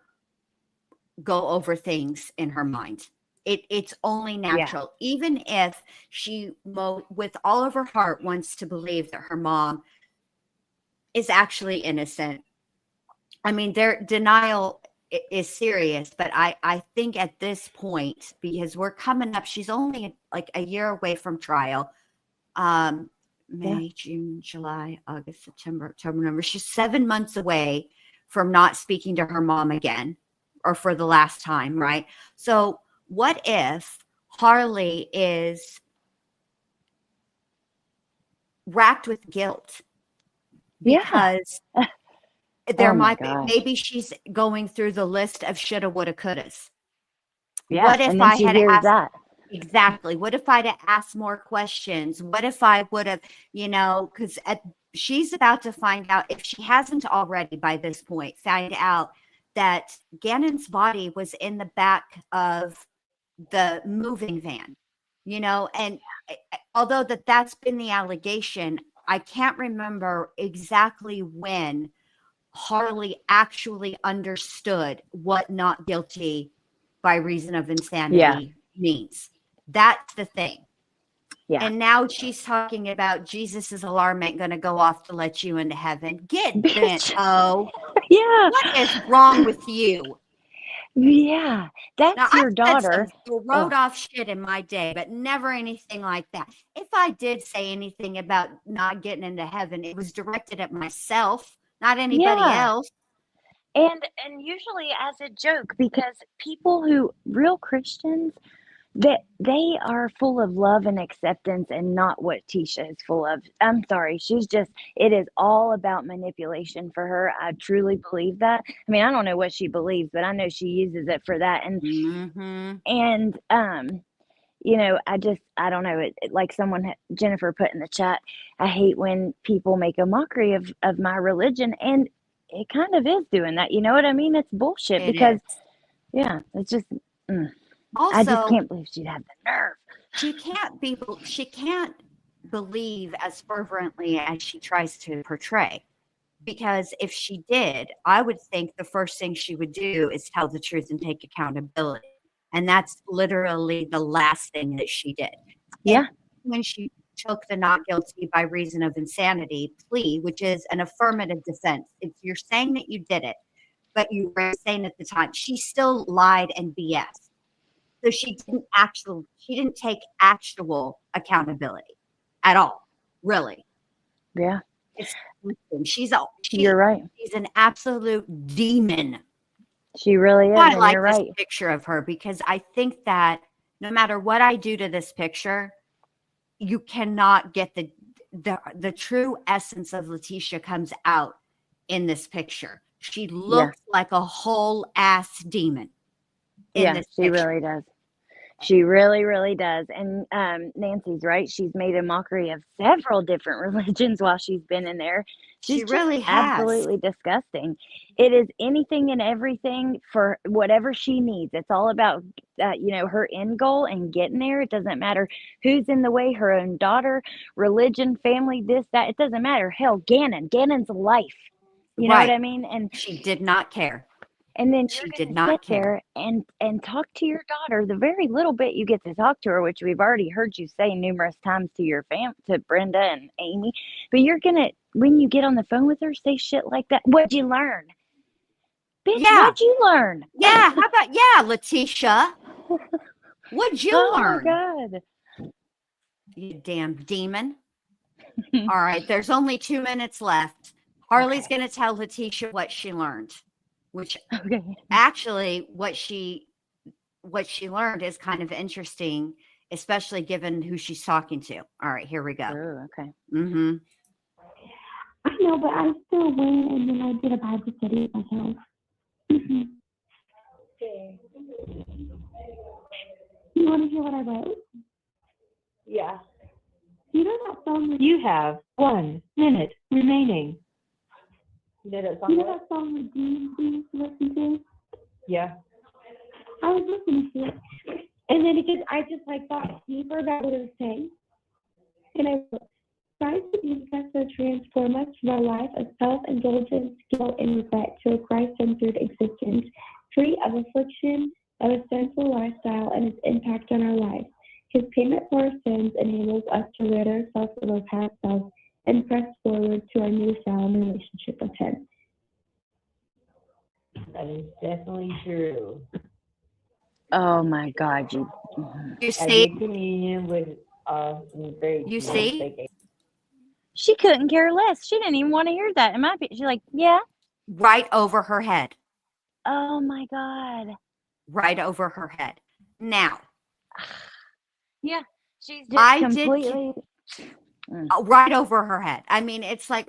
go over things in her mind. It's only natural. Even if she, with all of her heart, wants to believe that her mom is actually innocent. I mean, their denial is serious, but I think at this point, because we're coming up, she's only like a year away from trial. May, June, July, August, September, October, November. She's 7 months away from not speaking to her mom again, or for the last time, right? So what if Harley is racked with guilt because there might be, maybe she's going through the list of shoulda, woulda, couldas. What if I had asked that? Exactly. What if I'd asked more questions? What if I would have, because she's about to find out, if she hasn't already by this point, find out that Gannon's body was in the back of the moving van, and although that's been the allegation, I can't remember exactly when Harley actually understood what not guilty by reason of insanity means. That's the thing. Yeah. And now she's talking about Jesus's alarm ain't going to go off to let you into heaven. Get bent, what is wrong with you? Yeah, that's now, your daughter. Wrote off shit in my day, but never anything like that. If I did say anything about not getting into heaven, it was directed at myself, not anybody else. And usually as a joke, because people who, real Christians, that they are full of love and acceptance, and not what Tisha is full of. I'm sorry. It is all about manipulation for her. I truly believe that. I mean, I don't know what she believes, but I know she uses it for that. And, I don't know. Like Jennifer put in the chat, I hate when people make a mockery of my religion. And it kind of is doing that. You know what I mean? It's bullshit it's just, Also, I just can't believe she'd have the nerve. She can't believe as fervently as she tries to portray. Because if she did, I would think the first thing she would do is tell the truth and take accountability. And that's literally the last thing that she did. Yeah. And when she took the not guilty by reason of insanity plea, which is an affirmative defense, if you're saying that you did it, but you were insane at the time, she still lied and BS. So she didn't take actual accountability at all, really. Yeah. You're right. She's an absolute demon. She really is. I And like you're this right. picture of her because I think that no matter what I do to this picture, you cannot get the true essence of Letecia comes out in this picture. She looks like a whole ass demon in this she picture. really does. She really, really does. And Nancy's right. She's made a mockery of several different religions while she's been in there. She's really has. Absolutely disgusting. It is anything and everything for whatever she needs. It's all about, her end goal and getting there. It doesn't matter who's in the way, her own daughter, religion, family, this, that. It doesn't matter. Hell, Gannon's life. You know what I mean? And she did not care. And then she did not care and talk to your daughter the very little bit you get to talk to her, which we've already heard you say numerous times to your to Brenda and Amy. But you're gonna, when you get on the phone with her, say shit like that. What'd you learn, bitch? What'd you learn? Yeah, how about Letecia? What'd you learn? Oh my God, you damn demon! All right, there's only 2 minutes left. Harley's gonna tell Letecia what she learned. Which actually what she learned is kind of interesting, especially given who she's talking to. All right, here we go. Oh, okay. Mm-hmm. I know, but I still went and then I did a Bible study myself. Mm-hmm. Okay. You want to hear what I wrote? Yeah. You know that song? You have 1 minute remaining. You know that You song? know that song Redeemed we used to listen to? Yeah. I was listening to it. And then I just thought deeper about what it was saying. And I wrote, Christ redeems us to transform us from a life of self-indulgence, guilt, and regret to a Christ-centered existence, free of affliction, of a sinful lifestyle, and its impact on our lives. His payment for our sins enables us to rid ourselves of our past self and press forward to our newfound relationship with him. That is definitely true. Oh my God, you see? Communion with great. You see? She couldn't care less. She didn't even want to hear that. In my opinion, she's like, yeah. Right over her head. Oh my God. Right over her head. Now. Yeah, she's just completely. Right over her head. I mean, it's like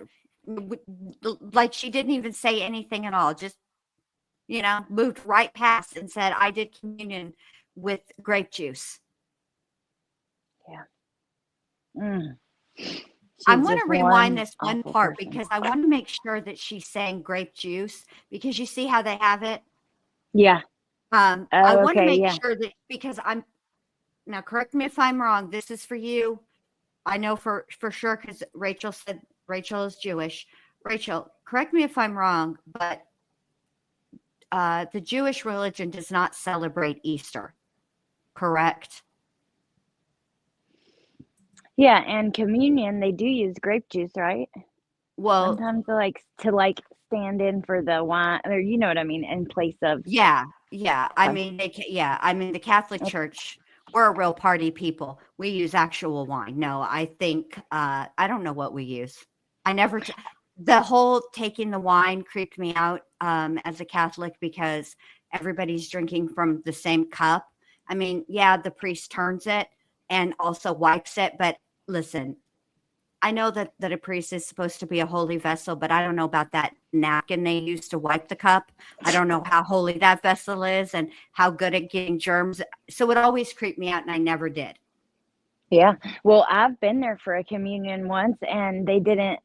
she didn't even say anything at all. Just, moved right past and said, I did communion with grape juice. Yeah. I want to rewind this one part because I want to make sure that she's saying grape juice because you see how they have it? Yeah. I want to make sure that because now correct me if I'm wrong. This is for you. I know for sure because Rachel said Rachel is Jewish. Rachel, correct me if I'm wrong, but the Jewish religion does not celebrate Easter, correct? Yeah, and communion they do use grape juice, right? Well, sometimes to stand in for the wine, or you know what I mean, in place of. Yeah. I mean, the Catholic Church. We're a real party people. We use actual wine. No, I think, I don't know what we use. The whole taking the wine creeped me out as a Catholic because everybody's drinking from the same cup. I mean, yeah, the priest turns it and also wipes it. But listen, I know that a priest is supposed to be a holy vessel, but I don't know about that napkin they use to wipe the cup. I don't know how holy that vessel is and how good at getting germs. So it always creeped me out and I never did. Yeah. Well, I've been there for a communion once and they didn't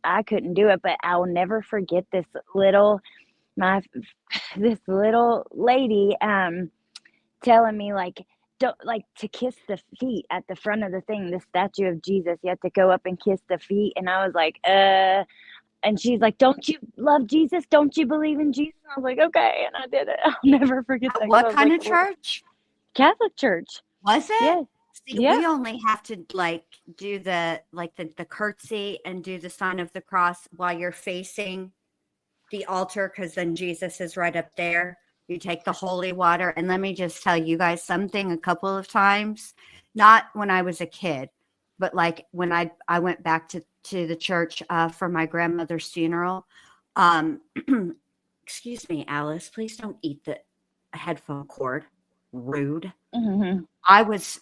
I couldn't do it, but I'll never forget this little lady telling me don't like to kiss the feet at the front of the thing, the statue of Jesus. You have to go up and kiss the feet. And I was like, and she's like, don't you love Jesus? Don't you believe in Jesus? And I was like, okay. And I did it. I'll never forget that. 'cause I What was kind like, of church? Catholic church. Was it? Yeah. See, Yeah. we only have to like do the curtsy and do the sign of the cross while you're facing the altar, because then Jesus is right up there. You take the holy water. And let me just tell you guys something, a couple of times, not when I was a kid, but like when I went back to the church for my grandmother's funeral. Excuse me, Alice, please don't eat the headphone cord. Rude. Mm-hmm. I was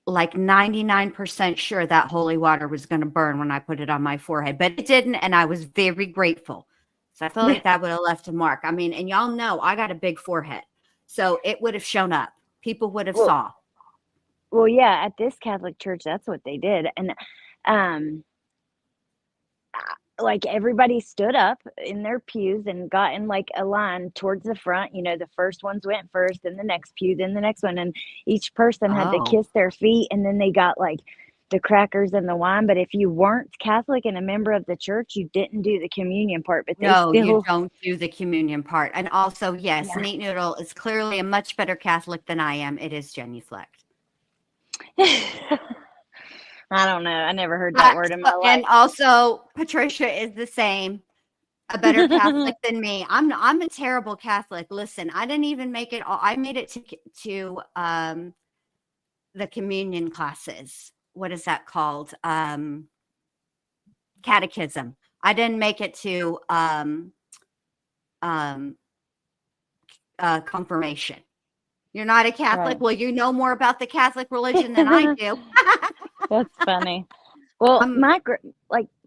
like 99% sure that holy water was going to burn when I put it on my forehead, but it didn't. And I was very grateful. So I feel like that would have left a mark. I mean, and y'all know I got a big forehead, so it would have shown up. People would have saw. Well, yeah, at this Catholic church, that's what they did. And like everybody stood up in their pews and got in like a line towards the front. You know, the first ones went first, then the next pew, then the next one. And each person had to kiss their feet, and then they got like the crackers and the wine. But if you weren't Catholic and a member of the church, you didn't do the communion part. But no, you don't do the communion part. And also, yes, Yeah. Neat Noodle is clearly a much better Catholic than I am. It is genuflect. I don't know. I never heard that word in my life. And also, Patricia is the same, a better Catholic than me. I'm a terrible Catholic. Listen, I didn't even make it all. I made it to the communion classes. What is that called? Catechism. I didn't make it to confirmation. You're not a Catholic? Right. Well, you know more about the Catholic religion than I do. That's funny. Well,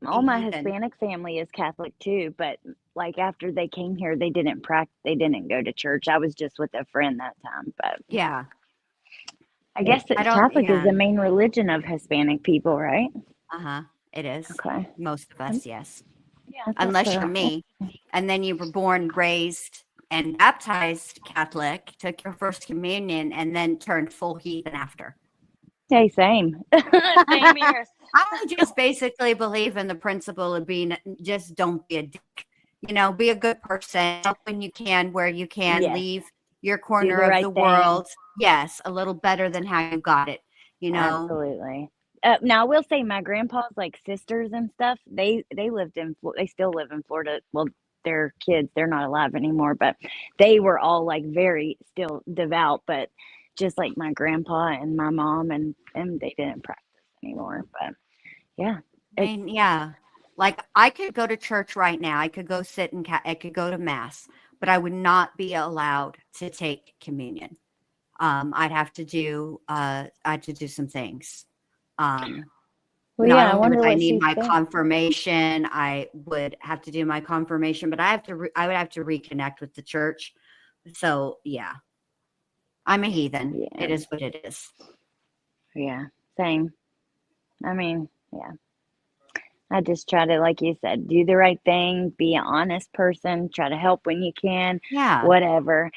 all my heathen. Hispanic family is Catholic too, but like after they came here, they didn't go to church. I was just with a friend that time, but Yeah. I guess that Catholic is the main religion of Hispanic people, right? Uh-huh. It is. Okay. Most of us, yes. Yeah. Unless you're me. And then you were born, raised, and baptized Catholic, took your first communion, and then turned full heathen after. Hey, same. Same here. I just basically believe in the principle of being, just don't be a dick. You know, be a good person. Help when you can, where you can. Yes. Leave your corner of the world. Yes, a little better than how you got it. You know? Absolutely. Now I will say my grandpa's like sisters and stuff, they still live in Florida. Well, their kids, they're not alive anymore, but they were all like very still devout, but just like my grandpa and my mom and they didn't practice anymore. But yeah. I mean, yeah. Like I could go to church right now. I could go sit and I could go to mass, but I would not be allowed to take communion. I'd have to do some things. Well, yeah, I wonder what I what need she's my saying. confirmation. I would have to do my confirmation, but I would have to reconnect with the church. So yeah, I'm a heathen. Yeah. It is what it is. Yeah, same. I mean, yeah. I just try to, like you said, do the right thing, be an honest person, try to help when you can, Yeah. whatever.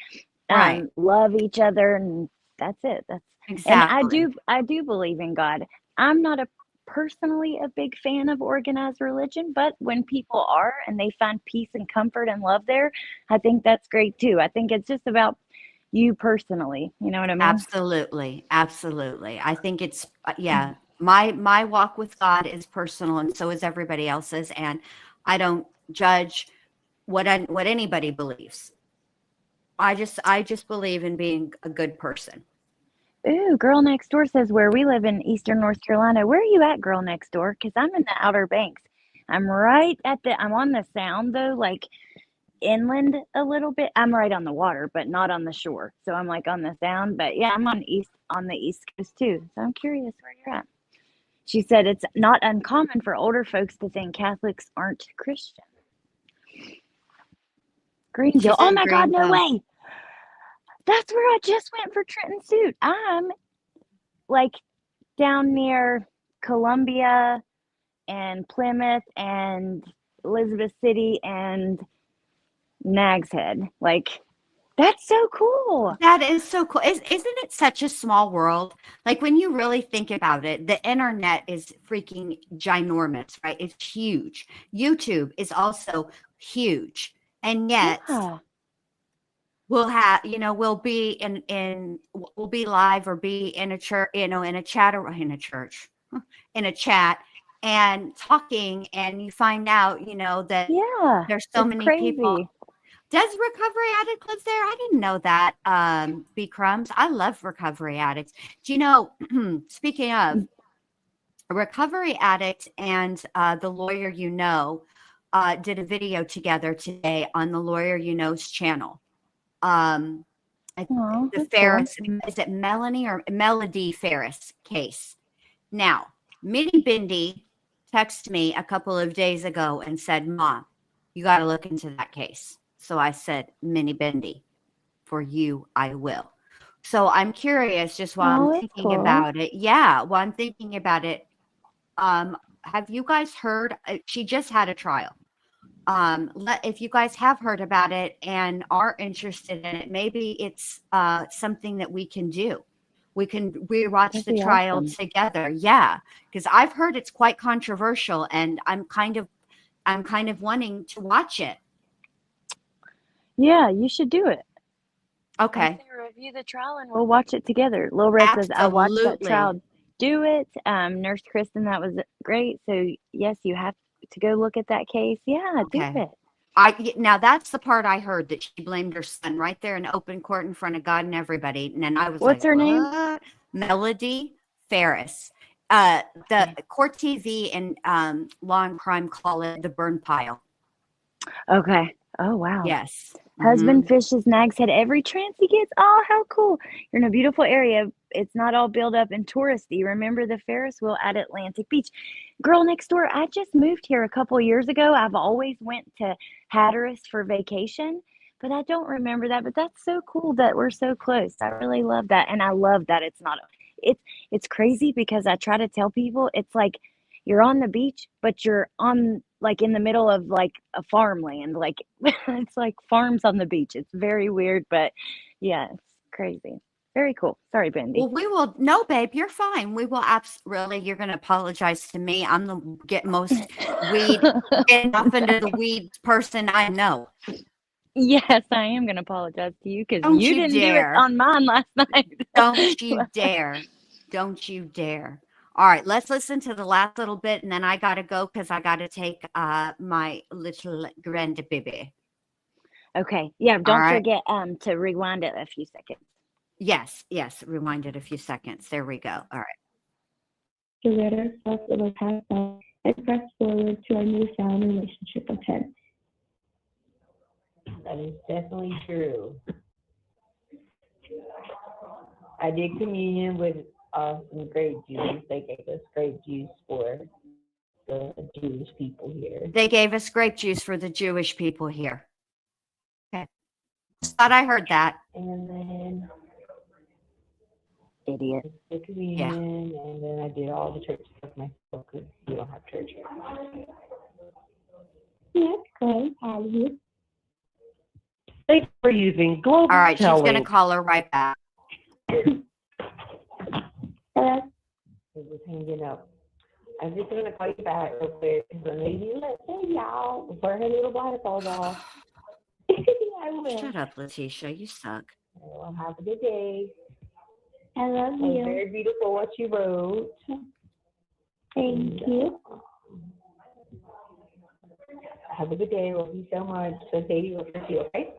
Right. Love each other, and that's it. Exactly. And I do believe in God. I'm not personally a big fan of organized religion, but when people are and they find peace and comfort and love there, I think that's great too. I think it's just about you personally. You know what I mean? Absolutely. Absolutely. I think it's, yeah, my walk with God is personal, and so is everybody else's. And I don't judge what anybody believes. I just believe in being a good person. Ooh, girl next door says where we live in Eastern North Carolina. Where are you at, girl next door? Because I'm in the Outer Banks. I'm on the Sound though, like inland a little bit. I'm right on the water, but not on the shore. So I'm like on the Sound, but yeah, I'm on the East Coast too. So I'm curious where you're at. She said it's not uncommon for older folks to think Catholics aren't Christian. Greenville. Oh my God, no way. That's where I just went for Trenton Suit. I'm like down near Columbia and Plymouth and Elizabeth City and Nags Head. Like That's so cool. That is so cool. Isn't it such a small world? Like when you really think about it, the internet is freaking ginormous, right? It's huge. YouTube is also huge. And yet Yeah. we'll have, we'll be we'll be live or be in a church, in a chat or in a church, in a chat and talking, and you find out, that Yeah. there's so It's many people. crazy. Does recovery addict live there? I didn't know that. B Crumbs. I love recovery addicts. Do you know, speaking of a recovery addict and the lawyer did a video together today on the Lawyer You Know's channel. Oh, The that's cool. Ferris, is it Melanie or Melody Ferris case? Now, Minnie Bindi texted me a couple of days ago and said, Mom, you got to look into that case. So I said, Minnie Bindi, for you, I will. So I'm curious, just while I'm thinking cool. about it. Yeah, while I'm thinking about it, have you guys heard? She just had a trial. If you guys have heard about it and are interested in it, maybe it's something that we can do. We watch That'd the be trial awesome. together. Yeah, because I've heard it's quite controversial, and I'm kind of wanting to watch it. Yeah, you should do it. Okay. Review the trial and we'll watch it together. Lil Red says, I watched that Absolutely. trial. Do it. Nurse Kristen, that was great. So yes, you have to go look at that case. Yeah, do Okay. it. Now that's the part I heard, that she blamed her son right there in open court in front of God and everybody. And then I was What's like, her name? what? Melody Ferris. The Court TV and Law and Crime call it the burn pile. Okay. Oh, wow. Yes. Husband fishes Nag's Head every chance he gets. Oh, how cool. You're in a beautiful area. It's not all built up and touristy. Remember the Ferris wheel at Atlantic Beach. Girl next door, I just moved here a couple of years ago. I've always went to Hatteras for vacation, but I don't remember that. But that's so cool that we're so close. I really love that. And I love that it's crazy because I try to tell people it's like you're on the beach, but you're on like in the middle of like a farmland. Like it's like farms on the beach. It's very weird, but yeah, it's crazy. Very cool. Sorry, Bendy. Well, no, babe, you're fine. We will really, you're going to apologize to me. I'm the most getting off into the weeds person I know. Yes, I am going to apologize to you because you didn't dare. do it on mine last night. Don't you dare. Don't you dare. All right, let's listen to the last little bit, and then I got to go because I got to take my little grandbaby. Okay. Yeah, don't forget to rewind it a few seconds. Yes, rewind it a few seconds. There we go. All right. The letter plus it was passed on and press forward to our newfound relationship of 10. That is definitely true. I did communion with some grape juice. They gave us grape juice for the Jewish people here. They gave us grape juice for the Jewish people here. Okay. Thought I heard that. And then idiot. The communion, and then I did all the church stuff myself because we don't have church here. Yeah, great. How are you? Thanks for using Global All right, she's Telling. going to call her right back. Hello? It was hanging up. I'm just going to call you back real quick because I need you to let y'all before her little bladder falls off. I will. Shut up, Letecia. You suck. Well, have a good day. I love It was you. very beautiful what you wrote. Thank you. Have a good day. Love you so much. So Katie will for you, okay?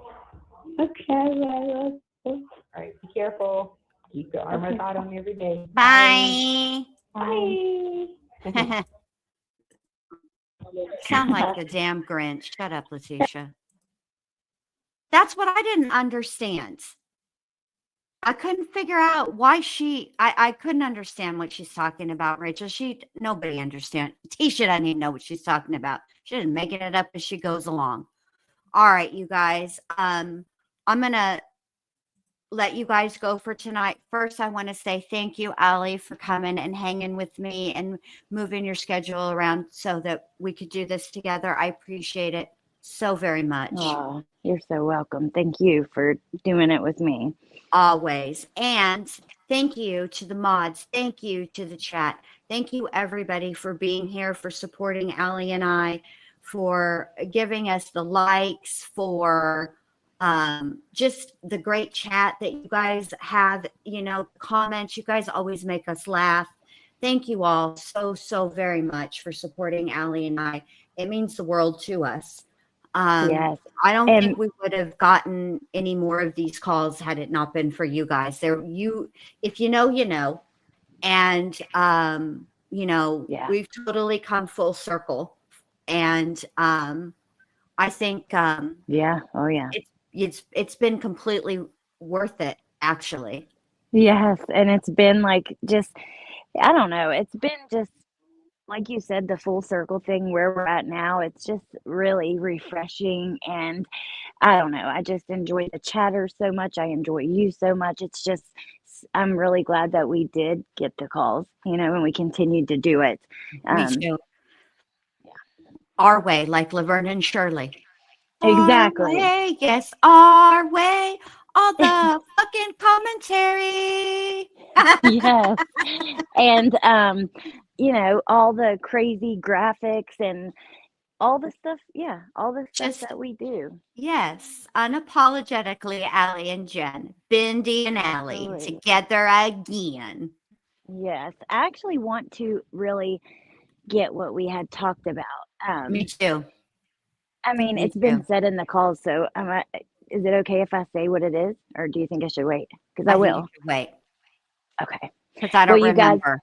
Okay, I love you. All right, be careful. Keep your armor out on every day. Bye. Bye. Sound like the damn Grinch. Shut up, Letecia. That's what I didn't understand. I couldn't figure out why I couldn't understand what she's talking about, Rachel. Nobody understands. Tisha doesn't even know what she's talking about. She's just making it up as she goes along. All right, you guys. I'm going to let you guys go for tonight. First, I want to say thank you, Allie, for coming and hanging with me and moving your schedule around so that we could do this together. I appreciate it. so very much. Oh, you're so welcome. Thank you for doing it with me. Always. And thank you to the mods. Thank you to the chat. Thank you, everybody, for being here, for supporting Allie and I, for giving us the likes, for just the great chat that you guys have, comments. You guys always make us laugh. Thank you all so very much for supporting Allie and I. It means the world to us. Yes. I don't And- think we would have gotten any more of these calls had it not been for you guys. If you know, you know. And Yeah. we've totally come full circle. And I think Yeah. Oh, yeah. it's been completely worth it, actually. Yes. And it's been like I don't know. It's been just, like you said, the full circle thing where we're at now. It's just really refreshing. And I don't know. I just enjoy the chatter so much. I enjoy you so much. It's just, I'm really glad that we did get the calls, and we continued to do it. Me too. Our way, like Laverne and Shirley. Exactly. Our way, yes, our way. All the fucking commentary. Yes. And, all the crazy graphics and all the stuff. Yeah. All the stuff that we do. Yes. Unapologetically, Allie and Jen. Bendy and Allie Absolutely. together again. Yes. I actually want to really get what we had talked about. Me too. I mean, Me it's been too. said in the calls, so is it okay if I say what it is, or do you think I should wait? Because I think will. you should wait. Okay. Because I don't Well, you guys- remember.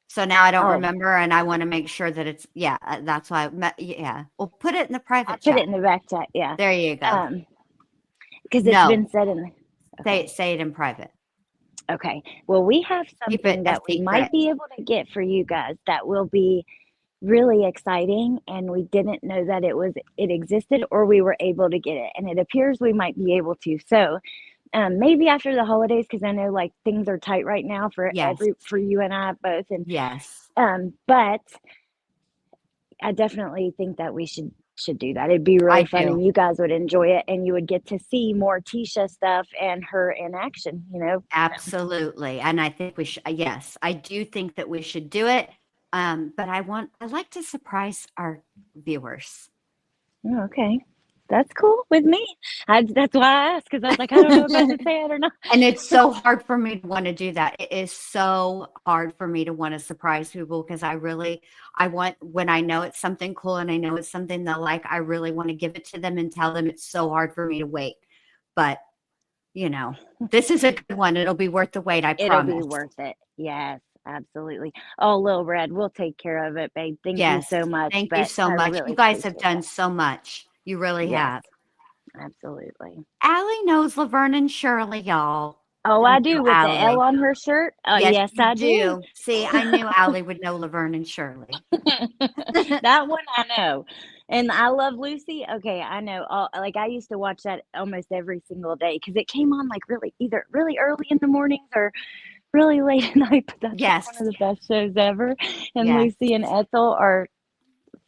So now I don't Oh. remember, and I want to make sure that it's, that's why, We'll put it in the private chat. Put it in the back chat, yeah. There you go. Because it's been said in the... Okay. Say it in private. Okay. Well, we have Keep something it that a we might secret. be able to get for you guys that will be really exciting, and we didn't know that it existed, or we were able to get it, and it appears we might be able to. So maybe after the holidays, because I know like things are tight right now for for you and I both, and yes. But I definitely think that we should do that. It'd be really fun, and you guys would enjoy it, and you would get to see more Tisha stuff and her in action. Absolutely, and I think we should. Yes, I do think that we should do it. But I like to surprise our viewers. Oh, okay. That's cool with me. That's why I asked, because I was like, I don't know if I should say it or not. And it's so hard for me to want to do that. It is so hard for me to want to surprise people, because I want, when I know it's something cool and I know it's something they'll like, I really want to give it to them and tell them. It's so hard for me to wait. But, this is a good one. It'll be worth the wait, I promise. It'll be worth it. Yes. Absolutely. Oh, Lil Red, we'll take care of it, babe. Thank you so much. Thank you so much. Really you guys have appreciate done so much. You really have. Absolutely. Allie knows Laverne and Shirley, y'all. Oh, I do, with the L on her shirt. Oh, yes, I do. See, I knew Allie would know Laverne and Shirley. That one I know. And I Love Lucy. Okay, I know. I used to watch that almost every single day, because it came on either really early in the mornings or really late at night. But that's one of the best shows ever. And Lucy and Ethel are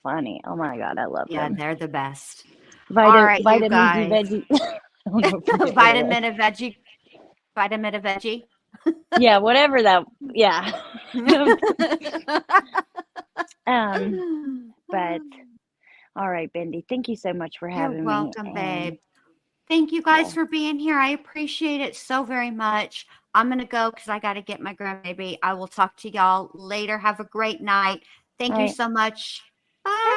funny. Oh my God, I love them. Yeah, they're the best. All right, vitamin veggie. Vitamin a veggie. Yeah, whatever that. Yeah. But all right, Bendy, thank you so much for having me. You're welcome, babe. Thank you guys for being here. I appreciate it so very much. I'm going to go because I got to get my grandbaby. I will talk to y'all later. Have a great night. Thank you so much. Bye.